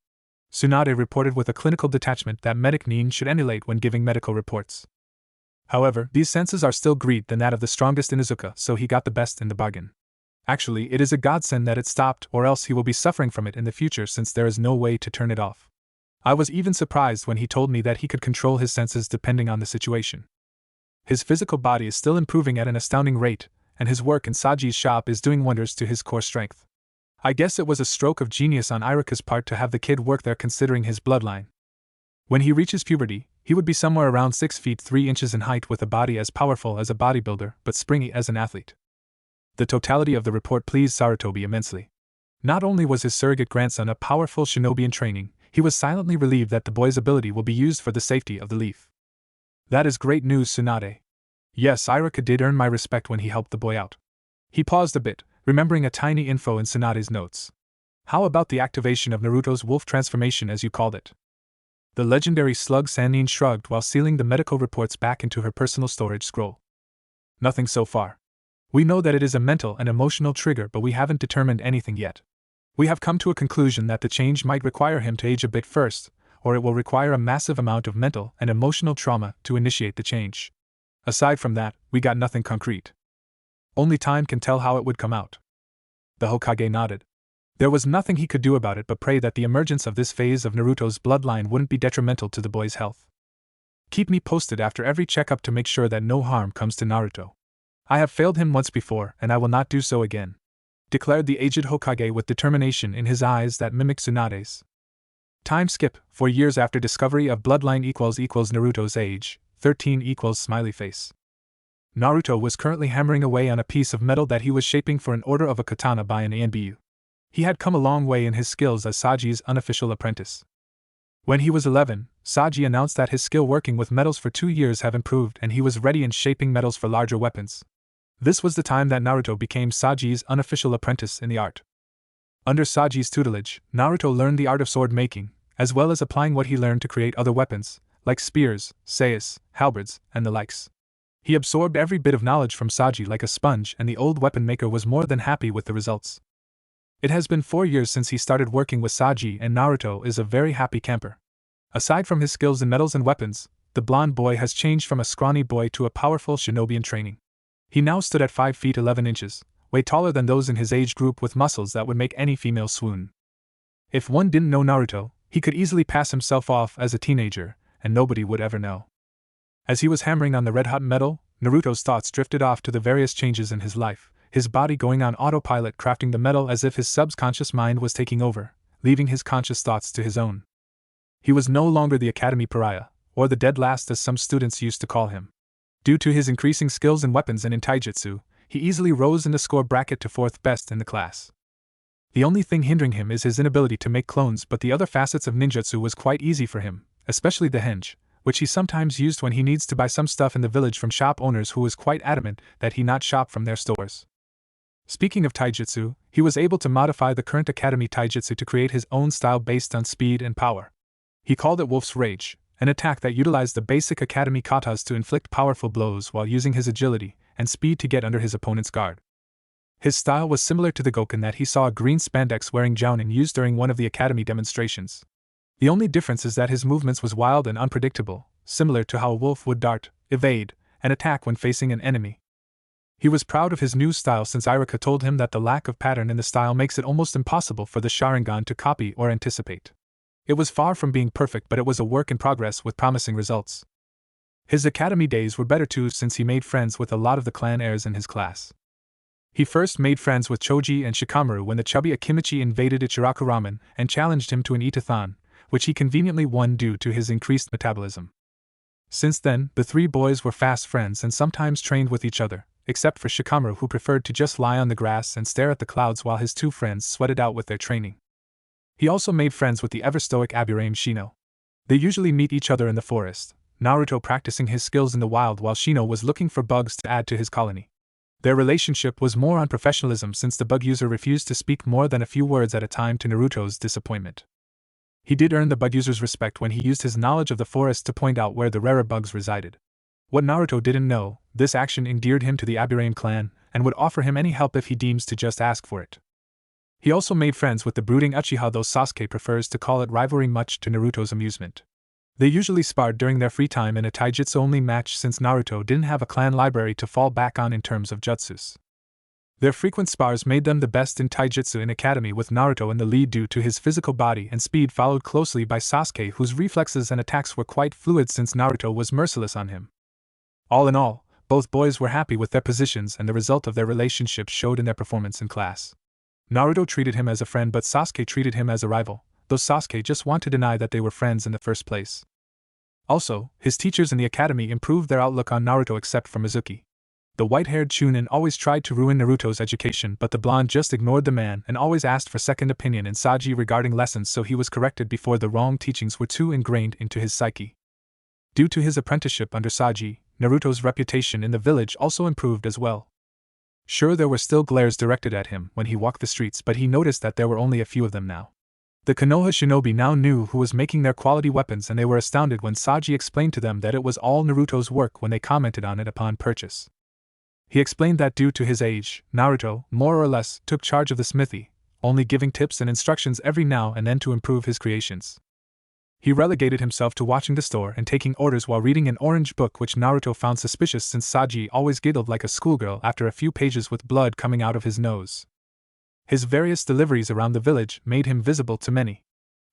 Tsunade reported with a clinical detachment that medic Nin should emulate when giving medical reports. However, these senses are still greater than that of the strongest Inuzuka, so he got the best in the bargain. Actually, it is a godsend that it stopped, or else he will be suffering from it in the future since there is no way to turn it off. I was even surprised when he told me that he could control his senses depending on the situation. His physical body is still improving at an astounding rate, and his work in Saji's shop is doing wonders to his core strength. I guess it was a stroke of genius on Iruka's part to have the kid work there considering his bloodline. When he reaches puberty, He would be somewhere around 6 feet 3 inches in height with a body as powerful as a bodybuilder but springy as an athlete. The totality of the report pleased Sarutobi immensely. Not only was his surrogate grandson a powerful shinobi in training, he was silently relieved that the boy's ability will be used for the safety of the leaf. That is great news, Tsunade. Yes, Iruka did earn my respect when he helped the boy out. He paused a bit, remembering a tiny info in Tsunade's notes. How about the activation of Naruto's wolf transformation as you called it? The legendary slug Sannin shrugged while sealing the medical reports back into her personal storage scroll. Nothing so far. We know that it is a mental and emotional trigger, but we haven't determined anything yet. We have come to a conclusion that the change might require him to age a bit first, or it will require a massive amount of mental and emotional trauma to initiate the change. Aside from that, we got nothing concrete. Only time can tell how it would come out. The Hokage nodded. There was nothing he could do about it but pray that the emergence of this phase of Naruto's bloodline wouldn't be detrimental to the boy's health. Keep me posted after every checkup to make sure that no harm comes to Naruto. I have failed him once before, and I will not do so again, declared the aged Hokage with determination in his eyes that mimicked Tsunade's. Time skip, 4 years after discovery of bloodline equals Naruto's age, 13 equals smiley face. Naruto was currently hammering away on a piece of metal that he was shaping for an order of a katana by an ANBU. He had come a long way in his skills as Saji's unofficial apprentice. When he was 11, Saji announced that his skill working with metals for 2 years have improved and he was ready in shaping metals for larger weapons. This was the time that Naruto became Saji's unofficial apprentice in the art. Under Saji's tutelage, Naruto learned the art of sword making, as well as applying what he learned to create other weapons, like spears, sais, halberds, and the likes. He absorbed every bit of knowledge from Saji like a sponge, and the old weapon maker was more than happy with the results. It has been 4 years since he started working with Saji, and Naruto is a very happy camper. Aside from his skills in metals and weapons, the blonde boy has changed from a scrawny boy to a powerful shinobi in training. He now stood at 5 feet 11 inches, way taller than those in his age group with muscles that would make any female swoon. If one didn't know Naruto, he could easily pass himself off as a teenager, and nobody would ever know. As he was hammering on the red-hot metal, Naruto's thoughts drifted off to the various changes in his life, his body going on autopilot crafting the metal as if his subconscious mind was taking over, leaving his conscious thoughts to his own. He was no longer the academy pariah, or the dead last as some students used to call him. Due to his increasing skills in weapons and in taijutsu, he easily rose in the score bracket to 4th best in the class. The only thing hindering him is his inability to make clones, but the other facets of ninjutsu was quite easy for him, especially the henge, which he sometimes used when he needs to buy some stuff in the village from shop owners who was quite adamant that he not shop from their stores. Speaking of taijutsu, he was able to modify the current academy taijutsu to create his own style based on speed and power. He called it Wolf's Rage, an attack that utilized the basic academy katas to inflict powerful blows while using his agility and speed to get under his opponent's guard. His style was similar to the Goken that he saw a green spandex-wearing Jounin use during one of the academy demonstrations. The only difference is that his movements was wild and unpredictable, similar to how a wolf would dart, evade, and attack when facing an enemy. He was proud of his new style since Iruka told him that the lack of pattern in the style makes it almost impossible for the Sharingan to copy or anticipate. It was far from being perfect, but it was a work in progress with promising results. His academy days were better too since he made friends with a lot of the clan heirs in his class. He first made friends with Choji and Shikamaru when the chubby Akimichi invaded Ichiraku Ramen and challenged him to an eatathon, which he conveniently won due to his increased metabolism. Since then, the 3 boys were fast friends and sometimes trained with each other, except for Shikamaru, who preferred to just lie on the grass and stare at the clouds while his 2 friends sweated out with their training. He also made friends with the ever-stoic Aburame Shino. They usually meet each other in the forest, Naruto practicing his skills in the wild while Shino was looking for bugs to add to his colony. Their relationship was more on professionalism since the bug user refused to speak more than a few words at a time to Naruto's disappointment. He did earn the bug user's respect when he used his knowledge of the forest to point out where the rarer bugs resided. What Naruto didn't know, this action endeared him to the Aburame clan, and would offer him any help if he deems to just ask for it. He also made friends with the brooding Uchiha, though Sasuke prefers to call it rivalry, much to Naruto's amusement. They usually sparred during their free time in a taijutsu-only match since Naruto didn't have a clan library to fall back on in terms of jutsus. Their frequent spars made them the best in taijutsu in academy, with Naruto in the lead due to his physical body and speed, followed closely by Sasuke, whose reflexes and attacks were quite fluid since Naruto was merciless on him. All in all, both boys were happy with their positions, and the result of their relationship showed in their performance in class. Naruto treated him as a friend, but Sasuke treated him as a rival, though Sasuke just wanted to deny that they were friends in the first place. Also, his teachers in the academy improved their outlook on Naruto except for Mizuki. The white-haired Chunin always tried to ruin Naruto's education, but the blonde just ignored the man and always asked for second opinion in Saji regarding lessons, so he was corrected before the wrong teachings were too ingrained into his psyche. Due to his apprenticeship under Saji, Naruto's reputation in the village also improved as well. Sure, there were still glares directed at him when he walked the streets, but he noticed that there were only a few of them now. The Konoha shinobi now knew who was making their quality weapons, and they were astounded when Saji explained to them that it was all Naruto's work when they commented on it upon purchase. He explained that due to his age, Naruto, more or less, took charge of the smithy, only giving tips and instructions every now and then to improve his creations. He relegated himself to watching the store and taking orders while reading an orange book, which Naruto found suspicious since Saji always giggled like a schoolgirl after a few pages with blood coming out of his nose. His various deliveries around the village made him visible to many.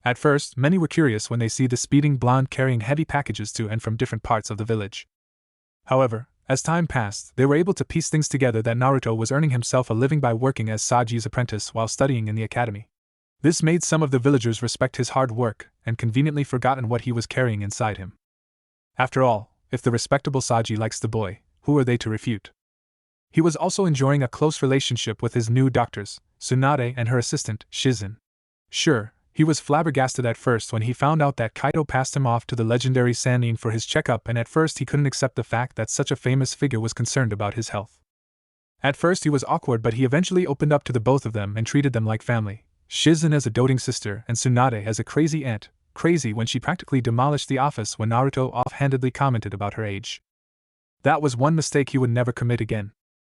At first, many were curious when they see the speeding blonde carrying heavy packages to and from different parts of the village. However, as time passed, they were able to piece things together that Naruto was earning himself a living by working as Saji's apprentice while studying in the academy. This made some of the villagers respect his hard work and conveniently forgotten what he was carrying inside him. After all, if the respectable Saji likes the boy, who are they to refute? He was also enjoying a close relationship with his new doctors, Tsunade and her assistant, Shizen. Sure, he was flabbergasted at first when he found out that Kaido passed him off to the legendary Sannin for his checkup, and at first he couldn't accept the fact that such a famous figure was concerned about his health. At first he was awkward, but he eventually opened up to the both of them and treated them like family, Shizen as a doting sister and Tsunade as a crazy aunt, crazy when she practically demolished the office when Naruto offhandedly commented about her age. That was one mistake he would never commit again.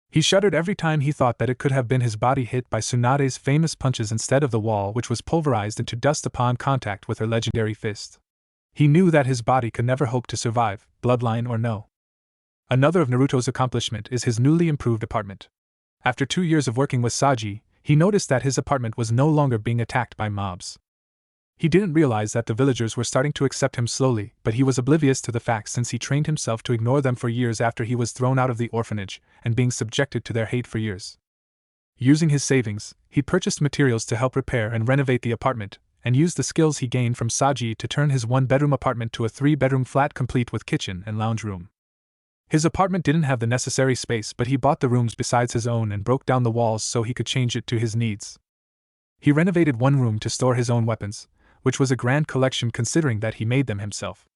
He shuddered every time he thought that it could have been his body hit by Tsunade's famous punches instead of the wall, which was pulverized into dust upon contact with her legendary fist. He knew that his body could never hope to survive, bloodline or no. Another of Naruto's accomplishment is his newly improved apartment. After 2 years of working with Saji, he noticed that his apartment was no longer being attacked by mobs. He didn't realize that the villagers were starting to accept him slowly, but he was oblivious to the fact since he trained himself to ignore them for years after he was thrown out of the orphanage and being subjected to their hate for years. Using his savings, he purchased materials to help repair and renovate the apartment, and used the skills he gained from Saji to turn his 1-bedroom apartment to a 3-bedroom flat complete with kitchen and lounge room. His apartment didn't have the necessary space, but he bought the rooms besides his own and broke down the walls so he could change it to his needs. He renovated one room to store his own weapons, which was a grand collection considering that he made them himself.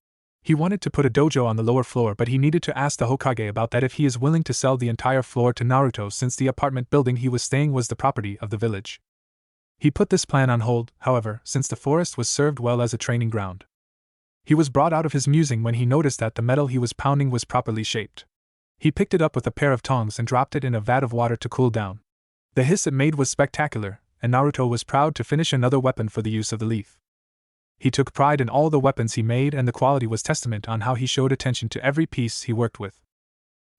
He wanted to put a dojo on the lower floor, but he needed to ask the Hokage about that if he is willing to sell the entire floor to Naruto, since the apartment building he was staying was the property of the village. He put this plan on hold, however, since the forest was served well as a training ground. He was brought out of his musing when he noticed that the metal he was pounding was properly shaped. He picked it up with a pair of tongs and dropped it in a vat of water to cool down. The hiss it made was spectacular, and Naruto was proud to finish another weapon for the use of the leaf. He took pride in all the weapons he made, and the quality was testament on how he showed attention to every piece he worked with.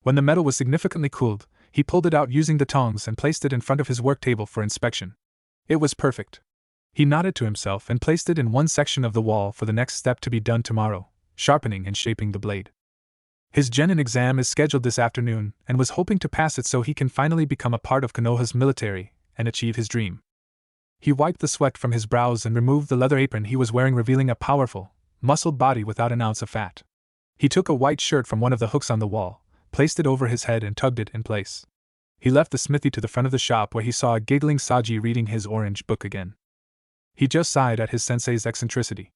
When the metal was significantly cooled, he pulled it out using the tongs and placed it in front of his work table for inspection. It was perfect. He nodded to himself and placed it in one section of the wall for the next step to be done tomorrow, sharpening and shaping the blade. His genin exam is scheduled this afternoon, and was hoping to pass it so he can finally become a part of Konoha's military and achieve his dream. He wiped the sweat from his brows and removed the leather apron he was wearing, revealing a powerful, muscled body without an ounce of fat. He took a white shirt from one of the hooks on the wall, placed it over his head and tugged it in place. He left the smithy to the front of the shop, where he saw a giggling Saji reading his orange book again. He just sighed at his sensei's eccentricity.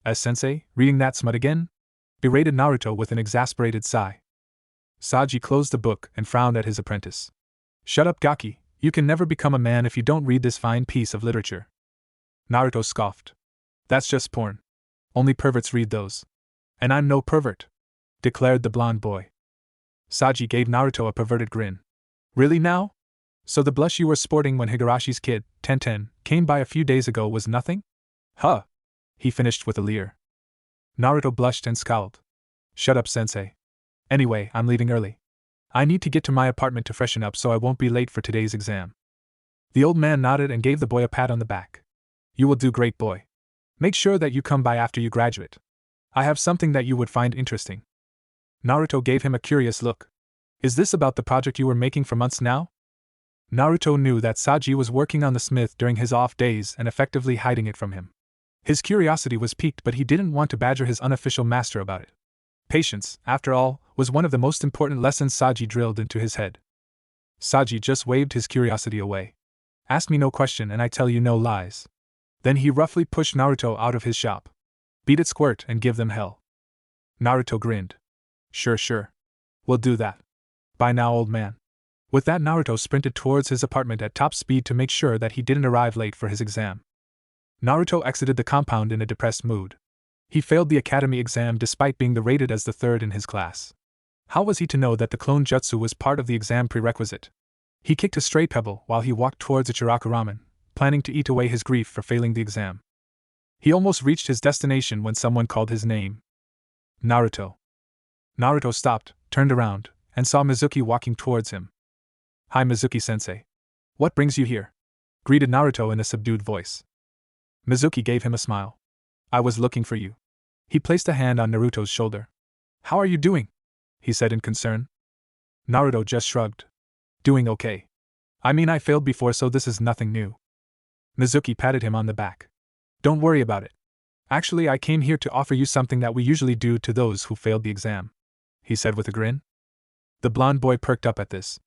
As sensei, reading that smut again? Berated Naruto with an exasperated sigh. Saji closed the book and frowned at his apprentice. Shut up, Gaki. You can never become a man if you don't read this fine piece of literature. Naruto scoffed. That's just porn. Only perverts read those. And I'm no pervert, declared the blonde boy. Saji gave Naruto a perverted grin. Really now? So the blush you were sporting when Higarashi's kid, Tenten, came by a few days ago was nothing? Huh! He finished with a leer. Naruto blushed and scowled. Shut up, sensei. Anyway, I'm leaving early. I need to get to my apartment to freshen up so I won't be late for today's exam. The old man nodded and gave the boy a pat on the back. You will do great, boy. Make sure that you come by after you graduate. I have something that you would find interesting. Naruto gave him a curious look. Is this about the project you were making for months now? Naruto knew that Saji was working on the smith during his off days and effectively hiding it from him. His curiosity was piqued, but he didn't want to badger his unofficial master about it. Patience, after all, was one of the most important lessons Saji drilled into his head. Saji just waved his curiosity away. Ask me no question and I tell you no lies. Then he roughly pushed Naruto out of his shop. Beat it, squirt, and give them hell. Naruto grinned. Sure. We'll do that. Bye now, old man. With that, Naruto sprinted towards his apartment at top speed to make sure that he didn't arrive late for his exam. Naruto exited the compound in a depressed mood. He failed the academy exam despite being rated as the third in his class. How was he to know that the clone jutsu was part of the exam prerequisite? He kicked a stray pebble while he walked towards Ichiraku ramen, planning to eat away his grief for failing the exam. He almost reached his destination when someone called his name. Naruto. Naruto stopped, turned around, and saw Mizuki walking towards him. Hi Mizuki-sensei. What brings you here? Greeted Naruto in a subdued voice. Mizuki gave him a smile. I was looking for you. He placed a hand on Naruto's shoulder. How are you doing? He said in concern. Naruto just shrugged. Doing okay. I mean, I failed before, so this is nothing new. Mizuki patted him on the back. Don't worry about it. Actually, I came here to offer you something that we usually do to those who failed the exam, he said with a grin. The blonde boy perked up at this.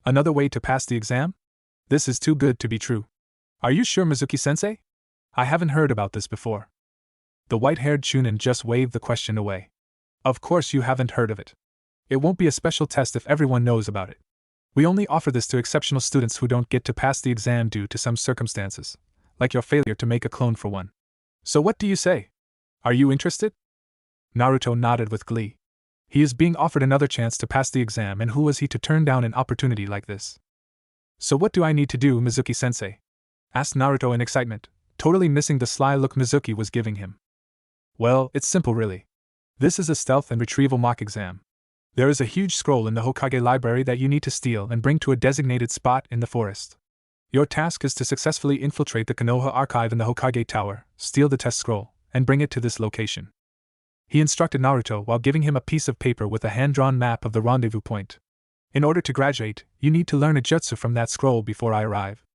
Another way to pass the exam? This is too good to be true. Are you sure, Mizuki-sensei? I haven't heard about this before. The white-haired Chunin just waved the question away. Of course you haven't heard of it. It won't be a special test if everyone knows about it. We only offer this to exceptional students who don't get to pass the exam due to some circumstances, like your failure to make a clone for one. So what do you say? Are you interested? Naruto nodded with glee. He is being offered another chance to pass the exam, and who was he to turn down an opportunity like this? So what do I need to do, Mizuki-sensei? Asked Naruto in excitement, totally missing the sly look Mizuki was giving him. Well, it's simple really. This is a stealth and retrieval mock exam. There is a huge scroll in the Hokage library that you need to steal and bring to a designated spot in the forest. Your task is to successfully infiltrate the Konoha archive in the Hokage tower, steal the test scroll, and bring it to this location. He instructed Naruto while giving him a piece of paper with a hand-drawn map of the rendezvous point. In order to graduate, you need to learn a jutsu from that scroll before I arrive.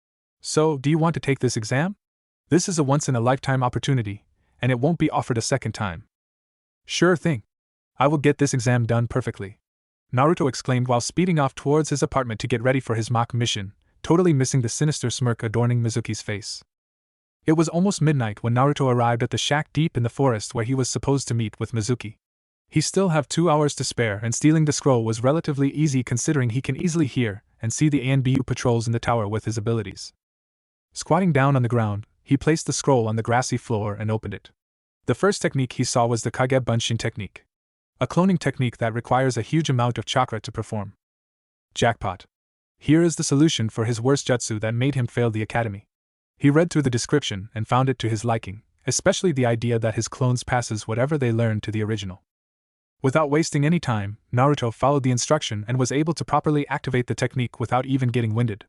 So, do you want to take this exam? This is a once-in-a-lifetime opportunity, and it won't be offered a second time. Sure thing. I will get this exam done perfectly, Naruto exclaimed while speeding off towards his apartment to get ready for his mock mission, totally missing the sinister smirk adorning Mizuki's face. It was almost midnight when Naruto arrived at the shack deep in the forest where he was supposed to meet with Mizuki. He still have 2 hours to spare, and stealing the scroll was relatively easy considering he can easily hear and see the ANBU patrols in the tower with his abilities. Squatting down on the ground, he placed the scroll on the grassy floor and opened it. The first technique he saw was the Kage Bunshin technique, a cloning technique that requires a huge amount of chakra to perform. Jackpot. Here is the solution for his worst jutsu that made him fail the academy. He read through the description and found it to his liking, especially the idea that his clones passes whatever they learn to the original. Without wasting any time, Naruto followed the instruction and was able to properly activate the technique without even getting winded.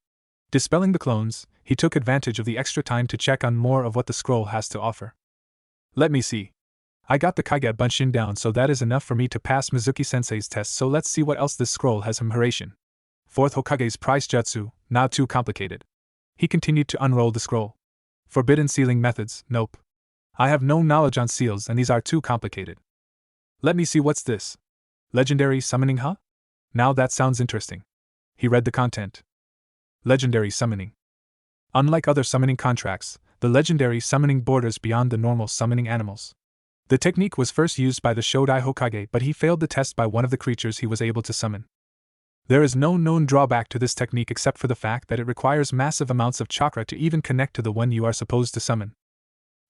Dispelling the clones, he took advantage of the extra time to check on more of what the scroll has to offer. Let me see. I got the Kage Bunshin down, so that is enough for me to pass Mizuki-sensei's test, so let's see what else this scroll has him. Fourth Hokage's price jutsu, not too complicated. He continued to unroll the scroll. Forbidden sealing methods, nope. I have no knowledge on seals and these are too complicated. Let me see, what's this? Legendary summoning, huh? Now that sounds interesting. He read the content. Legendary summoning. Unlike other summoning contracts, the legendary summoning borders beyond the normal summoning animals. The technique was first used by the Shodai Hokage, but he failed the test by one of the creatures he was able to summon. There is no known drawback to this technique except for the fact that it requires massive amounts of chakra to even connect to the one you are supposed to summon.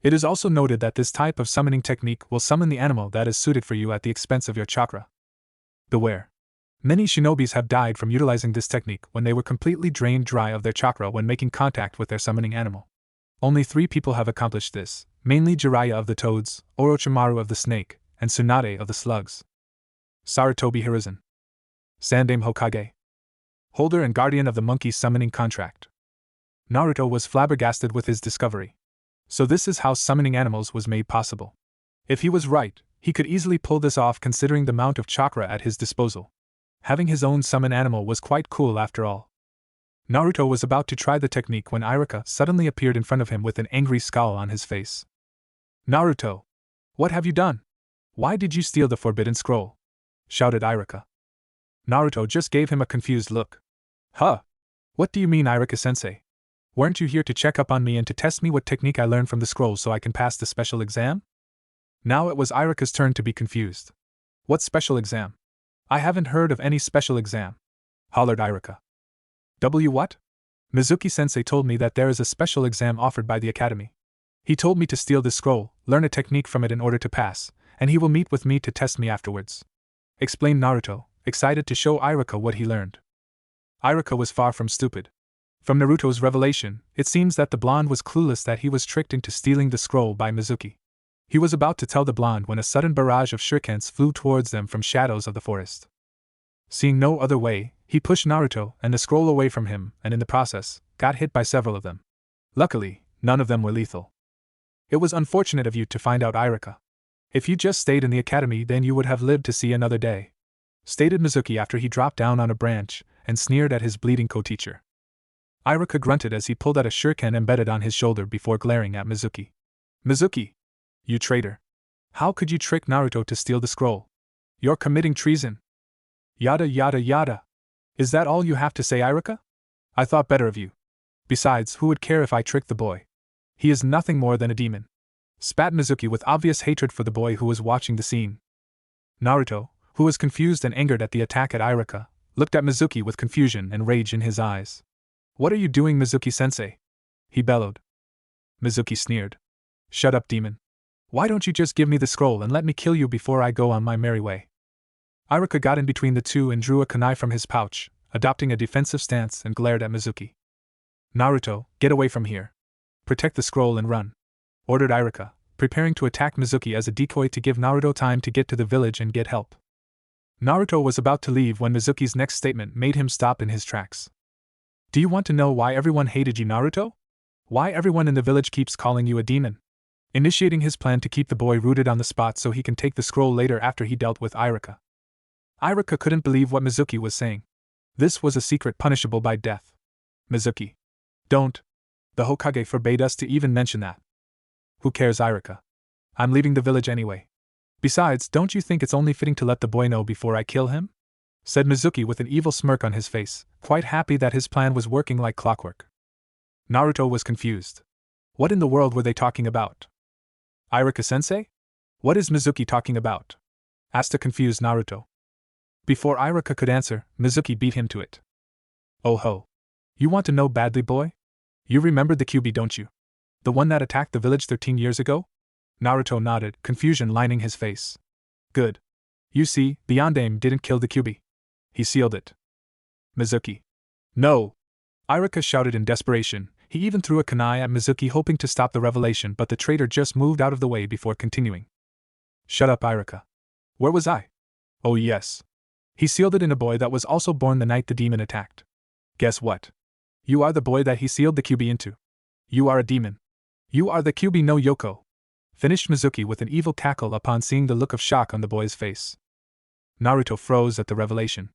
It is also noted that this type of summoning technique will summon the animal that is suited for you at the expense of your chakra. Beware. Many shinobis have died from utilizing this technique when they were completely drained dry of their chakra when making contact with their summoning animal. Only 3 people have accomplished this, mainly Jiraiya of the toads, Orochimaru of the snake, and Tsunade of the slugs. Sarutobi Hiruzen. Sandaime Hokage. Holder and guardian of the monkey summoning contract. Naruto was flabbergasted with his discovery. So this is how summoning animals was made possible. If he was right, he could easily pull this off considering the amount of chakra at his disposal. Having his own summon animal was quite cool after all. Naruto was about to try the technique when Iruka suddenly appeared in front of him with an angry scowl on his face. Naruto! What have you done? Why did you steal the forbidden scroll? Shouted Iruka. Naruto just gave him a confused look. Huh? What do you mean, Iruka-sensei? Weren't you here to check up on me and to test me what technique I learned from the scroll so I can pass the special exam? Now it was Iruka's turn to be confused. What special exam? I haven't heard of any special exam, hollered Iruka. What? Mizuki-sensei told me that there is a special exam offered by the academy. He told me to steal this scroll, learn a technique from it in order to pass, and he will meet with me to test me afterwards, explained Naruto, excited to show Iruka what he learned. Iruka was far from stupid. From Naruto's revelation, it seems that the blonde was clueless that he was tricked into stealing the scroll by Mizuki. He was about to tell the blonde when a sudden barrage of shurikens flew towards them from shadows of the forest. Seeing no other way, he pushed Naruto and the scroll away from him, and in the process, got hit by several of them. Luckily, none of them were lethal. It was unfortunate of you to find out, Iruka. If you just stayed in the academy, then you would have lived to see another day, stated Mizuki after he dropped down on a branch and sneered at his bleeding co-teacher. Iruka grunted as he pulled out a shuriken embedded on his shoulder before glaring at Mizuki. Mizuki! You traitor! How could you trick Naruto to steal the scroll? You're committing treason! Yada yada yada! Is that all you have to say, Iruka? I thought better of you. Besides, who would care if I tricked the boy? He is nothing more than a demon, spat Mizuki with obvious hatred for the boy who was watching the scene. Naruto, who was confused and angered at the attack at Iruka, looked at Mizuki with confusion and rage in his eyes. What are you doing, Mizuki-sensei? He bellowed. Mizuki sneered. Shut up, demon. Why don't you just give me the scroll and let me kill you before I go on my merry way? Iruka got in between the two and drew a kunai from his pouch, adopting a defensive stance, and glared at Mizuki. Naruto, get away from here. Protect the scroll and run, ordered Iruka, preparing to attack Mizuki as a decoy to give Naruto time to get to the village and get help. Naruto was about to leave when Mizuki's next statement made him stop in his tracks. Do you want to know why everyone hated you, Naruto? Why everyone in the village keeps calling you a demon? Initiating his plan to keep the boy rooted on the spot so he can take the scroll later after he dealt with Iruka. Iruka couldn't believe what Mizuki was saying. This was a secret punishable by death. Mizuki. Don't. The Hokage forbade us to even mention that. Who cares, Iruka? I'm leaving the village anyway. Besides, don't you think it's only fitting to let the boy know before I kill him? Said Mizuki with an evil smirk on his face, quite happy that his plan was working like clockwork. Naruto was confused. What in the world were they talking about? Iruka-sensei? What is Mizuki talking about? Asked a confused Naruto. Before Iruka could answer, Mizuki beat him to it. Oh ho. You want to know badly, boy? You remember the Kyuubi, don't you? The one that attacked the village 13 years ago? Naruto nodded, confusion lining his face. Good. You see, Beyond Aim didn't kill the Kyuubi. He sealed it. Mizuki. No! Iruka shouted in desperation. He even threw a kunai at Mizuki hoping to stop the revelation, but the traitor just moved out of the way before continuing. Shut up, Iruka. Where was I? Oh yes. He sealed it in a boy that was also born the night the demon attacked. Guess what? You are the boy that he sealed the Kyuubi into. You are a demon. You are the Kyuubi no Yoko. Finished Mizuki with an evil cackle upon seeing the look of shock on the boy's face. Naruto froze at the revelation.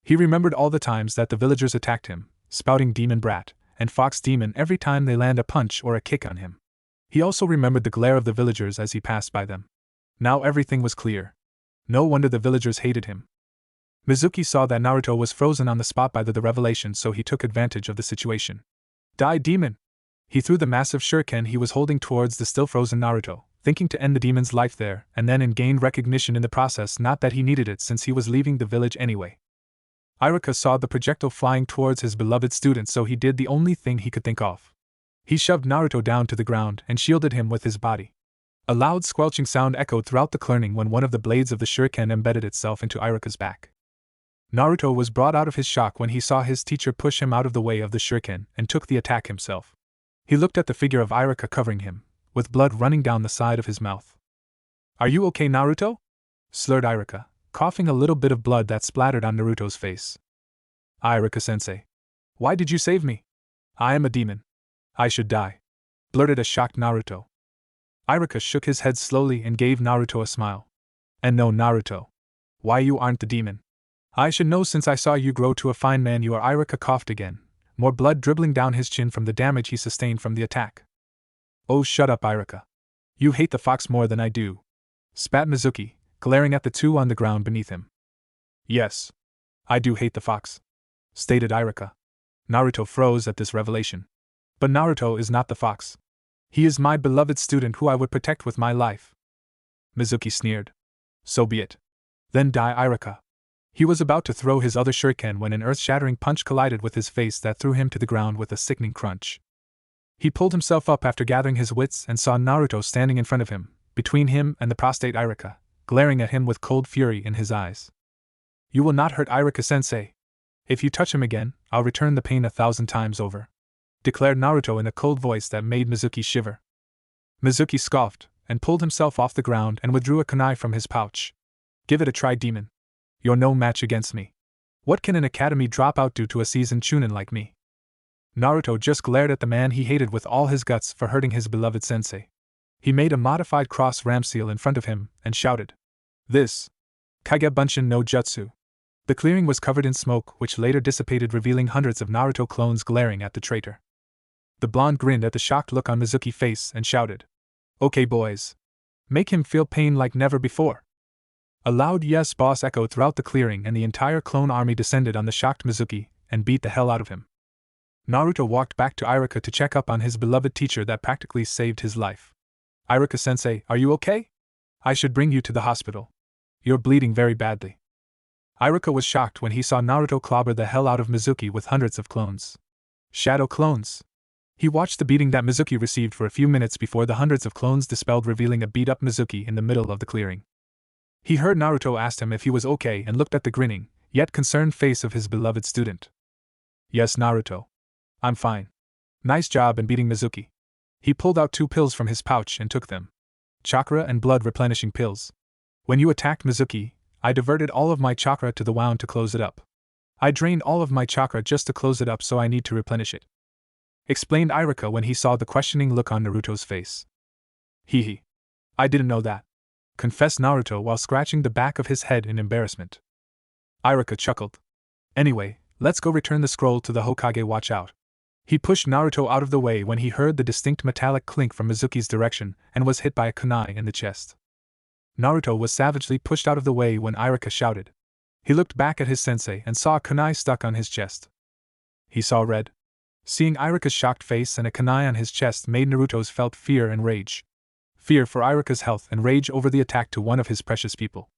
He remembered all the times that the villagers attacked him, spouting demon brat and fox demon every time they land a punch or a kick on him. He also remembered the glare of the villagers as he passed by them. Now everything was clear. No wonder the villagers hated him. Mizuki saw that Naruto was frozen on the spot by the revelation, so he took advantage of the situation. Die, demon! He threw the massive shuriken he was holding towards the still frozen Naruto, thinking to end the demon's life there, and then gained recognition in the process, not that he needed it since he was leaving the village anyway. Iruka saw the projectile flying towards his beloved student, so he did the only thing he could think of. He shoved Naruto down to the ground and shielded him with his body. A loud squelching sound echoed throughout the clearing when one of the blades of the shuriken embedded itself into Iruka's back. Naruto was brought out of his shock when he saw his teacher push him out of the way of the shuriken and took the attack himself. He looked at the figure of Iruka covering him, with blood running down the side of his mouth. Are you okay, Naruto? Slurred Iruka, coughing a little bit of blood that splattered on Naruto's face. Iruka-sensei. Why did you save me? I am a demon. I should die. Blurted a shocked Naruto. Iruka shook his head slowly and gave Naruto a smile. And no, Naruto. Why you aren't the demon? I should know since I saw you grow to a fine man you are. Iruka coughed again, more blood dribbling down his chin from the damage he sustained from the attack. Oh, shut up, Iruka. You hate the fox more than I do, spat Mizuki, glaring at the two on the ground beneath him. Yes. I do hate the fox, stated Iruka. Naruto froze at this revelation. But Naruto is not the fox. He is my beloved student who I would protect with my life. Mizuki sneered. So be it. Then die, Iruka. He was about to throw his other shuriken when an earth-shattering punch collided with his face that threw him to the ground with a sickening crunch. He pulled himself up after gathering his wits and saw Naruto standing in front of him, between him and the prostrate Iruka, glaring at him with cold fury in his eyes. You will not hurt Iruka-sensei. If you touch him again, I'll return the pain 1,000 times over, declared Naruto in a cold voice that made Mizuki shiver. Mizuki scoffed, and pulled himself off the ground and withdrew a kunai from his pouch. Give it a try, demon. You're no match against me. What can an academy dropout do to a seasoned chunin like me? Naruto just glared at the man he hated with all his guts for hurting his beloved sensei. He made a modified cross ram seal in front of him and shouted, This Kage Bunshin no Jutsu. The clearing was covered in smoke, which later dissipated, revealing hundreds of Naruto clones glaring at the traitor. The blonde grinned at the shocked look on Mizuki's face and shouted, Okay, boys. Make him feel pain like never before. A loud yes boss echoed throughout the clearing, and the entire clone army descended on the shocked Mizuki and beat the hell out of him. Naruto walked back to Iruka to check up on his beloved teacher that practically saved his life. Iruka-sensei, are you okay? I should bring you to the hospital. You're bleeding very badly. Iruka was shocked when he saw Naruto clobber the hell out of Mizuki with hundreds of clones. Shadow clones. He watched the beating that Mizuki received for a few minutes before the hundreds of clones dispelled, revealing a beat-up Mizuki in the middle of the clearing. He heard Naruto ask him if he was okay and looked at the grinning, yet concerned face of his beloved student. Yes, Naruto. I'm fine. Nice job in beating Mizuki. He pulled out 2 pills from his pouch and took them. Chakra and blood replenishing pills. When you attacked Mizuki, I diverted all of my chakra to the wound to close it up. I drained all of my chakra just to close it up, so I need to replenish it, explained Iruka when he saw the questioning look on Naruto's face. Hee. I didn't know that, confessed Naruto while scratching the back of his head in embarrassment. Iruka chuckled. Anyway, let's go return the scroll to the Hokage. Watch out. He pushed Naruto out of the way when he heard the distinct metallic clink from Mizuki's direction and was hit by a kunai in the chest. Naruto was savagely pushed out of the way when Iruka shouted. He looked back at his sensei and saw a kunai stuck on his chest. He saw red. Seeing Iruka's shocked face and a kunai on his chest made Naruto's felt fear and rage. Fear for Iruka's health and rage over the attack to one of his precious people.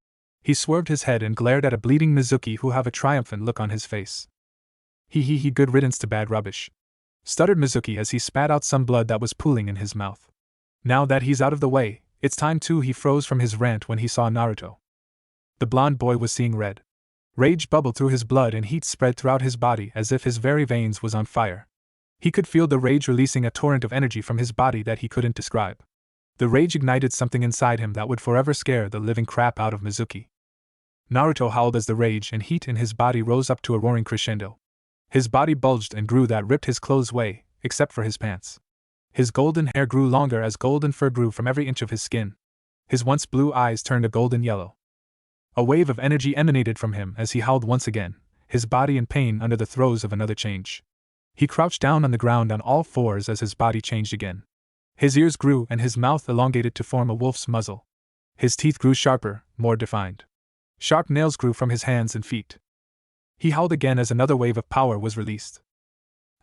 He swerved his head and glared at a bleeding Mizuki who had a triumphant look on his face. He good riddance to bad rubbish, stuttered Mizuki as he spat out some blood that was pooling in his mouth. Now that he's out of the way, it's time too. He froze from his rant when he saw Naruto. The blonde boy was seeing red. Rage bubbled through his blood and heat spread throughout his body as if his very veins was on fire. He could feel the rage releasing a torrent of energy from his body that he couldn't describe. The rage ignited something inside him that would forever scare the living crap out of Mizuki. Naruto howled as the rage and heat in his body rose up to a roaring crescendo. His body bulged and grew that ripped his clothes away, except for his pants. His golden hair grew longer as golden fur grew from every inch of his skin. His once blue eyes turned a golden yellow. A wave of energy emanated from him as he howled once again, his body in pain under the throes of another change. He crouched down on the ground on all fours as his body changed again. His ears grew and his mouth elongated to form a wolf's muzzle. His teeth grew sharper, more defined. Sharp nails grew from his hands and feet. He howled again as another wave of power was released.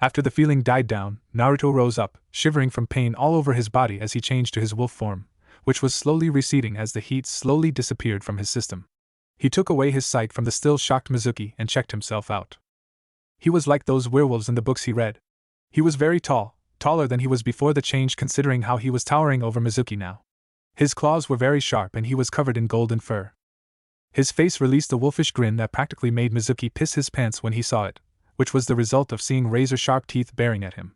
After the feeling died down, Naruto rose up, shivering from pain all over his body as he changed to his wolf form, which was slowly receding as the heat slowly disappeared from his system. He took away his sight from the still shocked Mizuki and checked himself out. He was like those werewolves in the books he read. He was very tall, taller than he was before the change considering how he was towering over Mizuki now. His claws were very sharp and he was covered in golden fur. His face released a wolfish grin that practically made Mizuki piss his pants when he saw it, which was the result of seeing razor-sharp teeth baring at him.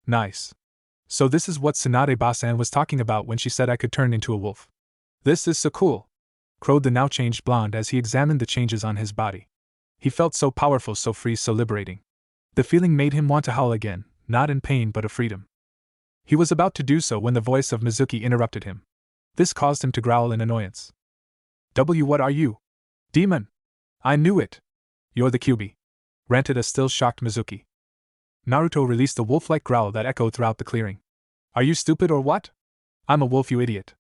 Nice. So this is what Tsunade-san was talking about when she said I could turn into a wolf. This is so cool, crowed the now-changed blonde as he examined the changes on his body. He felt so powerful, so free, so liberating. The feeling made him want to howl again, not in pain but of freedom. He was about to do so when the voice of Mizuki interrupted him. This caused him to growl in annoyance. What are you? Demon! I knew it! You're the Kyuubi, ranted a still shocked Mizuki. Naruto released a wolf-like growl that echoed throughout the clearing. Are you stupid or what? I'm a wolf, you idiot.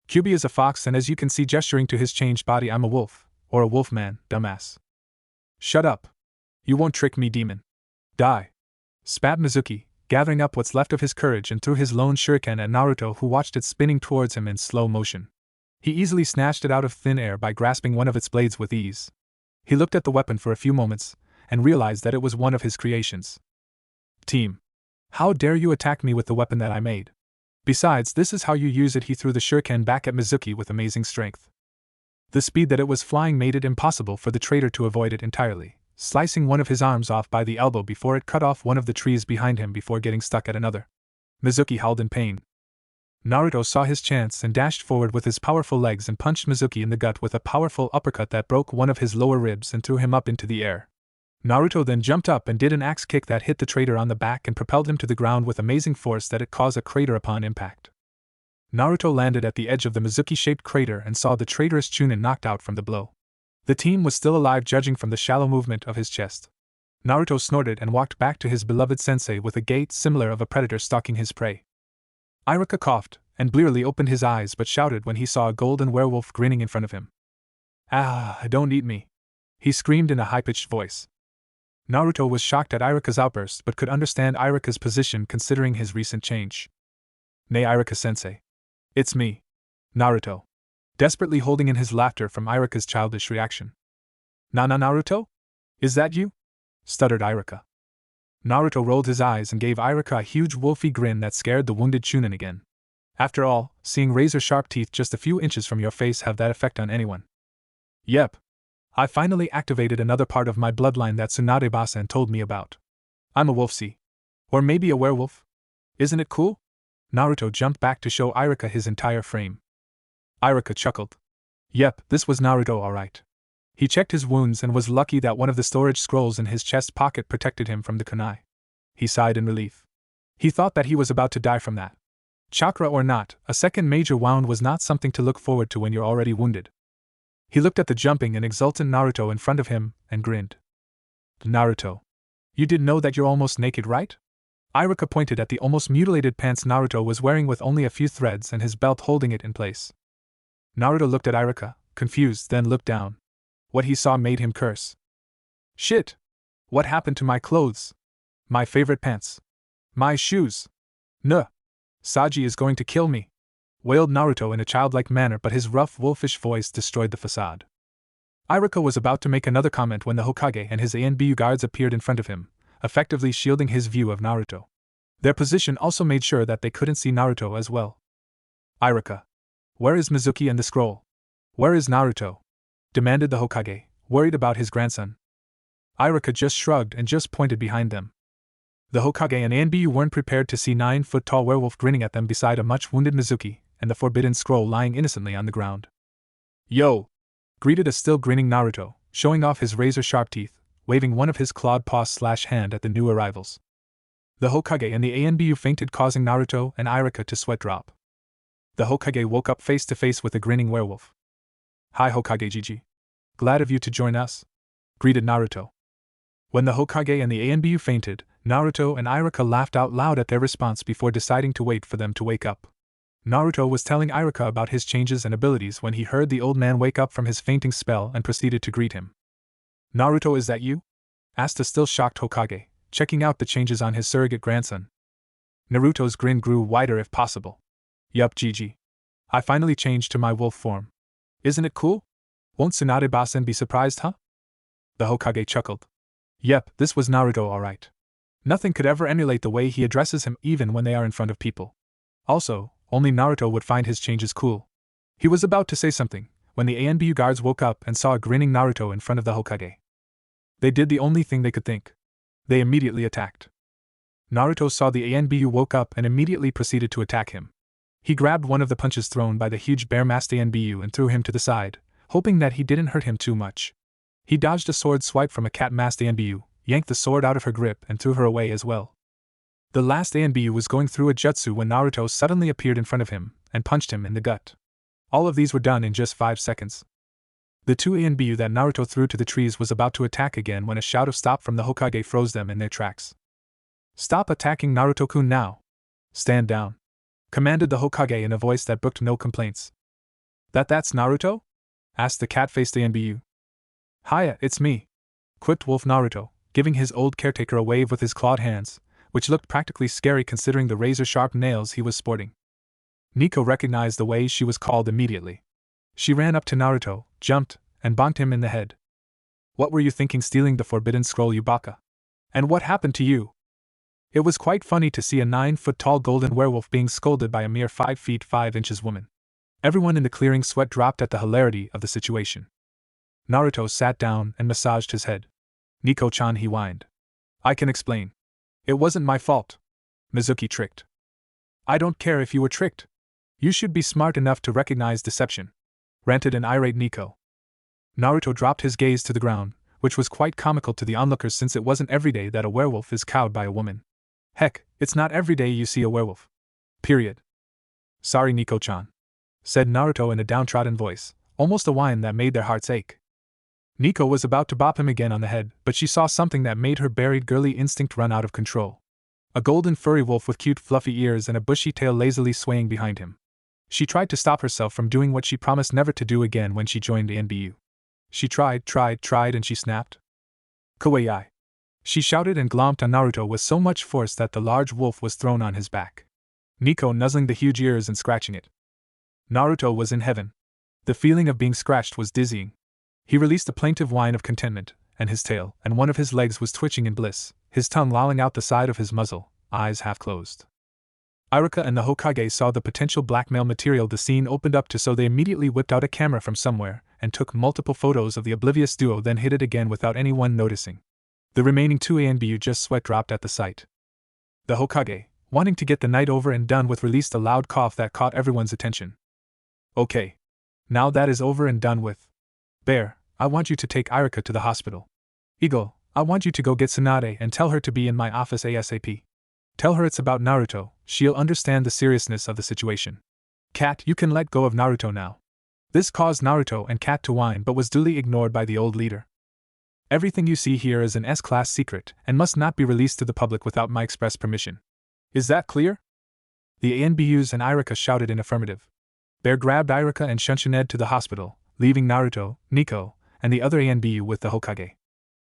Kyuubi is a fox, and as you can see gesturing to his changed body, I'm a wolf, or a wolf man, dumbass. Shut up. You won't trick me, demon. Die. Spat Mizuki, gathering up what's left of his courage and threw his lone shuriken at Naruto, who watched it spinning towards him in slow motion. He easily snatched it out of thin air by grasping one of its blades with ease. He looked at the weapon for a few moments, and realized that it was one of his creations. Team. How dare you attack me with the weapon that I made? Besides, this is how you use it. He threw the shuriken back at Mizuki with amazing strength. The speed that it was flying made it impossible for the traitor to avoid it entirely, slicing one of his arms off by the elbow before it cut off one of the trees behind him before getting stuck at another. Mizuki howled in pain. Naruto saw his chance and dashed forward with his powerful legs and punched Mizuki in the gut with a powerful uppercut that broke one of his lower ribs and threw him up into the air. Naruto then jumped up and did an axe kick that hit the traitor on the back and propelled him to the ground with amazing force that it caused a crater upon impact. Naruto landed at the edge of the Mizuki-shaped crater and saw the traitorous Chunin knocked out from the blow. The team was still alive, judging from the shallow movement of his chest. Naruto snorted and walked back to his beloved sensei with a gait similar of a predator stalking his prey. Iruka coughed and blearily opened his eyes but shouted when he saw a golden werewolf grinning in front of him. "Ah, don't eat me!" he screamed in a high-pitched voice. Naruto was shocked at Iruka's outburst but could understand Iruka's position considering his recent change. "Nay, Iruka-sensei. It's me. Naruto." Desperately holding in his laughter from Iruka's childish reaction. Naruto? Is that you?" stuttered Iruka. Naruto rolled his eyes and gave Iruka a huge wolfy grin that scared the wounded Chunin again. After all, seeing razor-sharp teeth just a few inches from your face have that effect on anyone. "Yep. I finally activated another part of my bloodline that Tsunade-basen told me about. I'm a wolf-see. Or maybe a werewolf? Isn't it cool?" Naruto jumped back to show Iruka his entire frame. Iruka chuckled. Yep, this was Naruto alright. He checked his wounds and was lucky that one of the storage scrolls in his chest pocket protected him from the kunai. He sighed in relief. He thought that he was about to die from that. Chakra or not, a second major wound was not something to look forward to when you're already wounded. He looked at the jumping and exultant Naruto in front of him, and grinned. "Naruto. You did know that you're almost naked, right?" Iruka pointed at the almost mutilated pants Naruto was wearing with only a few threads and his belt holding it in place. Naruto looked at Iruka, confused, then looked down. What he saw made him curse. "Shit! What happened to my clothes? My favorite pants? My shoes? Nuh! Saji is going to kill me!" wailed Naruto in a childlike manner, but his rough, wolfish voice destroyed the facade. Iruka was about to make another comment when the Hokage and his ANBU guards appeared in front of him, effectively shielding his view of Naruto. Their position also made sure that they couldn't see Naruto as well. "Iruka. Where is Mizuki and the scroll? Where is Naruto?" demanded the Hokage, worried about his grandson. Iruka just shrugged and just pointed behind them. The Hokage and ANBU weren't prepared to see 9-foot-tall werewolf grinning at them beside a much-wounded Mizuki, and the forbidden scroll lying innocently on the ground. "Yo!" greeted a still grinning Naruto, showing off his razor-sharp teeth, waving one of his clawed paw/hand at the new arrivals. The Hokage and the ANBU fainted, causing Naruto and Iruka to sweat drop. The Hokage woke up face to face with the grinning werewolf. "Hi Hokage Gigi. Glad of you to join us," greeted Naruto. When the Hokage and the ANBU fainted, Naruto and Iruka laughed out loud at their response before deciding to wait for them to wake up. Naruto was telling Iruka about his changes and abilities when he heard the old man wake up from his fainting spell and proceeded to greet him. "Naruto, is that you?" asked a still shocked Hokage, checking out the changes on his surrogate grandson. Naruto's grin grew wider if possible. "Yup, Gigi. I finally changed to my wolf form. Isn't it cool? Won't Tsunade-basen be surprised, huh?" The Hokage chuckled. Yep, this was Naruto alright. Nothing could ever emulate the way he addresses him even when they are in front of people. Also, only Naruto would find his changes cool. He was about to say something, when the ANBU guards woke up and saw a grinning Naruto in front of the Hokage. They did the only thing they could think. They immediately attacked. Naruto saw the ANBU woke up and immediately proceeded to attack him. He grabbed one of the punches thrown by the huge bear-masked ANBU and threw him to the side, hoping that he didn't hurt him too much. He dodged a sword swipe from a cat-masked ANBU, yanked the sword out of her grip and threw her away as well. The last ANBU was going through a jutsu when Naruto suddenly appeared in front of him and punched him in the gut. All of these were done in just 5 seconds. The 2 ANBU that Naruto threw to the trees was about to attack again when a shout of stop from the Hokage froze them in their tracks. "Stop attacking Naruto-kun now! Stand down!" commanded the Hokage in a voice that brooked no complaints. That's Naruto? Asked the cat-faced ANBU. Hiya, it's me, quipped Wolf Naruto, giving his old caretaker a wave with his clawed hands, which looked practically scary considering the razor-sharp nails he was sporting. Nico recognized the way she was called immediately. She ran up to Naruto, jumped, and bonked him in the head. What were you thinking stealing the forbidden scroll, you baka? And what happened to you? It was quite funny to see a 9-foot-tall golden werewolf being scolded by a mere 5 feet 5 inches woman. Everyone in the clearing sweat dropped at the hilarity of the situation. Naruto sat down and massaged his head. Nico-chan, he whined. I can explain. It wasn't my fault. Mizuki tricked. I don't care if you were tricked. You should be smart enough to recognize deception, ranted an irate Nico. Naruto dropped his gaze to the ground, which was quite comical to the onlookers since it wasn't every day that a werewolf is cowed by a woman. Heck, it's not every day you see a werewolf. Period. Sorry, Nico-chan, said Naruto in a downtrodden voice, almost a whine that made their hearts ache. Nico was about to bop him again on the head, but she saw something that made her buried girly instinct run out of control. A golden furry wolf with cute fluffy ears and a bushy tail lazily swaying behind him. She tried to stop herself from doing what she promised never to do again when she joined the NBU. She tried, and she snapped. Kawaii! She shouted and glomped on Naruto with so much force that the large wolf was thrown on his back. Nico nuzzling the huge ears and scratching it. Naruto was in heaven. The feeling of being scratched was dizzying. He released a plaintive whine of contentment, and his tail and one of his legs was twitching in bliss, his tongue lolling out the side of his muzzle, eyes half closed. Iruka and the Hokage saw the potential blackmail material the scene opened up to, so they immediately whipped out a camera from somewhere and took multiple photos of the oblivious duo, then hid it again without anyone noticing. The remaining two ANBU just sweat dropped at the sight. The Hokage, wanting to get the night over and done with, released a loud cough that caught everyone's attention. Okay. Now that is over and done with. Bear, I want you to take Iruka to the hospital. Eagle, I want you to go get Tsunade and tell her to be in my office ASAP. Tell her it's about Naruto, she'll understand the seriousness of the situation. Cat, you can let go of Naruto now. This caused Naruto and Cat to whine but was duly ignored by the old leader. Everything you see here is an S-class secret and must not be released to the public without my express permission. Is that clear? The ANBUs and Iruka shouted in affirmative. Bear grabbed Iruka and Tsunade to the hospital, leaving Naruto, Nico, and the other ANBU with the Hokage.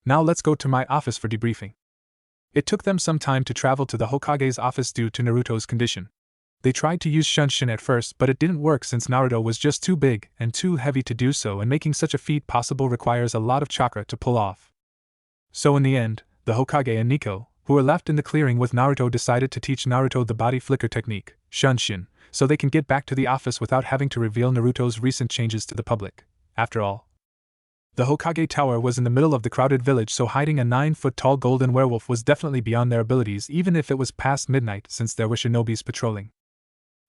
Now let's go to my office for debriefing. It took them some time to travel to the Hokage's office due to Naruto's condition. They tried to use Shunshin at first, but it didn't work since Naruto was just too big and too heavy to do so, and making such a feat possible requires a lot of chakra to pull off. So in the end, the Hokage and Nico, who were left in the clearing with Naruto, decided to teach Naruto the body flicker technique, Shunshin, so they can get back to the office without having to reveal Naruto's recent changes to the public. After all, the Hokage Tower was in the middle of the crowded village, so hiding a 9-foot-tall golden werewolf was definitely beyond their abilities, even if it was past midnight, since there were shinobis patrolling.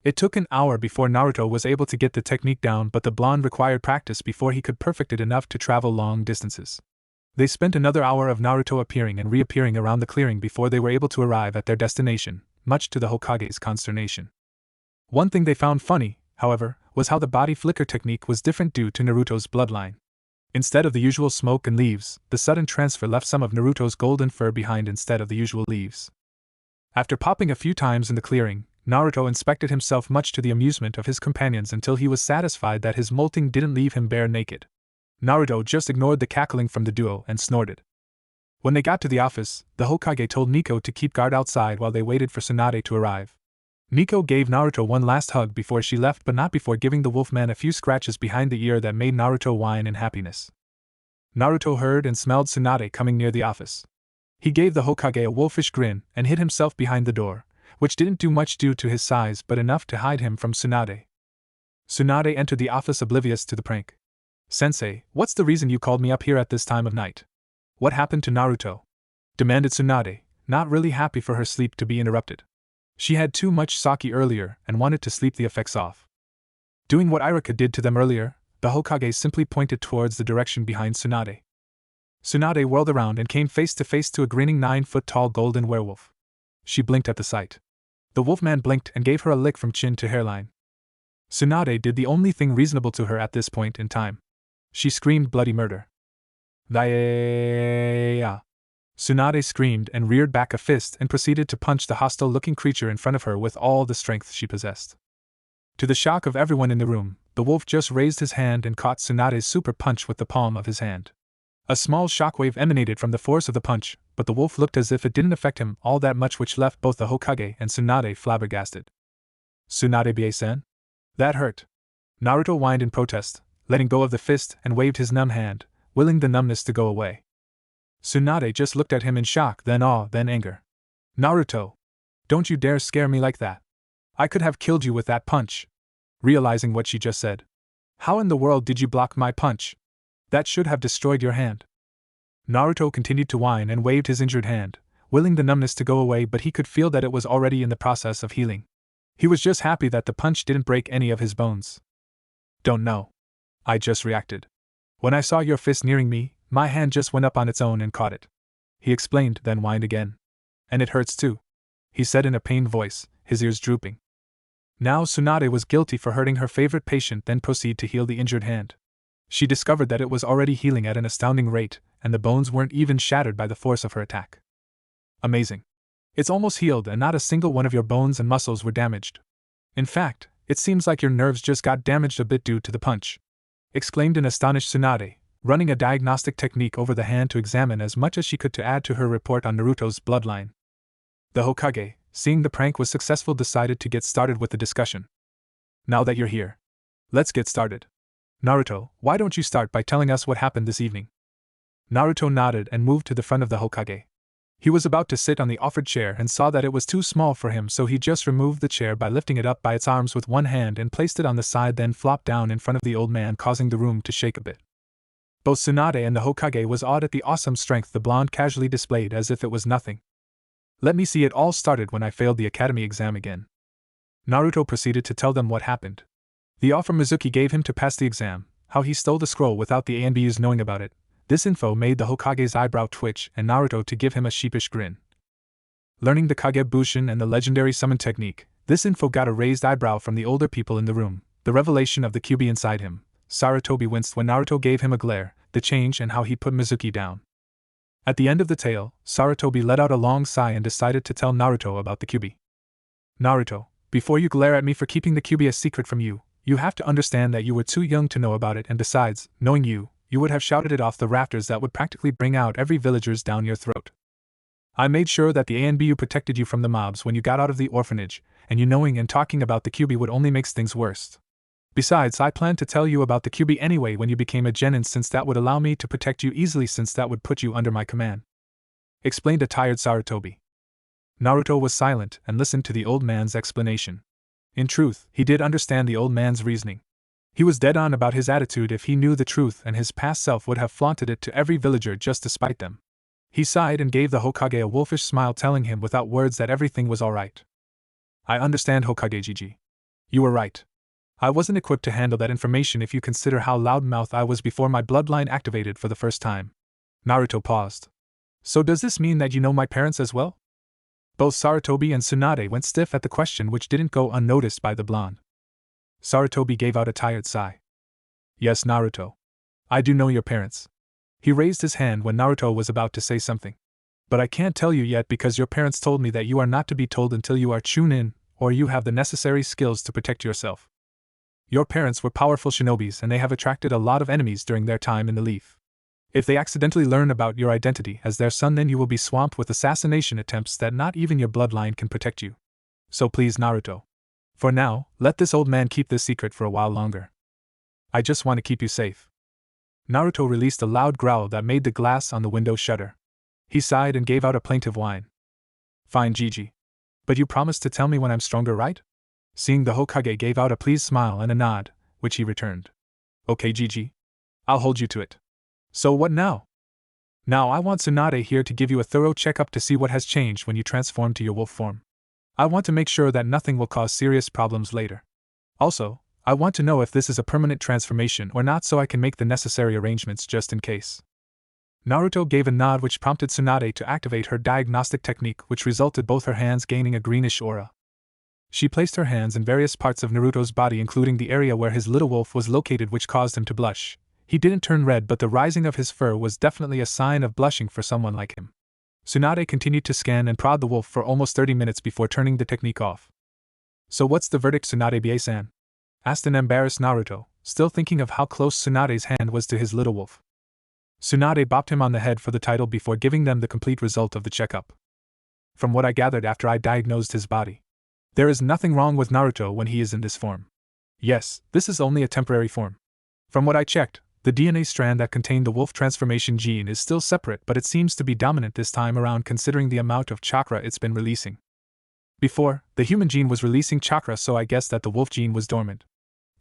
It took an hour before Naruto was able to get the technique down, but the blonde required practice before he could perfect it enough to travel long distances. They spent another hour of Naruto appearing and reappearing around the clearing before they were able to arrive at their destination, much to the Hokage's consternation. One thing they found funny, however, was how the body flicker technique was different due to Naruto's bloodline. Instead of the usual smoke and leaves, the sudden transfer left some of Naruto's golden fur behind instead of the usual leaves. After popping a few times in the clearing, Naruto inspected himself, much to the amusement of his companions, until he was satisfied that his molting didn't leave him bare naked. Naruto just ignored the cackling from the duo and snorted. When they got to the office, the Hokage told Nico to keep guard outside while they waited for Tsunade to arrive. Nico gave Naruto one last hug before she left, but not before giving the wolfman a few scratches behind the ear that made Naruto whine in happiness. Naruto heard and smelled Tsunade coming near the office. He gave the Hokage a wolfish grin and hid himself behind the door, which didn't do much due to his size but enough to hide him from Tsunade. Tsunade entered the office oblivious to the prank. Sensei, what's the reason you called me up here at this time of night? What happened to Naruto? Demanded Tsunade, not really happy for her sleep to be interrupted. She had too much sake earlier and wanted to sleep the effects off. Doing what Iruka did to them earlier, the Hokage simply pointed towards the direction behind Tsunade. Tsunade whirled around and came face to face to a grinning 9-foot-tall golden werewolf. She blinked at the sight. The wolfman blinked and gave her a lick from chin to hairline. Tsunade did the only thing reasonable to her at this point in time. She screamed bloody murder. Thaya! Tsunade screamed and reared back a fist and proceeded to punch the hostile-looking creature in front of her with all the strength she possessed. To the shock of everyone in the room, the wolf just raised his hand and caught Tsunade's super punch with the palm of his hand. A small shockwave emanated from the force of the punch, but the wolf looked as if it didn't affect him all that much, which left both the Hokage and Tsunade flabbergasted. "Tsunade-san? That hurt." Naruto whined in protest, letting go of the fist and waved his numb hand, willing the numbness to go away. Tsunade just looked at him in shock, then awe, then anger. "Naruto! Don't you dare scare me like that. I could have killed you with that punch." Realizing what she just said. "How in the world did you block my punch? That should have destroyed your hand." Naruto continued to whine and waved his injured hand, willing the numbness to go away, but he could feel that it was already in the process of healing. He was just happy that the punch didn't break any of his bones. "Don't know. I just reacted. When I saw your fist nearing me, my hand just went up on its own and caught it," he explained, then whined again. "And it hurts too," he said in a pained voice, his ears drooping. Now Tsunade was guilty for hurting her favorite patient, then proceed to heal the injured hand. She discovered that it was already healing at an astounding rate, and the bones weren't even shattered by the force of her attack. "Amazing. It's almost healed and not a single one of your bones and muscles were damaged. In fact, it seems like your nerves just got damaged a bit due to the punch," exclaimed an astonished Tsunade, running a diagnostic technique over the hand to examine as much as she could to add to her report on Naruto's bloodline. The Hokage, seeing the prank was successful, decided to get started with the discussion. "Now that you're here, let's get started. Naruto, why don't you start by telling us what happened this evening?" Naruto nodded and moved to the front of the Hokage. He was about to sit on the offered chair and saw that it was too small for him, so he just removed the chair by lifting it up by its arms with one hand and placed it on the side, then flopped down in front of the old man, causing the room to shake a bit. Both Tsunade and the Hokage was awed at the awesome strength the blonde casually displayed as if it was nothing. "Let me see, it all started when I failed the academy exam again." Naruto proceeded to tell them what happened. The offer Mizuki gave him to pass the exam, how he stole the scroll without the ANBUs knowing about it. This info made the Hokage's eyebrow twitch and Naruto to give him a sheepish grin. Learning the Kagebushin and the legendary summon technique, this info got a raised eyebrow from the older people in the room. The revelation of the Kyuubi inside him. Sarutobi winced when Naruto gave him a glare, the change and how he put Mizuki down. At the end of the tale, Sarutobi let out a long sigh and decided to tell Naruto about the Kyuubi. "Naruto, before you glare at me for keeping the Kyuubi a secret from you, you have to understand that you were too young to know about it, and besides, knowing you would have shouted it off the rafters. That would practically bring out every villagers down your throat. I made sure that the ANBU protected you from the mobs when you got out of the orphanage, and you knowing and talking about the Kyuubi would only make things worse. Besides, I planned to tell you about the Kyuubi anyway when you became a genin, since that would allow me to protect you easily, since that would put you under my command," explained a tired Sarutobi. Naruto was silent and listened to the old man's explanation. In truth, he did understand the old man's reasoning. He was dead on about his attitude. If he knew the truth, and his past self would have flaunted it to every villager just to spite them. He sighed and gave the Hokage a wolfish smile, telling him without words that everything was alright. "I understand, Hokage Gigi. You were right. I wasn't equipped to handle that information if you consider how loudmouth I was before my bloodline activated for the first time." Naruto paused. "So does this mean that you know my parents as well?" Both Sarutobi and Tsunade went stiff at the question, which didn't go unnoticed by the blonde. Sarutobi gave out a tired sigh. "Yes, Naruto. I do know your parents." He raised his hand when Naruto was about to say something. "But I can't tell you yet because your parents told me that you are not to be told until you are Chunin, or you have the necessary skills to protect yourself. Your parents were powerful shinobis and they have attracted a lot of enemies during their time in the Leaf. If they accidentally learn about your identity as their son, then you will be swamped with assassination attempts that not even your bloodline can protect you. So please, Naruto. For now, let this old man keep this secret for a while longer. I just want to keep you safe." Naruto released a loud growl that made the glass on the window shudder. He sighed and gave out a plaintive whine. "Fine, Gigi. But you promised to tell me when I'm stronger, right?" Seeing the Hokage gave out a pleased smile and a nod, which he returned. "Okay, Gigi. I'll hold you to it. So what now?" "Now I want Tsunade here to give you a thorough checkup to see what has changed when you transform to your wolf form. I want to make sure that nothing will cause serious problems later. Also, I want to know if this is a permanent transformation or not, so I can make the necessary arrangements just in case." Naruto gave a nod, which prompted Tsunade to activate her diagnostic technique, which resulted both her hands gaining a greenish aura. She placed her hands in various parts of Naruto's body, including the area where his little wolf was located, which caused him to blush. He didn't turn red, but the rising of his fur was definitely a sign of blushing for someone like him. Tsunade continued to scan and prod the wolf for almost 30 minutes before turning the technique off. So what's the verdict, Tsunade-san? Asked an embarrassed Naruto, still thinking of how close Tsunade's hand was to his little wolf. Tsunade bopped him on the head for the title before giving them the complete result of the checkup. From what I gathered after I diagnosed his body, there is nothing wrong with Naruto when he is in this form. Yes, this is only a temporary form. From what I checked, the DNA strand that contained the wolf transformation gene is still separate, but it seems to be dominant this time around considering the amount of chakra it's been releasing. Before, the human gene was releasing chakra, so I guess that the wolf gene was dormant.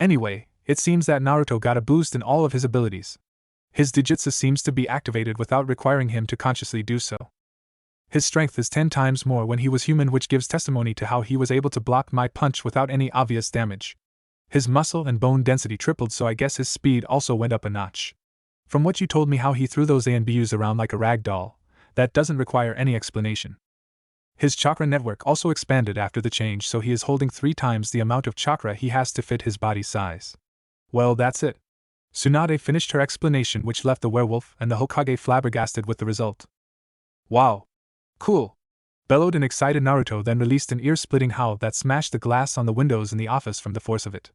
Anyway, it seems that Naruto got a boost in all of his abilities. His Digitsu seems to be activated without requiring him to consciously do so. His strength is 10 times more when he was human, which gives testimony to how he was able to block my punch without any obvious damage. His muscle and bone density tripled, so I guess his speed also went up a notch. From what you told me how he threw those ANBUs around like a rag doll, that doesn't require any explanation. His chakra network also expanded after the change, so he is holding 3 times the amount of chakra he has to fit his body size. Well, that's it. Tsunade finished her explanation, which left the werewolf and the Hokage flabbergasted with the result. Wow! Cool! Bellowed an excited Naruto, then released an ear-splitting howl that smashed the glass on the windows in the office from the force of it.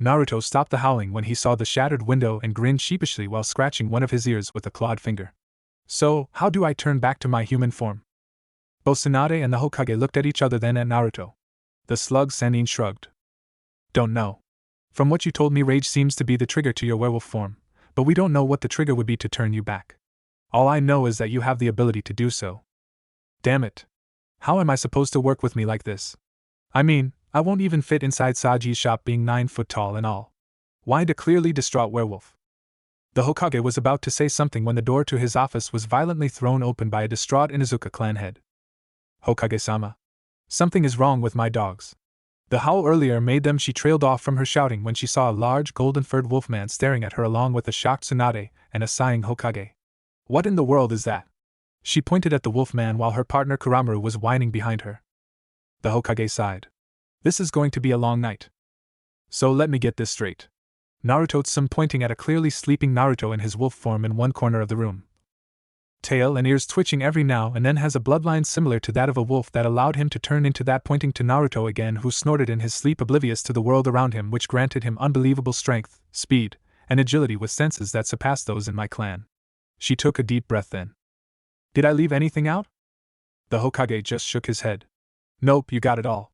Naruto stopped the howling when he saw the shattered window and grinned sheepishly while scratching one of his ears with a clawed finger. So, how do I turn back to my human form? Both Tsunade and the Hokage looked at each other, then at Naruto. The slug Sannin shrugged. Don't know. From what you told me, rage seems to be the trigger to your werewolf form, but we don't know what the trigger would be to turn you back. All I know is that you have the ability to do so. Damn it. How am I supposed to work with me like this? I mean, I won't even fit inside Saji's shop, being 9 foot tall and all. Whined a clearly distraught werewolf. The Hokage was about to say something when the door to his office was violently thrown open by a distraught Inuzuka clan head. Hokage-sama. Something is wrong with my dogs. The howl earlier made them. She trailed off from her shouting when she saw a large golden-furred wolfman staring at her along with a shocked Tsunade and a sighing Hokage. What in the world is that? She pointed at the wolfman while her partner Kuramaru was whining behind her. The Hokage sighed. This is going to be a long night. So let me get this straight. Naruto-san pointing at a clearly sleeping Naruto in his wolf form in one corner of the room. Tail and ears twitching every now and then, has a bloodline similar to that of a wolf that allowed him to turn into that, pointing to Naruto again, who snorted in his sleep, oblivious to the world around him, which granted him unbelievable strength, speed, and agility with senses that surpassed those in my clan. She took a deep breath then. Did I leave anything out? The Hokage just shook his head. Nope, you got it all.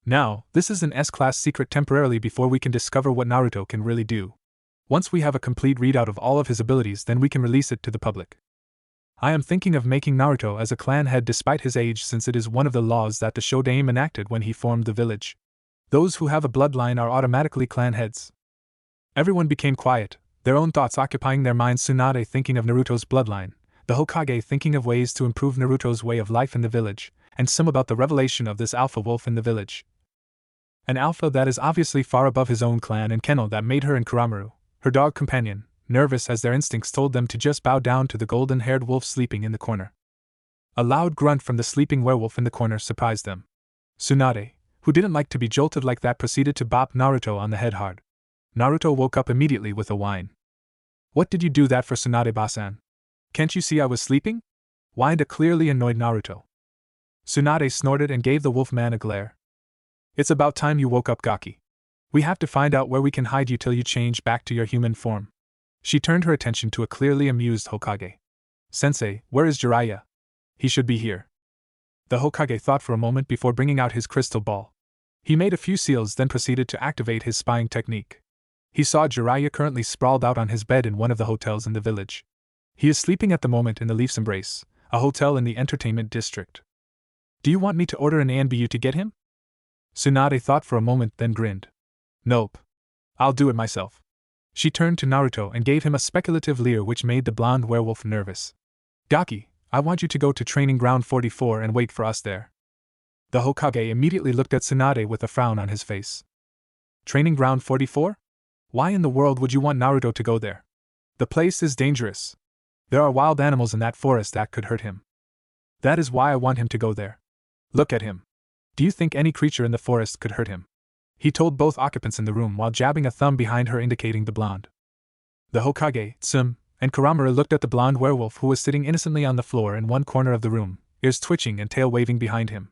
Now, this is an S-class secret temporarily before we can discover what Naruto can really do. Once we have a complete readout of all of his abilities, then we can release it to the public. I am thinking of making Naruto as a clan head despite his age, since it is one of the laws that the Shodaime enacted when he formed the village. Those who have a bloodline are automatically clan heads. Everyone became quiet, their own thoughts occupying their minds. Tsunade thinking of Naruto's bloodline, the Hokage thinking of ways to improve Naruto's way of life in the village, and some about the revelation of this alpha wolf in the village. An alpha that is obviously far above his own clan and kennel that made her and Kuramaru, her dog companion, nervous as their instincts told them to just bow down to the golden-haired wolf sleeping in the corner. A loud grunt from the sleeping werewolf in the corner surprised them. Tsunade, who didn't like to be jolted like that, proceeded to bop Naruto on the head hard. Naruto woke up immediately with a whine. What did you do that for, Tsunade-basan? Can't you see I was sleeping? Whined a clearly annoyed Naruto. Tsunade snorted and gave the wolfman a glare. It's about time you woke up, Gaki. We have to find out where we can hide you till you change back to your human form. She turned her attention to a clearly amused Hokage. Sensei, where is Jiraiya? He should be here. The Hokage thought for a moment before bringing out his crystal ball. He made a few seals, then proceeded to activate his spying technique. He saw Jiraiya currently sprawled out on his bed in one of the hotels in the village. He is sleeping at the moment in the Leaf's Embrace, a hotel in the entertainment district. Do you want me to order an ANBU to get him? Tsunade thought for a moment, then grinned. Nope. I'll do it myself. She turned to Naruto and gave him a speculative leer which made the blonde werewolf nervous. Gaki, I want you to go to Training Ground 44 and wait for us there. The Hokage immediately looked at Tsunade with a frown on his face. Training Ground 44? Why in the world would you want Naruto to go there? The place is dangerous. There are wild animals in that forest that could hurt him. That is why I want him to go there. Look at him. Do you think any creature in the forest could hurt him? He told both occupants in the room while jabbing a thumb behind her, indicating the blonde. The Hokage, Tsum, and Kuramaru looked at the blonde werewolf who was sitting innocently on the floor in one corner of the room, ears twitching and tail waving behind him.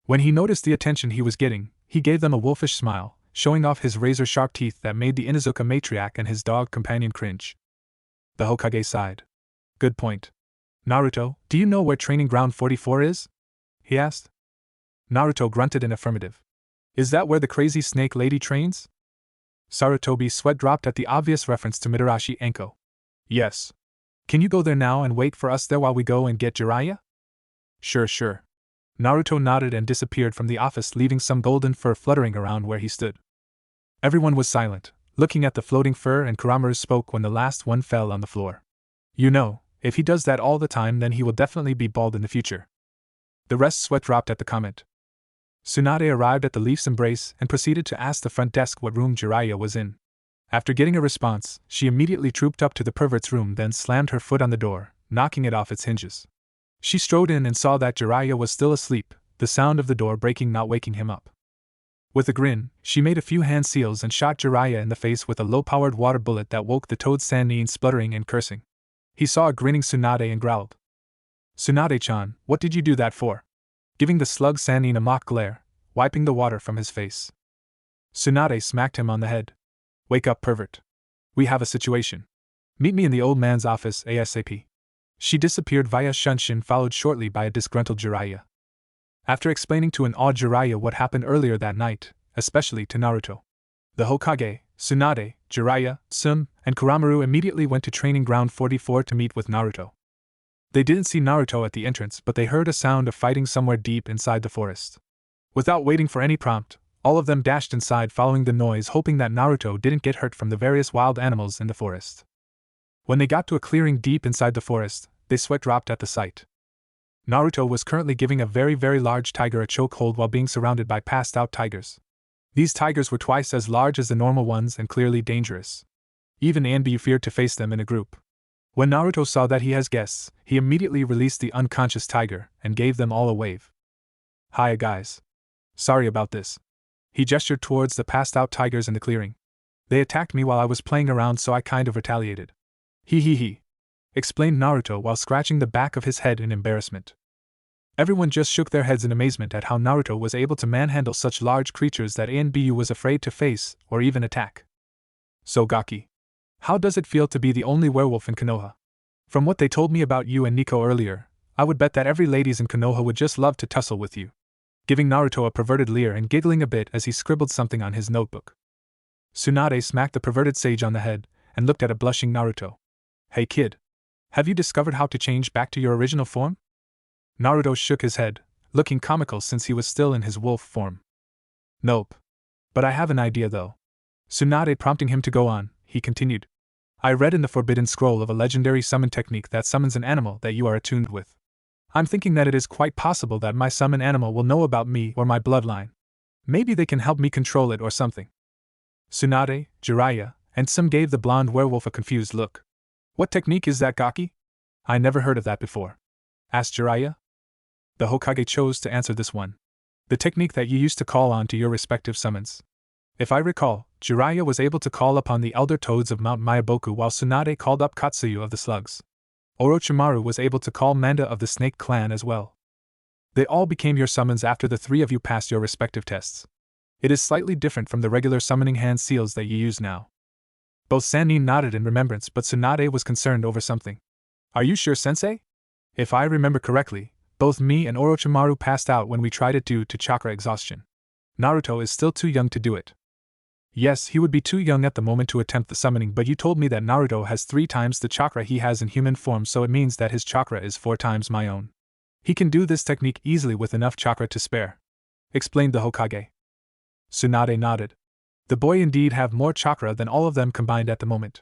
When he noticed the attention he was getting, he gave them a wolfish smile, showing off his razor-sharp teeth that made the Inuzuka matriarch and his dog companion cringe. The Hokage sighed. Good point. Naruto, do you know where Training Ground 44 is? He asked. Naruto grunted in affirmative. Is that where the crazy snake lady trains? Sarutobi's sweat dropped at the obvious reference to Mitarashi Anko. Yes. Can you go there now and wait for us there while we go and get Jiraiya? Sure. Naruto nodded and disappeared from the office, leaving some golden fur fluttering around where he stood. Everyone was silent, looking at the floating fur, and Kuramaru spoke when the last one fell on the floor. You know, if he does that all the time, then he will definitely be bald in the future. The rest sweat dropped at the comment. Tsunade arrived at the Leaf's embrace and proceeded to ask the front desk what room Jiraiya was in. After getting a response, she immediately trooped up to the pervert's room, then slammed her foot on the door, knocking it off its hinges. She strode in and saw that Jiraiya was still asleep, the sound of the door breaking not waking him up. With a grin, she made a few hand seals and shot Jiraiya in the face with a low-powered water bullet that woke the toad Sannin spluttering and cursing. He saw a grinning Tsunade and growled. Tsunade-chan, what did you do that for? Giving the slug Sannin a mock glare, wiping the water from his face. Tsunade smacked him on the head. Wake up, pervert. We have a situation. Meet me in the old man's office ASAP. She disappeared via Shunshin, followed shortly by a disgruntled Jiraiya. After explaining to an awed Jiraiya what happened earlier that night, especially to Naruto, the Hokage, Tsunade, Jiraiya, Tsum, and Kuramaru immediately went to Training Ground 44 to meet with Naruto. They didn't see Naruto at the entrance, but they heard a sound of fighting somewhere deep inside the forest. Without waiting for any prompt, all of them dashed inside following the noise, hoping that Naruto didn't get hurt from the various wild animals in the forest. When they got to a clearing deep inside the forest, they sweat dropped at the sight. Naruto was currently giving a very large tiger a chokehold while being surrounded by passed-out tigers. These tigers were twice as large as the normal ones and clearly dangerous. Even Anbu feared to face them in a group. When Naruto saw that he has guests, he immediately released the unconscious tiger and gave them all a wave. Hiya guys. Sorry about this. He gestured towards the passed-out tigers in the clearing. They attacked me while I was playing around, so I kind of retaliated. He, explained Naruto while scratching the back of his head in embarrassment. Everyone just shook their heads in amazement at how Naruto was able to manhandle such large creatures that Anbu was afraid to face or even attack. So Gaki, how does it feel to be the only werewolf in Konoha? From what they told me about you and Nico earlier, I would bet that every ladies in Konoha would just love to tussle with you. Giving Naruto a perverted leer and giggling a bit as he scribbled something on his notebook. Tsunade smacked the perverted sage on the head and looked at a blushing Naruto. Hey kid. Have you discovered how to change back to your original form? Naruto shook his head, looking comical since he was still in his wolf form. Nope. But I have an idea though. Tsunade prompting him to go on, he continued. I read in the Forbidden Scroll of a legendary summon technique that summons an animal that you are attuned with. I'm thinking that it is quite possible that my summon animal will know about me or my bloodline. Maybe they can help me control it or something. Tsunade, Jiraiya, and Tsum gave the blonde werewolf a confused look. What technique is that, Gaki? I never heard of that before. Asked Jiraiya. The Hokage chose to answer this one. The technique that you used to call on to your respective summons. If I recall, Jiraiya was able to call upon the elder toads of Mount Myaboku while Tsunade called up Katsuyu of the slugs. Orochimaru was able to call Manda of the snake clan as well. They all became your summons after the three of you passed your respective tests. It is slightly different from the regular summoning hand seals that you use now. Both Sannin nodded in remembrance, but Tsunade was concerned over something. Are you sure, sensei? If I remember correctly, both me and Orochimaru passed out when we tried it due to chakra exhaustion. Naruto is still too young to do it. Yes, he would be too young at the moment to attempt the summoning, but you told me that Naruto has 3 times the chakra he has in human form, so it means that his chakra is 4 times my own. He can do this technique easily with enough chakra to spare, explained the Hokage. Tsunade nodded. The boy indeed have more chakra than all of them combined at the moment.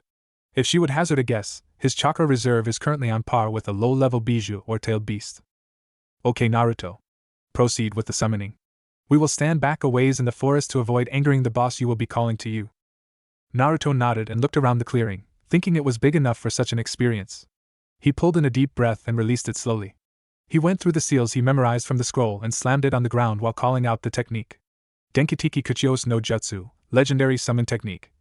If she would hazard a guess, his chakra reserve is currently on par with a low-level Bijou or tailed beast. Okay Naruto. Proceed with the summoning. We will stand back a ways in the forest to avoid angering the boss you will be calling to you. Naruto nodded and looked around the clearing, thinking it was big enough for such an experience. He pulled in a deep breath and released it slowly. He went through the seals he memorized from the scroll and slammed it on the ground while calling out the technique. Genkitiki Kuchios no Jutsu, legendary summon technique.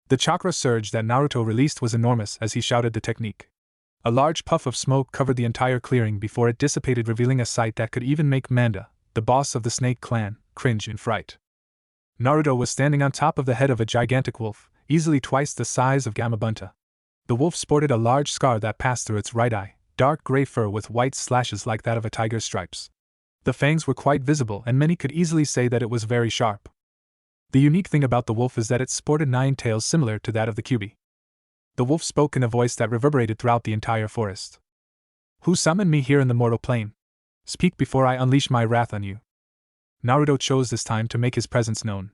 The chakra surge that Naruto released was enormous as he shouted the technique. A large puff of smoke covered the entire clearing before it dissipated, revealing a sight that could even make Manda, the boss of the Snake Clan, cringe in fright. Naruto was standing on top of the head of a gigantic wolf, easily twice the size of Gamabunta. The wolf sported a large scar that passed through its right eye, dark gray fur with white slashes like that of a tiger's stripes. The fangs were quite visible, and many could easily say that it was very sharp. The unique thing about the wolf is that it sported 9 tails similar to that of the Kyuubi. The wolf spoke in a voice that reverberated throughout the entire forest. "Who summoned me here in the mortal plane? Speak before I unleash my wrath on you." Naruto chose this time to make his presence known.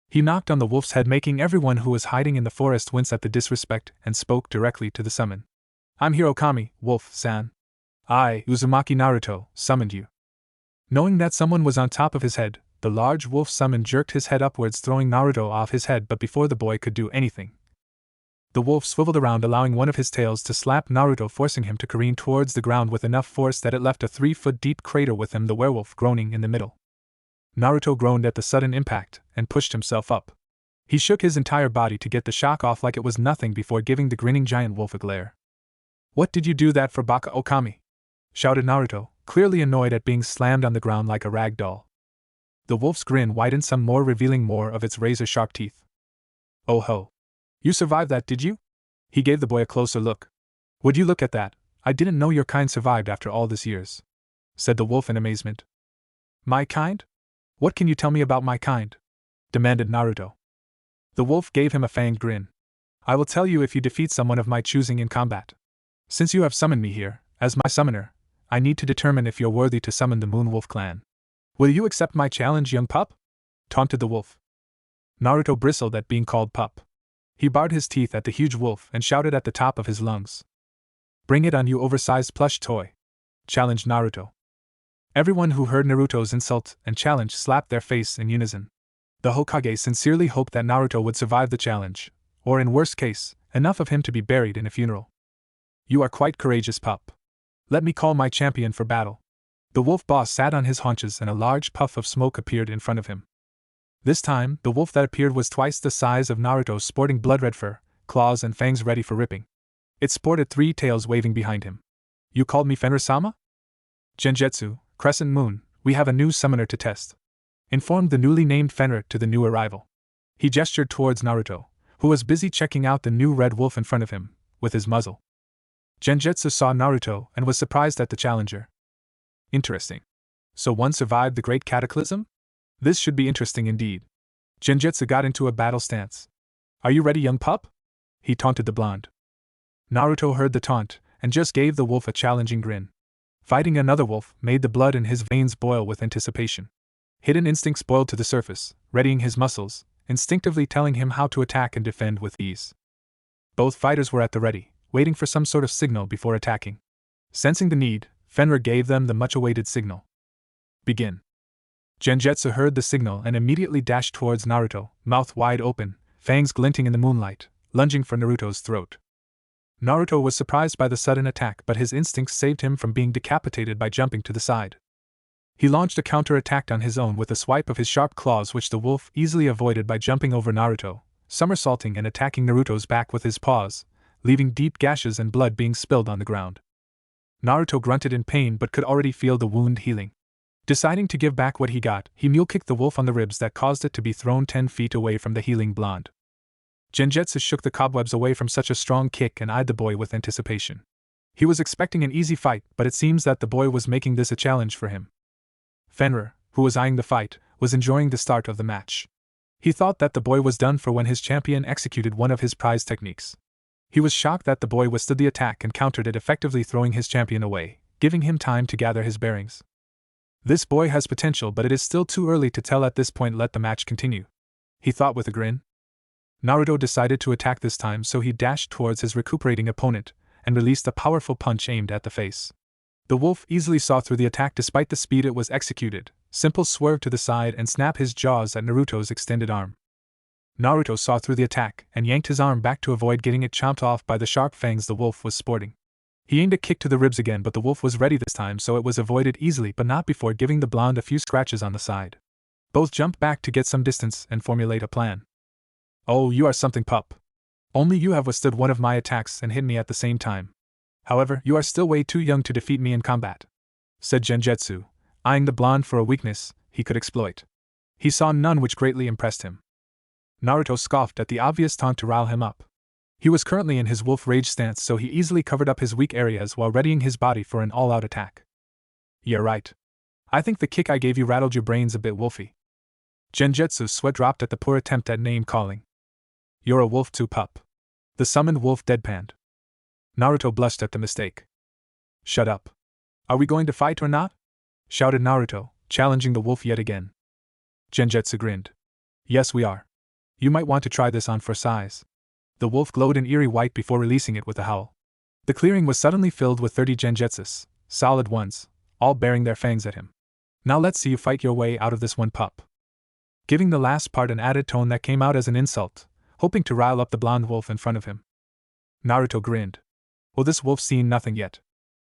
He knocked on the wolf's head, making everyone who was hiding in the forest wince at the disrespect, and spoke directly to the summon. "I'm Hirokami, Wolf-san. I, Uzumaki Naruto, summoned you." Knowing that someone was on top of his head, the large wolf summon jerked his head upwards, throwing Naruto off his head, but before the boy could do anything, the wolf swiveled around, allowing one of his tails to slap Naruto, forcing him to careen towards the ground with enough force that it left a 3-foot-deep crater with him, the werewolf groaning in the middle. Naruto groaned at the sudden impact, and pushed himself up. He shook his entire body to get the shock off like it was nothing before giving the grinning giant wolf a glare. "What did you do that for, Baka Okami?" shouted Naruto, clearly annoyed at being slammed on the ground like a rag doll. The wolf's grin widened some more, revealing more of its razor-sharp teeth. "Oh ho! You survived that, did you?" He gave the boy a closer look. "Would you look at that? I didn't know your kind survived after all these years," said the wolf in amazement. "My kind? What can you tell me about my kind?" demanded Naruto. The wolf gave him a fanged grin. "I will tell you if you defeat someone of my choosing in combat. Since you have summoned me here, as my summoner, I need to determine if you're worthy to summon the Moonwolf clan. Will you accept my challenge, young pup?" taunted the wolf. Naruto bristled at being called pup. He bared his teeth at the huge wolf and shouted at the top of his lungs. "Bring it on, you oversized plush toy!" challenged Naruto. Everyone who heard Naruto's insult and challenge slapped their face in unison. The Hokage sincerely hoped that Naruto would survive the challenge, or in worst case, enough of him to be buried in a funeral. "You are quite courageous, pup. Let me call my champion for battle." The wolf boss sat on his haunches and a large puff of smoke appeared in front of him. This time, the wolf that appeared was twice the size of Naruto, sporting blood-red fur, claws and fangs ready for ripping. It sported 3 tails waving behind him. "You called me Fenrir-sama?" "Genjutsu, Crescent Moon, we have a new summoner to test," informed the newly named Fenrir to the new arrival. He gestured towards Naruto, who was busy checking out the new red wolf in front of him, with his muzzle. Genjutsu saw Naruto and was surprised at the challenger. "Interesting. So one survived the Great Cataclysm? This should be interesting indeed." Genjutsu got into a battle stance. "Are you ready, young pup?" he taunted the blonde. Naruto heard the taunt, and just gave the wolf a challenging grin. Fighting another wolf made the blood in his veins boil with anticipation. Hidden instincts boiled to the surface, readying his muscles, instinctively telling him how to attack and defend with ease. Both fighters were at the ready, waiting for some sort of signal before attacking. Sensing the need, Fenrir gave them the much-awaited signal. "Begin." Genjutsu heard the signal and immediately dashed towards Naruto, mouth wide open, fangs glinting in the moonlight, lunging for Naruto's throat. Naruto was surprised by the sudden attack, but his instincts saved him from being decapitated by jumping to the side. He launched a counter-attack on his own with a swipe of his sharp claws, which the wolf easily avoided by jumping over Naruto, somersaulting and attacking Naruto's back with his paws, leaving deep gashes and blood being spilled on the ground. Naruto grunted in pain but could already feel the wound healing. Deciding to give back what he got, he mule-kicked the wolf on the ribs that caused it to be thrown 10 feet away from the healing blonde. Genjutsu shook the cobwebs away from such a strong kick and eyed the boy with anticipation. He was expecting an easy fight, but it seems that the boy was making this a challenge for him. Fenrir, who was eyeing the fight, was enjoying the start of the match. He thought that the boy was done for when his champion executed one of his prize techniques. He was shocked that the boy withstood the attack and countered it, effectively throwing his champion away, giving him time to gather his bearings. This boy has potential, but it is still too early to tell at this point. Let the match continue, he thought with a grin. Naruto decided to attack this time, so he dashed towards his recuperating opponent and released a powerful punch aimed at the face. The wolf easily saw through the attack despite the speed it was executed. Simple swerve to the side and snap his jaws at Naruto's extended arm. Naruto saw through the attack and yanked his arm back to avoid getting it chomped off by the sharp fangs the wolf was sporting. He aimed a kick to the ribs again, but the wolf was ready this time, so it was avoided easily, but not before giving the blonde a few scratches on the side. Both jumped back to get some distance and formulate a plan. "Oh, you are something, pup. Only you have withstood one of my attacks and hit me at the same time," However, you are still way too young to defeat me in combat, said Genjutsu, eyeing the blonde for a weakness he could exploit. He saw none which greatly impressed him. Naruto scoffed at the obvious taunt to rile him up. He was currently in his wolf rage stance, so he easily covered up his weak areas while readying his body for an all-out attack. You're right. I think the kick I gave you rattled your brains a bit, Wolfie. Genjutsu's sweat dropped at the poor attempt at name-calling. You're a wolf too, pup. The summoned wolf deadpanned. Naruto blushed at the mistake. Shut up. Are we going to fight or not? Shouted Naruto, challenging the wolf yet again. Genjutsu grinned. Yes, we are. You might want to try this on for size. The wolf glowed an eerie white before releasing it with a howl. The clearing was suddenly filled with 30 genjutsus, solid ones, all bearing their fangs at him. Now let's see you fight your way out of this one, pup. Giving the last part an added tone that came out as an insult, hoping to rile up the blonde wolf in front of him. Naruto grinned. Well, this wolf's seen nothing yet.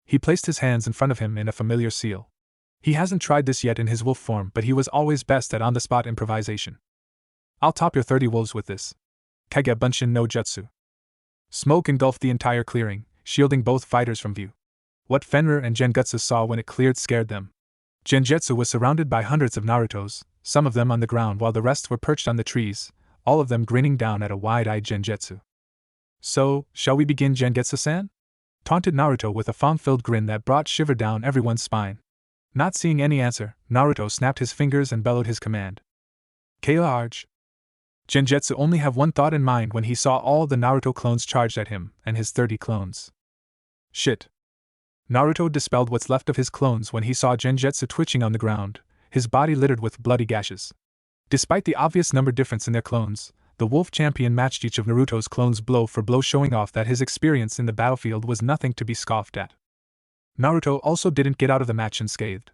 He placed his hands in front of him in a familiar seal. He hasn't tried this yet in his wolf form, but he was always best at on-the-spot improvisation. I'll top your 30 wolves with this. Kage Bunshin no Jutsu. Smoke engulfed the entire clearing, shielding both fighters from view. What Fenrir and Genjutsu saw when it cleared scared them. Genjutsu was surrounded by hundreds of Narutos, some of them on the ground while the rest were perched on the trees, all of them grinning down at a wide-eyed Genjutsu. So, shall we begin, Gengetsu-san? Taunted Naruto with a fong-filled grin that brought shiver down everyone's spine. Not seeing any answer, Naruto snapped his fingers and bellowed his command. Kyoarge. Genjutsu only have one thought in mind when he saw all the Naruto clones charged at him, and his 30 clones. Shit. Naruto dispelled what's left of his clones when he saw Genjutsu twitching on the ground, his body littered with bloody gashes. Despite the obvious number difference in their clones, the wolf champion matched each of Naruto's clones blow for blow, showing off that his experience in the battlefield was nothing to be scoffed at. Naruto also didn't get out of the match unscathed.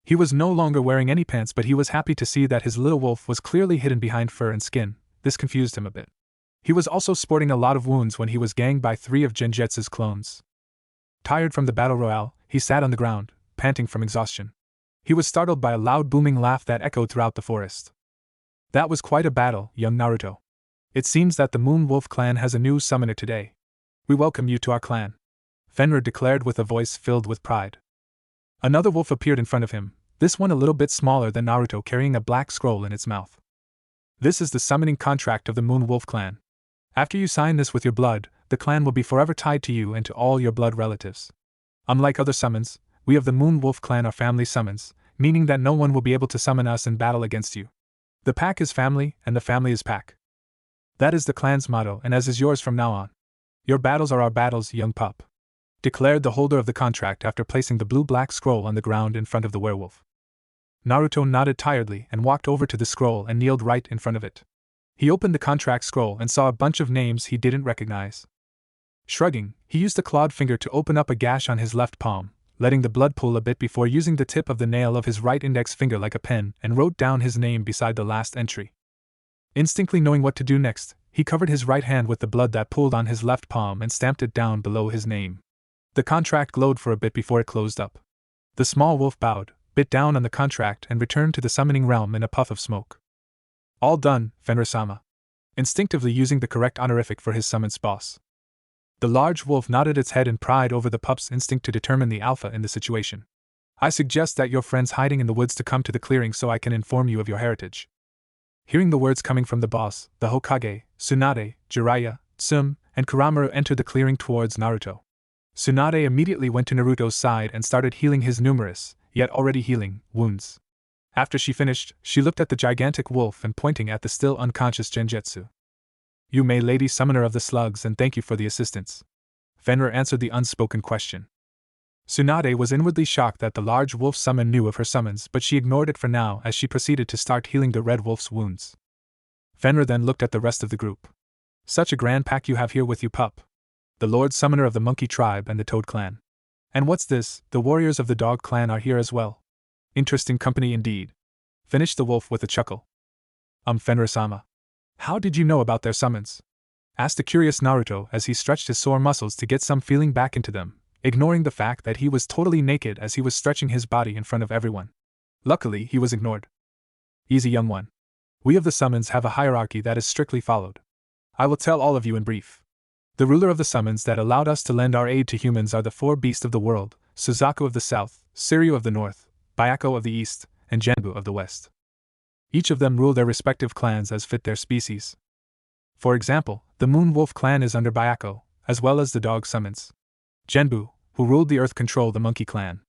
He was no longer wearing any pants, but he was happy to see that his little wolf was clearly hidden behind fur and skin. This confused him a bit. He was also sporting a lot of wounds when he was ganged by 3 of Genjutsu's clones. Tired from the battle royale, he sat on the ground, panting from exhaustion. He was startled by a loud booming laugh that echoed throughout the forest. That was quite a battle, young Naruto. It seems that the Moonwolf clan has a new summoner today. We welcome you to our clan, Fenrir declared with a voice filled with pride. Another wolf appeared in front of him, this one a little bit smaller than Naruto, carrying a black scroll in its mouth. This is the summoning contract of the Moonwolf clan. After you sign this with your blood, the clan will be forever tied to you and to all your blood relatives. Unlike other summons, we of the Moonwolf clan are family summons, meaning that no one will be able to summon us in battle against you. The pack is family, and the family is pack. That is the clan's motto, and as is yours from now on. Your battles are our battles, young pup, declared the holder of the contract after placing the blue-black scroll on the ground in front of the werewolf. Naruto nodded tiredly and walked over to the scroll and kneeled right in front of it. He opened the contract scroll and saw a bunch of names he didn't recognize. Shrugging, he used the clawed finger to open up a gash on his left palm, letting the blood pool a bit before using the tip of the nail of his right index finger like a pen and wrote down his name beside the last entry. Instinctively knowing what to do next, he covered his right hand with the blood that pooled on his left palm and stamped it down below his name. The contract glowed for a bit before it closed up. The small wolf bowed, bit down on the contract and returned to the summoning realm in a puff of smoke. All done, Fenrir-sama. Instinctively using the correct honorific for his summon's boss. The large wolf nodded its head in pride over the pup's instinct to determine the alpha in the situation. I suggest that your friends hiding in the woods to come to the clearing so I can inform you of your heritage. Hearing the words coming from the boss, the Hokage, Tsunade, Jiraiya, Tsum, and Kuramaru entered the clearing towards Naruto. Tsunade immediately went to Naruto's side and started healing his numerous, yet already healing, wounds. After she finished, she looked at the gigantic wolf and pointing at the still unconscious Genjutsu. You may, lady summoner of the slugs, and thank you for the assistance. Fenrir answered the unspoken question. Tsunade was inwardly shocked that the large wolf summon knew of her summons, but she ignored it for now as she proceeded to start healing the red wolf's wounds. Fenrir then looked at the rest of the group. Such a grand pack you have here with you, pup. The Lord Summoner of the Monkey Tribe and the Toad Clan. And what's this, the warriors of the Dog Clan are here as well. Interesting company indeed. Finished the wolf with a chuckle. Fenrir-sama. How did you know about their summons? Asked the curious Naruto as he stretched his sore muscles to get some feeling back into them, ignoring the fact that he was totally naked as he was stretching his body in front of everyone. Luckily, he was ignored. Easy, young one. We of the summons have a hierarchy that is strictly followed. I will tell all of you in brief. The ruler of the summons that allowed us to lend our aid to humans are the four beasts of the world: Suzaku of the south, Siryu of the north, Byako of the east, and Genbu of the west. Each of them rule their respective clans as fit their species. For example, the Moonwolf clan is under Byako, as well as the dog summons. Genbu, who ruled the earth, controlled the monkey clan.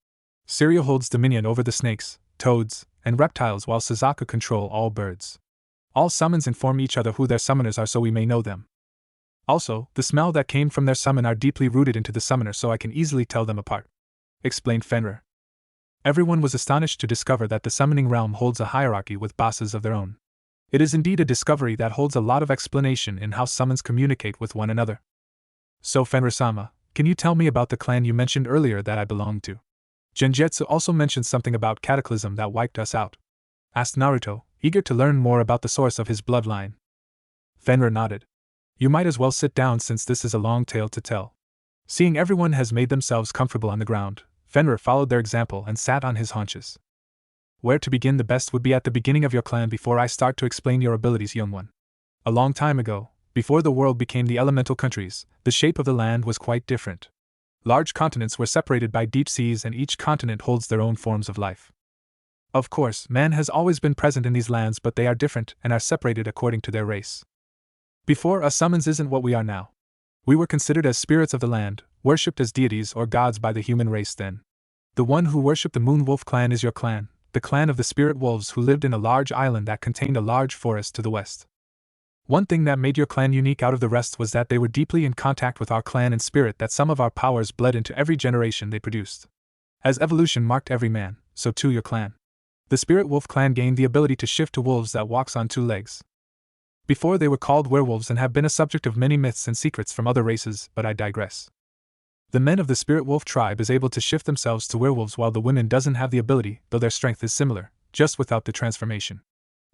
Siryu holds dominion over the snakes, toads, and reptiles, while Suzaku control all birds. All summons inform each other who their summoners are so we may know them. Also, the smell that came from their summon are deeply rooted into the summoner so I can easily tell them apart, explained Fenrir. Everyone was astonished to discover that the summoning realm holds a hierarchy with bosses of their own. It is indeed a discovery that holds a lot of explanation in how summons communicate with one another. So Fenrir-sama, can you tell me about the clan you mentioned earlier that I belonged to? Genjutsu also mentioned something about cataclysm that wiped us out, asked Naruto, eager to learn more about the source of his bloodline. Fenrir nodded. You might as well sit down since this is a long tale to tell. Seeing everyone has made themselves comfortable on the ground, Fenrir followed their example and sat on his haunches. Where to begin? The best would be at the beginning of your clan before I start to explain your abilities, young one. A long time ago, before the world became the elemental countries, the shape of the land was quite different. Large continents were separated by deep seas, and each continent holds their own forms of life. Of course, man has always been present in these lands, but they are different and are separated according to their race. Before, us summons isn't what we are now. We were considered as spirits of the land, worshipped as deities or gods by the human race then. The one who worshipped the Moonwolf clan is your clan, the clan of the spirit wolves who lived in a large island that contained a large forest to the west. One thing that made your clan unique out of the rest was that they were deeply in contact with our clan in spirit, that some of our powers bled into every generation they produced. As evolution marked every man, so too your clan. The spirit wolf clan gained the ability to shift to wolves that walks on two legs. Before they were called werewolves and have been a subject of many myths and secrets from other races, but I digress. The men of the spirit wolf tribe is able to shift themselves to werewolves while the women doesn't have the ability, though their strength is similar, just without the transformation.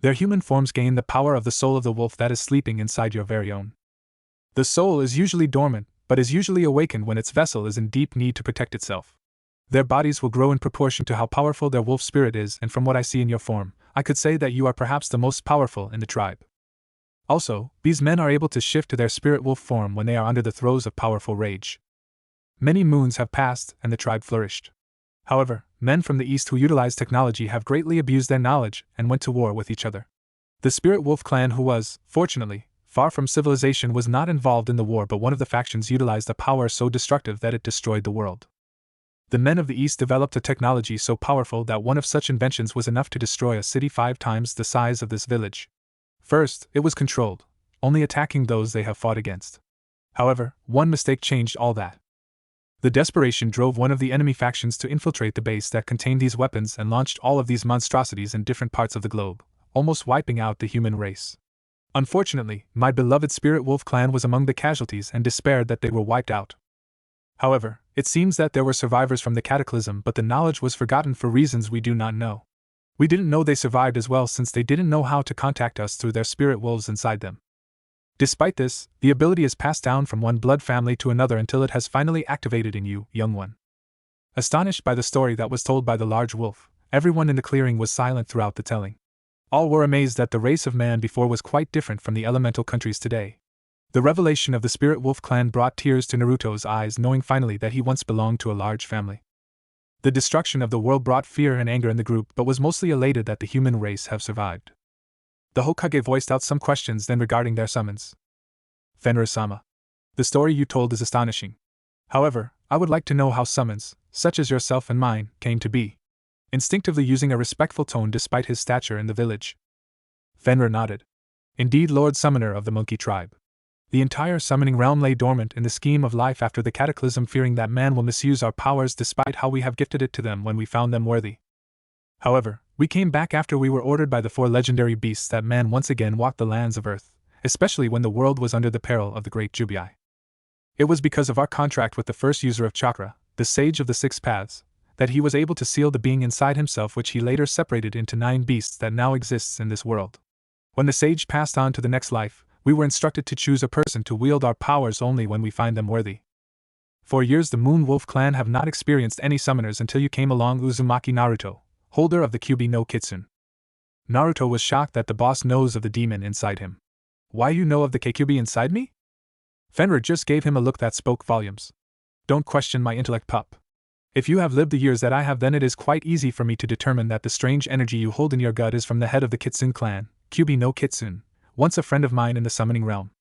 Their human forms gain the power of the soul of the wolf that is sleeping inside your very own. The soul is usually dormant, but is usually awakened when its vessel is in deep need to protect itself. Their bodies will grow in proportion to how powerful their wolf spirit is, and from what I see in your form, I could say that you are perhaps the most powerful in the tribe. Also, these men are able to shift to their spirit wolf form when they are under the throes of powerful rage. Many moons have passed, and the tribe flourished. However, men from the east who utilized technology have greatly abused their knowledge and went to war with each other. The spirit wolf clan, who was, fortunately, far from civilization, was not involved in the war, but one of the factions utilized a power so destructive that it destroyed the world. The men of the east developed a technology so powerful that one of such inventions was enough to destroy a city 5 times the size of this village. First, it was controlled, only attacking those they have fought against. However, one mistake changed all that. The desperation drove one of the enemy factions to infiltrate the base that contained these weapons and launched all of these monstrosities in different parts of the globe, almost wiping out the human race. Unfortunately, my beloved Spirit Wolf clan was among the casualties and despaired that they were wiped out. However, it seems that there were survivors from the cataclysm, but the knowledge was forgotten for reasons we do not know. We didn't know they survived as well since they didn't know how to contact us through their spirit wolves inside them. Despite this, the ability is passed down from one blood family to another until it has finally activated in you, young one. Astonished by the story that was told by the large wolf, everyone in the clearing was silent throughout the telling. All were amazed that the race of man before was quite different from the elemental countries today. The revelation of the Spirit Wolf clan brought tears to Naruto's eyes, knowing finally that he once belonged to a large family. The destruction of the world brought fear and anger in the group, but was mostly elated that the human race have survived. The Hokage voiced out some questions then regarding their summons. Fenrir-sama, the story you told is astonishing. However, I would like to know how summons, such as yourself and mine, came to be. Instinctively using a respectful tone despite his stature in the village. Fenrir nodded. Indeed, Lord Summoner of the Monkey Tribe. The entire summoning realm lay dormant in the scheme of life after the cataclysm, fearing that man will misuse our powers despite how we have gifted it to them when we found them worthy. However, we came back after we were ordered by the 4 legendary beasts that man once again walked the lands of Earth, especially when the world was under the peril of the Great Jubii. It was because of our contract with the first user of Chakra, the Sage of the 6 Paths, that he was able to seal the being inside himself, which he later separated into 9 beasts that now exists in this world. When the sage passed on to the next life, we were instructed to choose a person to wield our powers only when we find them worthy. For years the Moonwolf clan have not experienced any summoners until you came along, Uzumaki Naruto, holder of the Kyuubi no Kitsune. Naruto was shocked that the boss knows of the demon inside him. Why you know of the Kyuubi inside me? Fenrir just gave him a look that spoke volumes. Don't question my intellect, pup. If you have lived the years that I have, then it is quite easy for me to determine that the strange energy you hold in your gut is from the head of the Kitsune clan, Kyuubi no Kitsune, once a friend of mine in the summoning realm.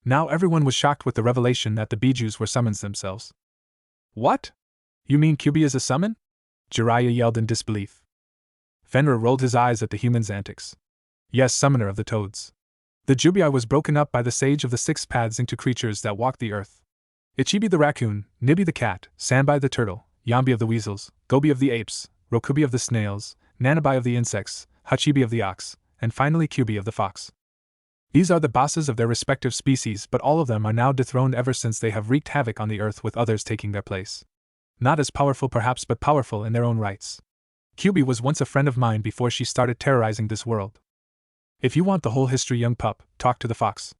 Now everyone was shocked with the revelation that the Bijus were summons themselves. What? You mean Kyuubi is a summon? Jiraiya yelled in disbelief. Fenrir rolled his eyes at the human's antics. Yes, summoner of the toads. The Jubii was broken up by the sage of the six paths into creatures that walk the earth. Ichibi the raccoon, Nibi the cat, Sanbai the turtle, Yambi of the weasels, Gobi of the apes, Rokubi of the snails, Nanabai of the insects, Hachibi of the ox, and finally Kyuubi of the fox. These are the bosses of their respective species, but all of them are now dethroned ever since they have wreaked havoc on the earth with others taking their place. Not as powerful perhaps, but powerful in their own rights. Kyuubi was once a friend of mine before she started terrorizing this world. If you want the whole history, young pup, talk to the fox.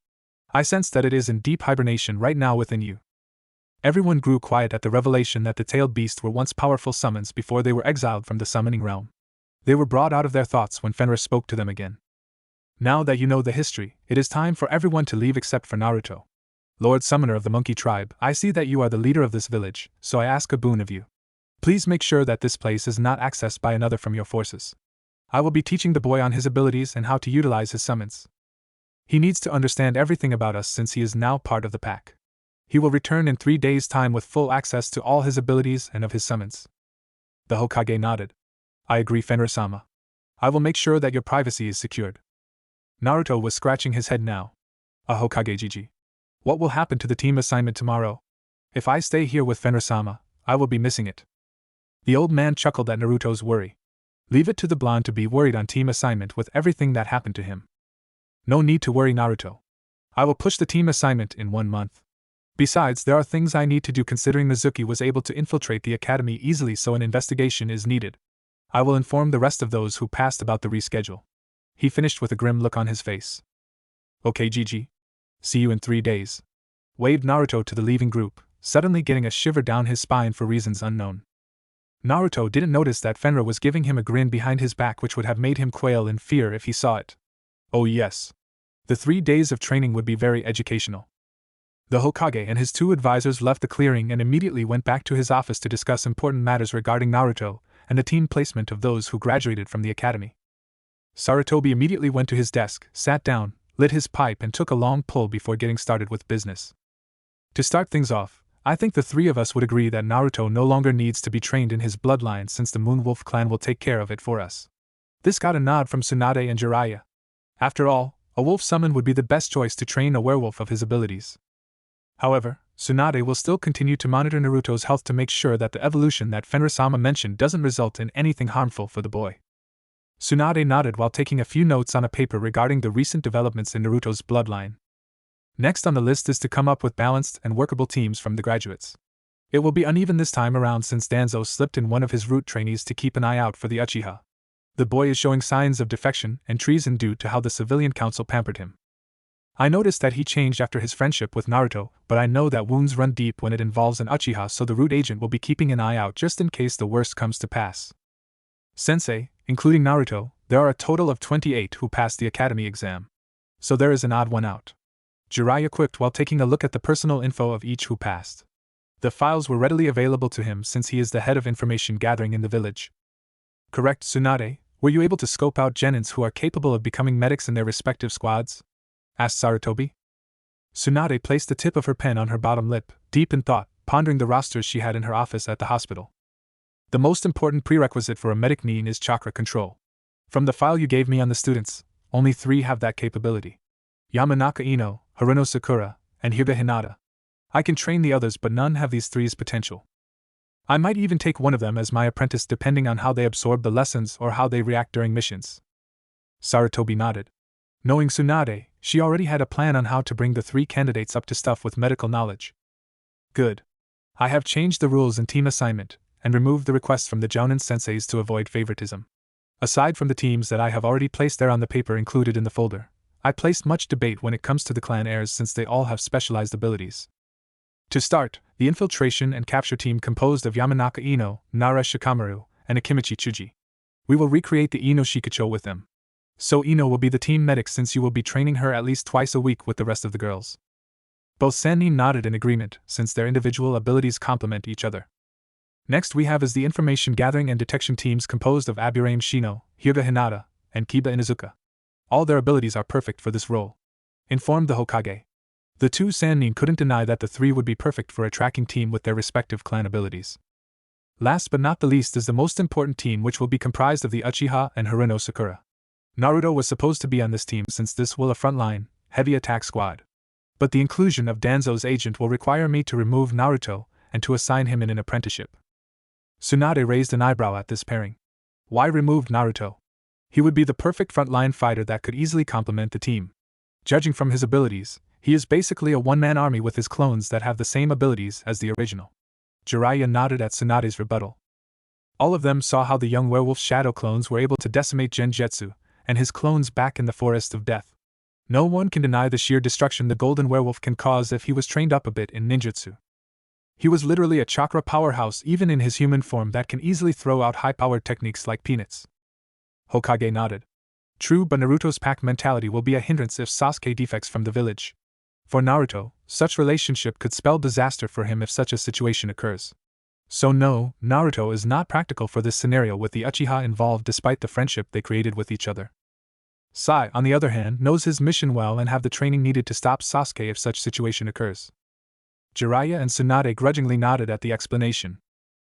I sense that it is in deep hibernation right now within you. Everyone grew quiet at the revelation that the tailed beasts were once powerful summons before they were exiled from the summoning realm. They were brought out of their thoughts when Fenrir spoke to them again. Now that you know the history, it is time for everyone to leave except for Naruto. Lord Summoner of the Monkey Tribe, I see that you are the leader of this village, so I ask a boon of you. Please make sure that this place is not accessed by another from your forces. I will be teaching the boy on his abilities and how to utilize his summons. He needs to understand everything about us since he is now part of the pack. He will return in 3 days' time with full access to all his abilities and of his summons. The Hokage nodded. I agree, Fenrir-sama. I will make sure that your privacy is secured. Naruto was scratching his head now. A Hokage Gigi. What will happen to the team assignment tomorrow? If I stay here with Fenrir-sama, I will be missing it. The old man chuckled at Naruto's worry. Leave it to the blonde to be worried on team assignment with everything that happened to him. No need to worry, Naruto. I will push the team assignment in 1 month. Besides, there are things I need to do considering Mizuki was able to infiltrate the academy easily, so an investigation is needed. I will inform the rest of those who passed about the reschedule. He finished with a grim look on his face. Okay, Gigi. See you in 3 days. Waved Naruto to the leaving group, suddenly getting a shiver down his spine for reasons unknown. Naruto didn't notice that Fenrir was giving him a grin behind his back which would have made him quail in fear if he saw it. Oh yes. The 3 days of training would be very educational. The Hokage and his 2 advisors left the clearing and immediately went back to his office to discuss important matters regarding Naruto and the team placement of those who graduated from the academy. Sarutobi immediately went to his desk, sat down, lit his pipe and took a long pull before getting started with business. To start things off, I think the 3 of us would agree that Naruto no longer needs to be trained in his bloodline since the Moonwolf clan will take care of it for us. This got a nod from Tsunade and Jiraiya. After all, a wolf summon would be the best choice to train a werewolf of his abilities. However, Tsunade will still continue to monitor Naruto's health to make sure that the evolution that Fenrir-sama mentioned doesn't result in anything harmful for the boy. Tsunade nodded while taking a few notes on a paper regarding the recent developments in Naruto's bloodline. Next on the list is to come up with balanced and workable teams from the graduates. It will be uneven this time around since Danzo slipped in one of his root trainees to keep an eye out for the Uchiha. The boy is showing signs of defection and treason due to how the civilian council pampered him. I noticed that he changed after his friendship with Naruto, but I know that wounds run deep when it involves an Uchiha, so the root agent will be keeping an eye out just in case the worst comes to pass. Sensei, including Naruto, there are a total of 28 who passed the academy exam. So there is an odd one out. Jiraiya quipped while taking a look at the personal info of each who passed. The files were readily available to him since he is the head of information gathering in the village. Correct, Tsunade, were you able to scope out genins who are capable of becoming medics in their respective squads? Asked Sarutobi. Tsunade placed the tip of her pen on her bottom lip, deep in thought, pondering the rosters she had in her office at the hospital. The most important prerequisite for a medic need is chakra control. From the file you gave me on the students, only 3 have that capability. Yamanaka Ino, Haruno Sakura, and Hyuga Hinata. I can train the others, but none have these 3's potential. I might even take one of them as my apprentice depending on how they absorb the lessons or how they react during missions. Sarutobi nodded. Knowing Tsunade, she already had a plan on how to bring the 3 candidates up to stuff with medical knowledge. Good. I have changed the rules in team assignment, and removed the requests from the Jounin senseis to avoid favoritism. Aside from the teams that I have already placed there on the paper included in the folder, I placed much debate when it comes to the clan heirs since they all have specialized abilities. To start, the infiltration and capture team composed of Yamanaka Ino, Nara Shikamaru, and Akimichi Chuji. We will recreate the Ino Shikacho with them. So Ino will be the team medic since you will be training her at least twice a week with the rest of the girls. Both Sannin nodded in agreement, since their individual abilities complement each other. Next we have is the information gathering and detection teams composed of Aburame Shino, Hyuga Hinata, and Kiba Inuzuka. All their abilities are perfect for this role, informed the Hokage. The two Sannin couldn't deny that the three would be perfect for a tracking team with their respective clan abilities. Last but not the least is the most important team, which will be comprised of the Uchiha and Haruno Sakura. Naruto was supposed to be on this team since this will a frontline, heavy attack squad. But the inclusion of Danzo's agent will require me to remove Naruto and to assign him in an apprenticeship. Tsunade raised an eyebrow at this pairing. Why remove Naruto? He would be the perfect frontline fighter that could easily complement the team. Judging from his abilities, he is basically a one-man army with his clones that have the same abilities as the original. Jiraiya nodded at Tsunade's rebuttal. All of them saw how the young werewolf's shadow clones were able to decimate Genjutsu, and his clones back in the Forest of Death. No one can deny the sheer destruction the golden werewolf can cause if he was trained up a bit in ninjutsu. He was literally a chakra powerhouse even in his human form that can easily throw out high-powered techniques like peanuts. Hokage nodded. True, but Naruto's pack mentality will be a hindrance if Sasuke defects from the village. For Naruto, such relationship could spell disaster for him if such a situation occurs. So no, Naruto is not practical for this scenario with the Uchiha involved despite the friendship they created with each other. Sai, on the other hand, knows his mission well and have the training needed to stop Sasuke if such situation occurs. Jiraiya and Tsunade grudgingly nodded at the explanation.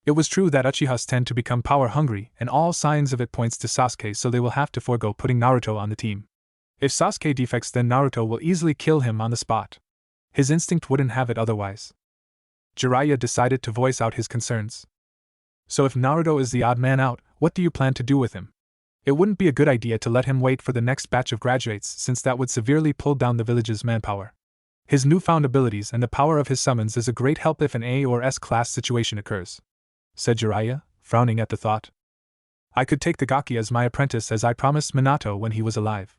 It was true that Uchihas tend to become power-hungry, and all signs of it points to Sasuke, so they will have to forego putting Naruto on the team. If Sasuke defects, then Naruto will easily kill him on the spot. His instinct wouldn't have it otherwise. Jiraiya decided to voice out his concerns. So if Naruto is the odd man out, what do you plan to do with him? It wouldn't be a good idea to let him wait for the next batch of graduates, since that would severely pull down the village's manpower. His newfound abilities and the power of his summons is a great help if an A or S class situation occurs, said Jiraiya, frowning at the thought. I could take the Gaki as my apprentice as I promised Minato when he was alive.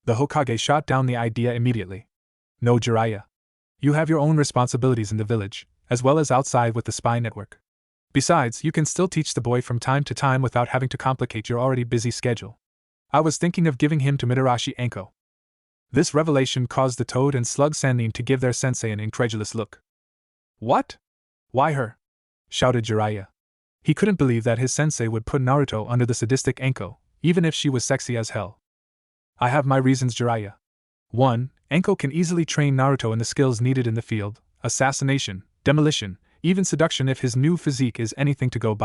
The Hokage shot down the idea immediately. No, Jiraiya. You have your own responsibilities in the village, as well as outside with the spy network. Besides, you can still teach the boy from time to time without having to complicate your already busy schedule. I was thinking of giving him to Mitarashi Anko. This revelation caused the Toad and Slug Sannin to give their sensei an incredulous look. What? Why her? Shouted Jiraiya. He couldn't believe that his sensei would put Naruto under the sadistic Anko, even if she was sexy as hell. I have my reasons, Jiraiya. 1. Anko can easily train Naruto in the skills needed in the field: assassination, demolition, even seduction if his new physique is anything to go by.